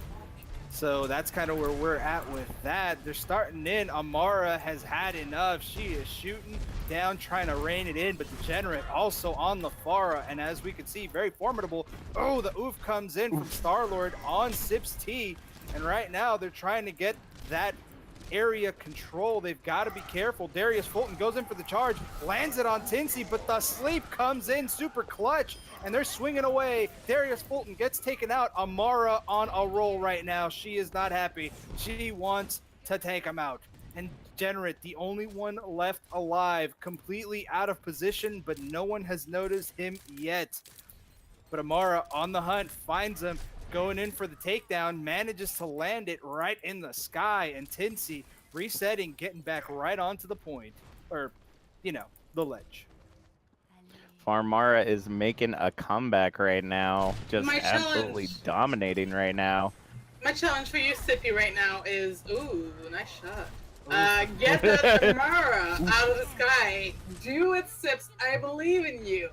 So that's kind of where we're at with that. They're starting in. Amara has had enough. She is shooting down, trying to rein it in, but Degenerate also on the Farah. And as we can see, very formidable. Oh, the oof comes in from Star-Lord on Sips T. And right now, they're trying to get that area control. They've got to be careful. Darius Fulton goes in for the charge, lands it on Tinsy, but the sleep comes in super clutch, and they're swinging away. Darius Fulton gets taken out. Amara on a roll right now. She is not happy. She wants to take him out. And Degenerate, the only one left alive, completely out of position, but no one has noticed him yet. But Amara on the hunt, finds him, going in for the takedown, manages to land it right in the sky, and Tinsy resetting, getting back right onto the point, or, you know, the ledge. Farmara is making a comeback right now, just My absolutely challenge. dominating right now. My challenge for you, Sippy, right now is, ooh, nice shot. Get that Amara out of the sky. Do it, Sips. I believe in you.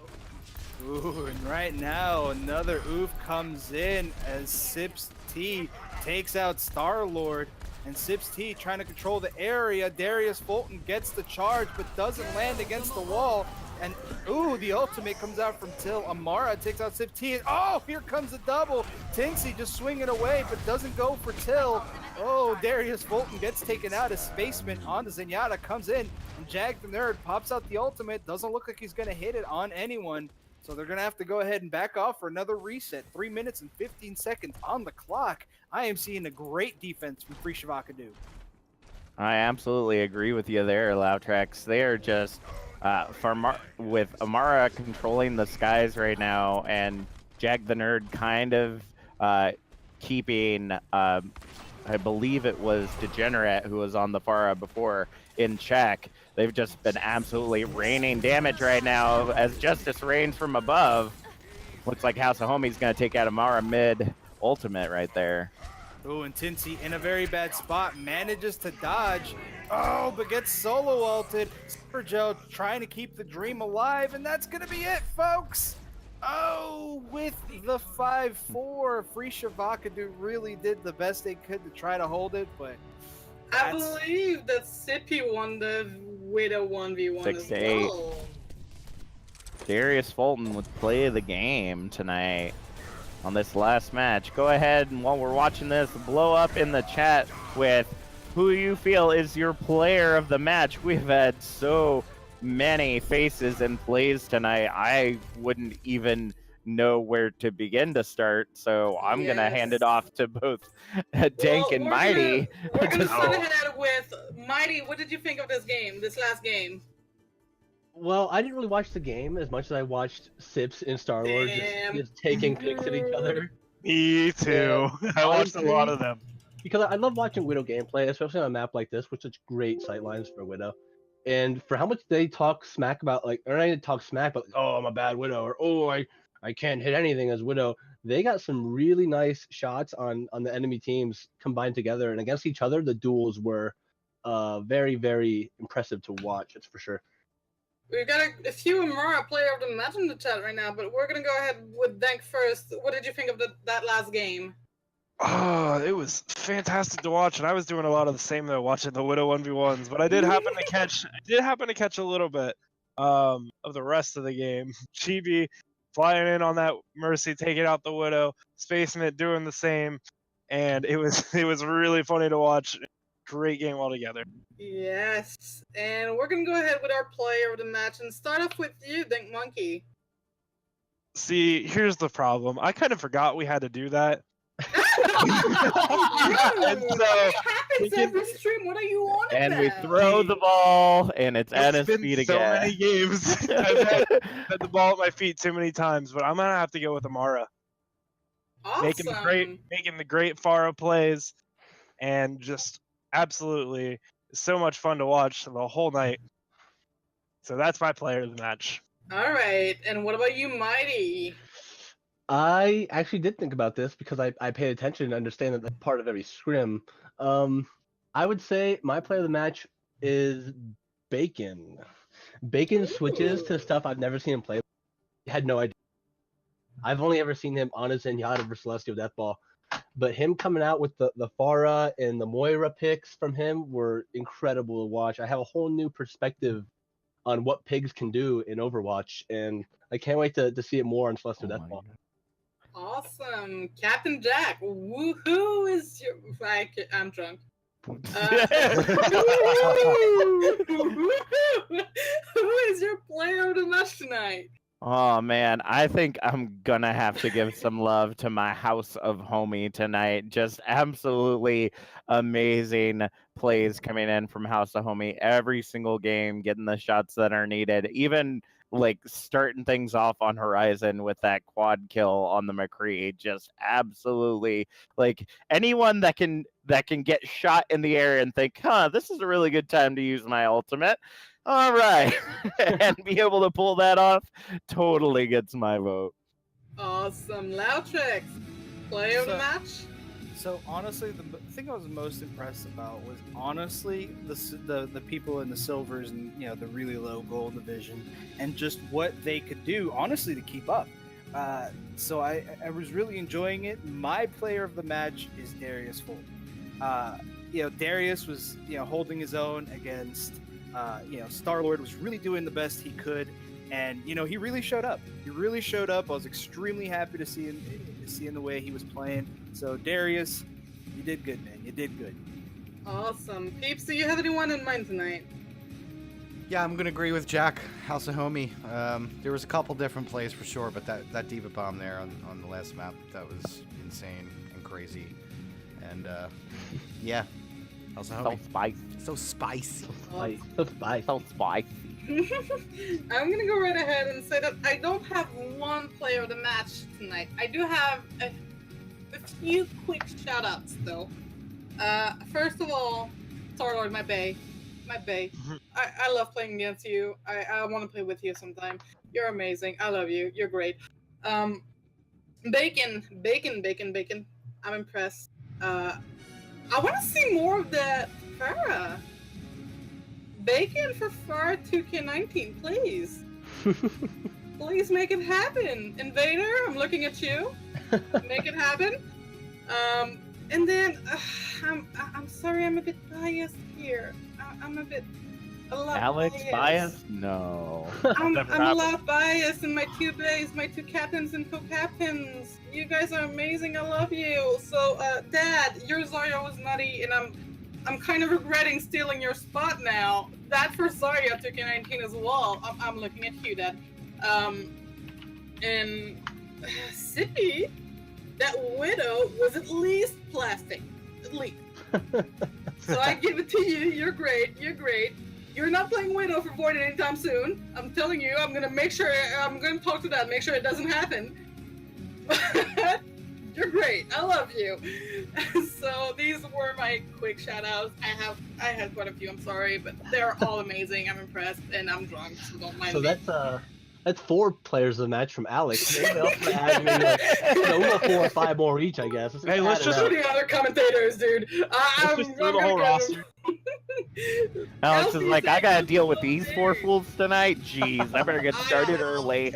Ooh, and right now, another oof comes in as Sips T takes out Star-Lord. And Sips T trying to control the area. Darius Fulton gets the charge, but doesn't land against the wall. And, ooh, the ultimate comes out from Till. Amara takes out Sips T. And, oh, here comes a double. Tinsy just swinging away, but doesn't go for Till. Oh, Darius Fulton gets taken out as Spaceman onto Zenyatta, comes in. And Jag the Nerd pops out the ultimate. Doesn't look like he's going to hit it on anyone. So they're going to have to go ahead and back off for another reset. 3 minutes and 15 seconds on the clock. I am seeing a great defense from Free Shavakadu. I absolutely agree with you there, Lautrax. They are just, with Amara controlling the skies right now, and Jag the Nerd kind of keeping, I believe it was Degenerate who was on the Farah before, in check. They've just been absolutely raining damage right now as Justice rains from above. Looks like House of Homie's going to take out Amara mid ultimate right there. Oh, and Tinsy in a very bad spot, manages to dodge. Oh, but gets solo ulted. Super Joe trying to keep the dream alive, and that's going to be it, folks. Oh, with the 5-4, Free Shavakadu really did the best they could to try to hold it, but I believe that Sippy won the Widow 1v1 6 as to 8. well. Darius Fulton with play of the game tonight on this last match. Go ahead and while we're watching this, blow up in the chat with who you feel is your player of the match. We've had so many faces and plays tonight. I wouldn't even know where to begin to start, so I'm gonna hand it off to both Dank and Mighty. We're gonna start ahead with Mighty. What did you think of this last game? Well, I didn't really watch the game as much as I watched Sips and Star-Lord just taking picks at each other. Me too. I watched a lot of them. Because I love watching Widow gameplay, especially on a map like this with such great sightlines for Widow. And for how much they talk smack about, like, or not even talk smack, but like, oh, I'm a bad Widow, or oh, I can't hit anything as Widow. They got some really nice shots on the enemy teams combined together, and against each other, the duels were very, very impressive to watch. That's for sure. We've got a few more player of the match in the chat right now, but we're gonna go ahead with Dank first. What did you think of that last game? Oh, it was fantastic to watch, and I was doing a lot of the same though, watching the Widow 1v1s. But I did happen to catch a little bit of the rest of the game. Chibi flying in on that Mercy, taking out the Widow, Spacemint doing the same, and it was really funny to watch. Great game altogether. Yes, and we're gonna go ahead with our player of the match and start off with you, Dank Monkey. See, here's the problem. I kind of forgot we had to do that. And so, it happens every stream. What are you on And about? we throw the ball, and it's at his been feet so again. many games. I've had the ball at my feet too many times, but I'm gonna have to go with Amara. Awesome. Making the great Pharah plays, and just absolutely so much fun to watch the whole night. So that's my player of the match. All right, and what about you, Mighty? I actually did think about this because I paid attention and understand that that's part of every scrim. I would say my player of the match is Bacon. Bacon switches to stuff I've never seen him play. I had no idea. I've only ever seen him on his Zenyatta versus Celestial Deathball. But him coming out with the Pharah and the Moira picks from him were incredible to watch. I have a whole new perspective on what pigs can do in Overwatch, and I can't wait to see it more on Celestial Deathball. Awesome. Captain Jack, who is your... I'm drunk. Who is your player of the match tonight? Oh man, I think I'm gonna have to give some love to my House of Homie tonight. Just absolutely amazing plays coming in from House of Homie every single game, getting the shots that are needed. Even like starting things off on Horizon with that quad kill on the McCree. Just absolutely like anyone that can get shot in the air and think, this is a really good time to use my ultimate. All right, and be able to pull that off totally gets my vote. Awesome. Lautrix, player of the match? So honestly, the thing I was most impressed about was honestly the people in the silvers and the really low gold division, and just what they could do honestly to keep up. So I was really enjoying it. My player of the match is Darius Full. Darius was holding his own against. Star-Lord was really doing the best he could, and he really showed up. I was extremely happy to see him the way he was playing. So Darius, you did good, man. You did good. Awesome. Peeps, do you have anyone in mind tonight? Yeah, I'm gonna agree with Jack. House of Homie. There was a couple different plays for sure, but that Diva bomb there on the last map, that was insane and crazy. And yeah. House of Homie. So spicy. So spicy. I'm gonna go right ahead and say that I don't have one player of the match tonight. I do have a few quick shout-outs though. First of all, Star-Lord, my bae. I love playing against you. I want to play with you sometime. You're amazing. I love you. You're great. Bacon. I'm impressed. I want to see more of that Pharah. Bacon for Pharah 2K19, please. Please make it happen. Invader, I'm looking at you. Make it happen. And then, I'm sorry, I'm a bit biased here. I'm a lot Alex biased? No. I'm a lot biased in my two bays, my two captains and co-captains. You guys are amazing. I love you. So, Dad, your Zarya was nutty, and I'm kind of regretting stealing your spot now. That for Zarya 2K19 as well. I'm looking at you, Dad. And Sippy, that Widow was at least plastic. At least. So I give it to you. You're great. You're not playing Widow for Void anytime soon. I'm telling you, I'm gonna talk to that, make sure it doesn't happen. But you're great. I love you. So these were my quick shout outs. I had quite a few, I'm sorry, but they're all amazing. I'm impressed and I'm drunk, so don't mind me. So that's 4 players of the match from Alex. Maybe else to add maybe we got 4 or 5 more each, I guess. Hey, let's just do the other commentators, dude. Let's just throw the whole roster. Alex is Elsie like, I said gotta you deal with so these four big. fools tonight. Jeez, I better get started early.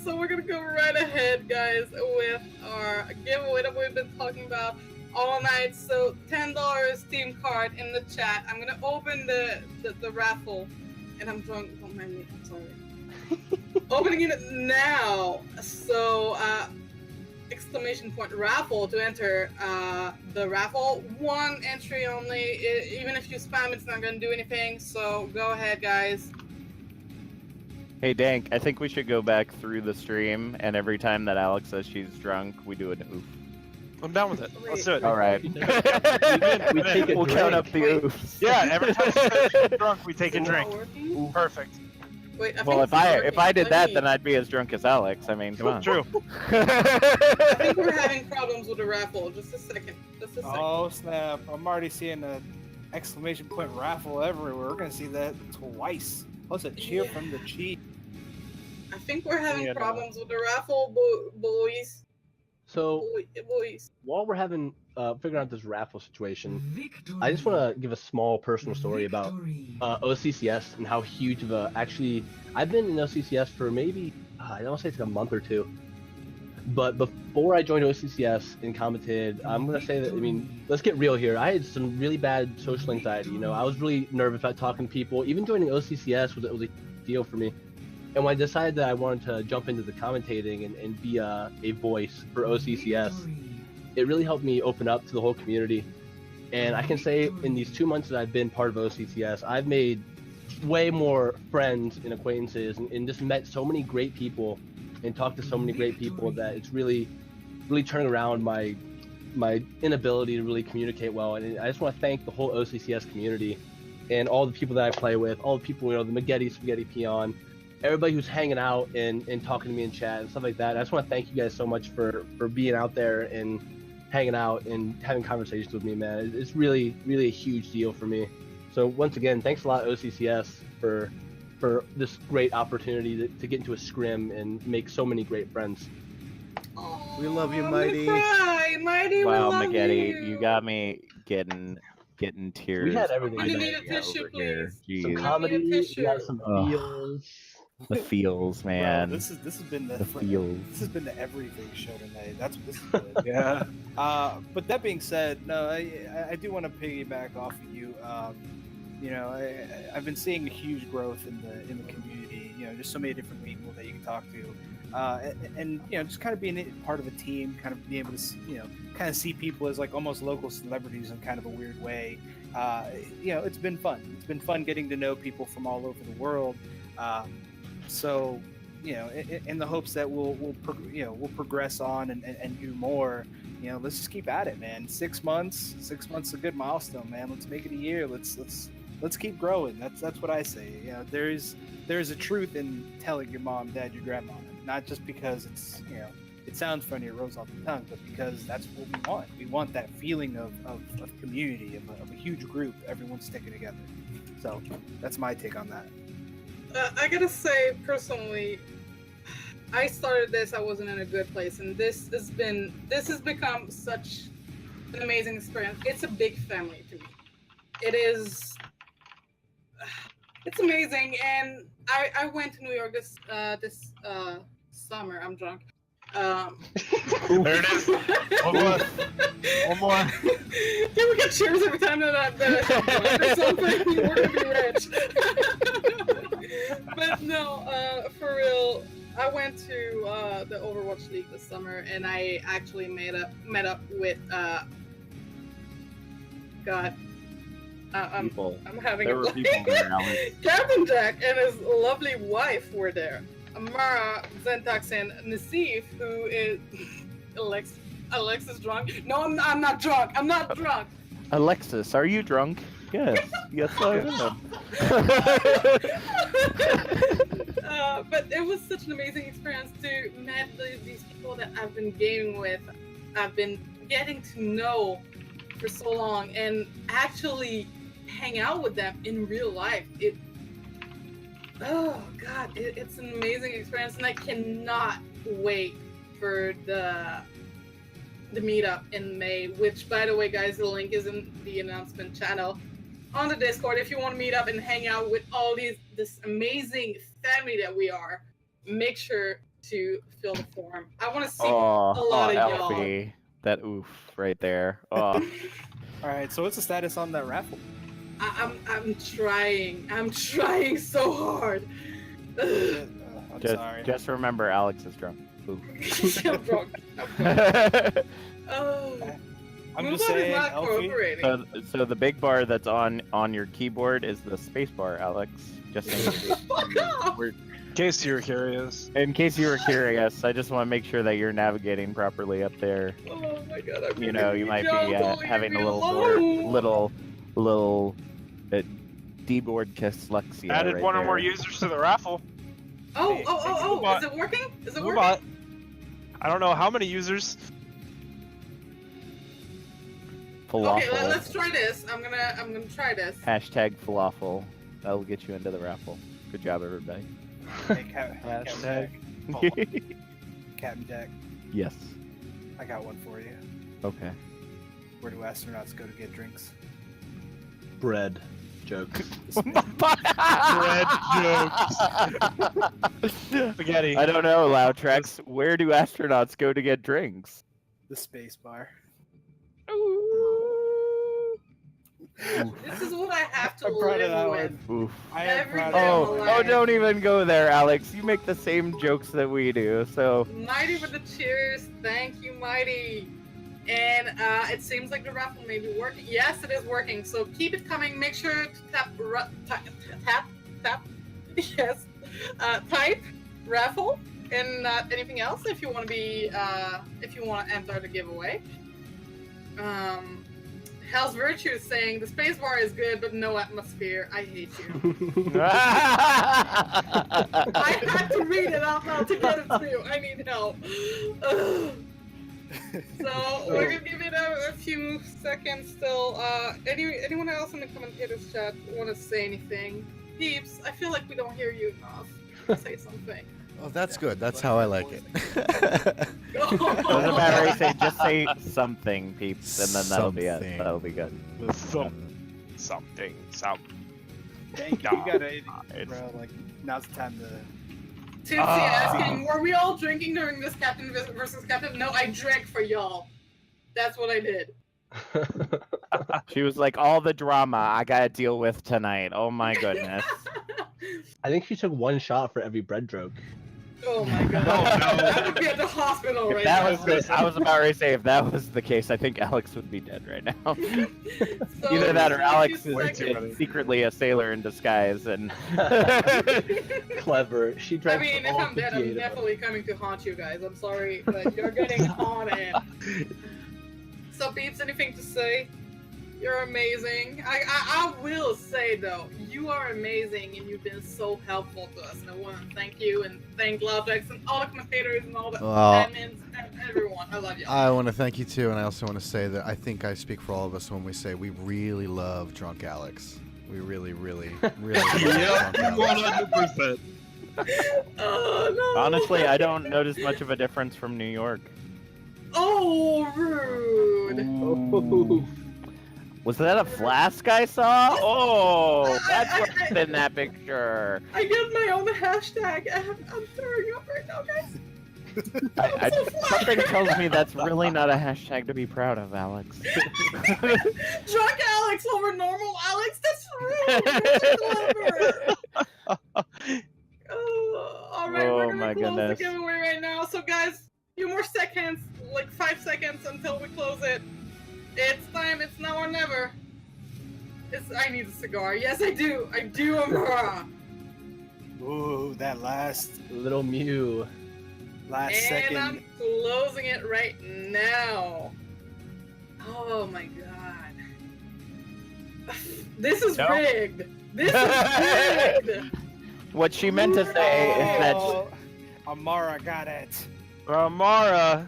So we're gonna go right ahead, guys, with our giveaway that we've been talking about all night. So $10 Steam card in the chat. I'm gonna open the raffle, and I'm drunk. Don't mind me. I'm sorry. Opening it now. So exclamation point raffle to enter the raffle. One entry only. Even if you spam, it's not gonna do anything. So go ahead, guys. Hey, Dank, I think we should go back through the stream, and every time that Alex says she's drunk, we do an oof. I'm down with it. Let's do it. All right. We take a We'll count up the Wait. oofs. Yeah, every time she says she's drunk, we take a Is it not drink. working? Perfect. Wait, I Well, think if I it's working. did Let that, me- then I'd be as drunk as Alex. I mean, come on. True. I think we're having problems with the raffle. Just a second. Just a second. Oh snap! I'm already seeing an exclamation point raffle everywhere. We're gonna see that twice. Plus a cheer Yeah. from the chief. I think we're having Yeah, no. problems with the raffle, boys. So Boys. while we're having figuring out this raffle situation, I just want to give a small personal story about OCCS and how huge of a I've been in OCCS for maybe I don't want to say it's like a month or two, but before I joined OCCS and commented, I'm gonna say that let's get real here. I had some really bad social anxiety. I was really nervous about talking to people. Even joining OCCS was a deal for me. And when I decided that I wanted to jump into the commentating and be a voice for OCCS, it really helped me open up to the whole community. And I can say in these 2 months that I've been part of OCCS, I've made way more friends and acquaintances and just met so many great people and talked to so many great people that it's really, really turning around my inability to really communicate well. And I just want to thank the whole OCCS community and all the people that I play with, all the people, the Maggette, Spaghetti Peon, everybody who's hanging out and talking to me in chat and stuff like that. I just want to thank you guys so much for being out there and hanging out and having conversations with me, man. It's really, really a huge deal for me. So once again, thanks a lot, OCCS, for this great opportunity to get into a scrim and make so many great friends. Aw, We love you, I'm Mighty. gonna cry. Mighty, Wow, we love Maggette, you. you got me getting tears. We had everything I need tonight. a tissue, over here. please. Some Jeez. comedy, we got some Ugh. feels. The feels, man. Bro, this has been the The feels. This has been the everything show tonight. That's what this has been. Yeah. But that being said, no, I do want to piggyback off of you. I've been seeing a huge growth in the community. Just so many different people that you can talk to, and just kind of being part of a team, kind of being able to kind of see people as like almost local celebrities in kind of a weird way. It's been fun. It's been fun getting to know people from all over the world. So, in the hopes that we'll progress on and do more. Let's just keep at it, man. 6 months. 6 months is a good milestone, man. Let's make it a year. Let's keep growing. That's what I say. There's a truth in telling your mom, dad, your grandma, not just because it's it sounds funny, it rolls off the tongue, but because that's what we want. We want that feeling of community, of a huge group, everyone sticking together. So that's my take on that. I gotta say, personally, I started this. I wasn't in a good place, and this has become such an amazing experience. It's a big family to me. It's amazing, and I went to New York this summer. I'm drunk. There it is. One more. One more. Can we get cheers every time that I'm drunk or something? We're gonna be rich. But no, for real, I went to the Overwatch League this summer, and I actually met up with People. I'm having There a were people there, Alex. Captain Jack and his lovely wife were there. Amara, Zentax, and Nassif, who is Alex is drunk. No, I'm not drunk. I'm not drunk. Alexis, are you drunk? Yes. Yes, I am. But it was such an amazing experience to meet these people that I've been gaming with. I've been getting to know for so long, and actually hang out with them in real life. It's an amazing experience, and I cannot wait for the the meetup in May, which, by the way, guys, the link is in the announcement channel on the Discord. If you want to meet up and hang out with all this amazing family that we are, make sure to fill the form. I want to see a lot of y'all. Elfie. That oof right there. Oh. All right, so what's the status on that raffle? I'm trying. I'm trying so hard. I'm sorry. Just remember, Alex is drunk. Oof. I'm drunk. I'm drunk. Oh. I'm Moonbot just is saying, not Elfie. cooperating. So the big bar that's on your keyboard is the space bar, Alex. Just saying. Fuck off! In case you're curious. In case you were curious, I just want to make sure that you're navigating properly up there. Oh my god! I'm You know, you might be having a little more. little D-board dyslexia. Added right one or there. more users to the raffle. Oh! Moonbot. Is it working? Is it Moonbot. working? I don't know how many users. Falafel. Okay, let's try this. I'm gonna try this. Hashtag falafel. That'll get you into the raffle. Good job, everybody. Hey, Captain Jack, Yes. I got one for you. Okay. Where do astronauts go to get drinks? Bread. Joke. Bread jokes. Spaghetti. I don't know, Loudtrex. Where do astronauts go to get drinks? The space bar. This is what I have to I'm proud of that live with. Oof. I am Every proud day of of that. my Oh, life. don't even go there, Alex. You make the same jokes that we do, so... Mighty with the cheers. Thank you, Mighty. And it seems like the raffle may be working. Yes, it is working. So keep it coming. Make sure to tap. Yes. Type raffle and not anything else if you want to be if you want to enter the giveaway. Hell's Virtue is saying the space bar is good, but no atmosphere. I hate you. I had to read it out loud to get it to you. I need help. Ugh. So we're gonna give it a few seconds still. Anyone else in the commentators chat want to say anything? Peeps, I feel like we don't hear you enough. Say something. Oh, that's good. That's how I like it. I was about to say, just say something, peeps, and then that'll be it. Something. That'll be good. Something. Thank you. You got anything, bro? Like, now's the time to. Tootsie asking, were we all drinking during this Captain versus Captain? No, I drank for y'all. That's what I did. She was like, all the drama I gotta deal with tonight. Oh my goodness. I think she took one shot for every bread joke. Oh my god. I would be at the hospital If right that now. was I was about to say, if that was the case, I think Alex would be dead right now. So, Either that or just a Alex few is seconds. secretly a sailor in disguise, and Clever. She I drank mean, if all I'm dead, 58 I'm of them. definitely coming to haunt you guys. I'm sorry, but you're getting haunted. So, Beeps, anything to say? You're amazing. I will say, though, you are amazing, and you've been so helpful to us. And I want to thank you, and thank Lovex, and all the commentators, and all the admins, and everyone. I love you. I want to thank you too, and I also want to say that I think I speak for all of us when we say we really love Drunk Alex. We really, really, really love Drunk Alex. 100%. Oh, no. honestly, I don't notice much of a difference from New York. Oh, rude. Ooh. Was that a flask I saw? Oh, that's what's in that picture. I get my own hashtag, and I'm throwing up right now, guys. Something tells me that's really not a hashtag to be proud of, Alex. Drunk Alex over normal Alex? That's rude. Alright, Oh we're my gonna close goodness. the giveaway right now. So guys, few more seconds, like 5 seconds until we close it. It's time, it's now or never. I need a cigar. Yes, I do. I do, Amara. Ooh, that last Little Mew. And second. I'm closing it right now. Oh my god. This is No. rigged. This is rigged. What she meant to say is that Oh, Amara got it. Mara.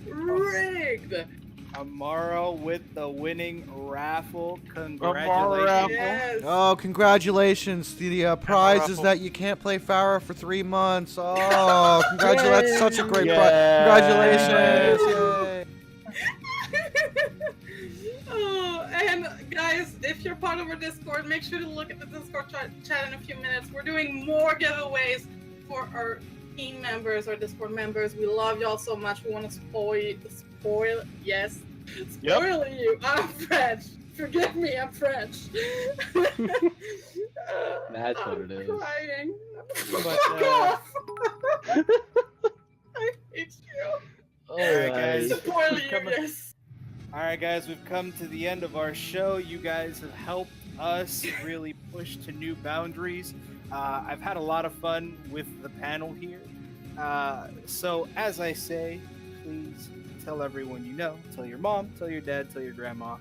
Rigged. Amaro with the winning raffle. raffle. Congratulations. Yes. Oh, congratulations! The prize is that you can't play Farah for 3 months. Oh, congratulations! That's such a great prize. Congratulations! Yay. Oh, and guys, if you're part of our Discord, make sure to look at the Discord chat in a few minutes. We're doing more giveaways for our team members, our Discord members. We love y'all so much. We want to spoil you. I'm French. Forgive me, I'm French. That's what it is. I'm crying. But, Fuck off. I hate you. Alright, guys. Spoil you, Coming- yes. Alright, guys, we've come to the end of our show. You guys have helped us really push to new boundaries. I've had a lot of fun with the panel here. So, as I say, please tell everyone you know. Tell your mom, tell your dad, tell your grandma.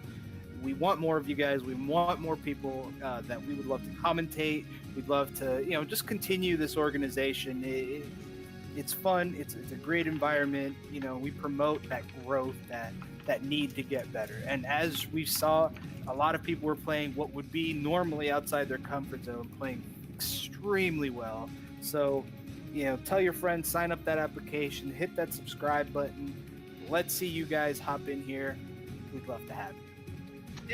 We want more of you guys. We want more people that we would love to commentate. We'd love to, just continue this organization. It's fun. It's a great environment. We promote that growth, that need to get better. And as we saw, a lot of people were playing what would be normally outside their comfort zone, playing extremely well. So, tell your friends, sign up that application, hit that subscribe button. Let's see you guys hop in here. We'd love to have you.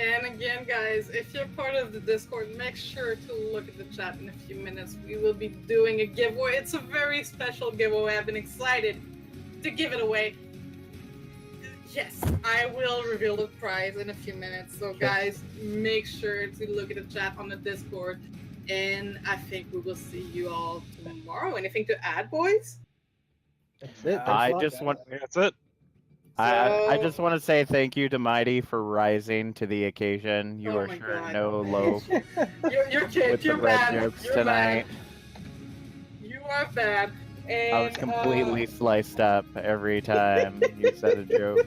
And again, guys, if you're part of the Discord, make sure to look at the chat in a few minutes. We will be doing a giveaway. It's a very special giveaway. I've been excited to give it away. Yes, I will reveal the prize in a few minutes. So, guys, make sure to look at the chat on the Discord. And I think we will see you all tomorrow. Anything to add, boys? That's it. I Thanks a lot, just guys. want That's it. I So- just want to say thank you to Mighty for rising to the occasion. You Oh are my sure God. no low You're kid. with the You're red bad. jokes You're tonight. bad. You are bad. And, I was completely sliced up every time you said a joke.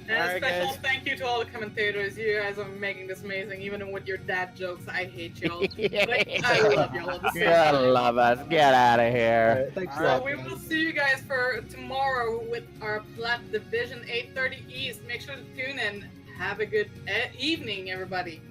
And a Alright, special guys. thank you to all the commentators. You guys are making this amazing, even with your dad jokes. I hate y'all. But I love y'all at the same God time. love us. Get out of All here. right, thanks a So lot. we will see you guys for tomorrow with our Plat Division 8:30 East. Make sure to tune in. Have a good evening, everybody.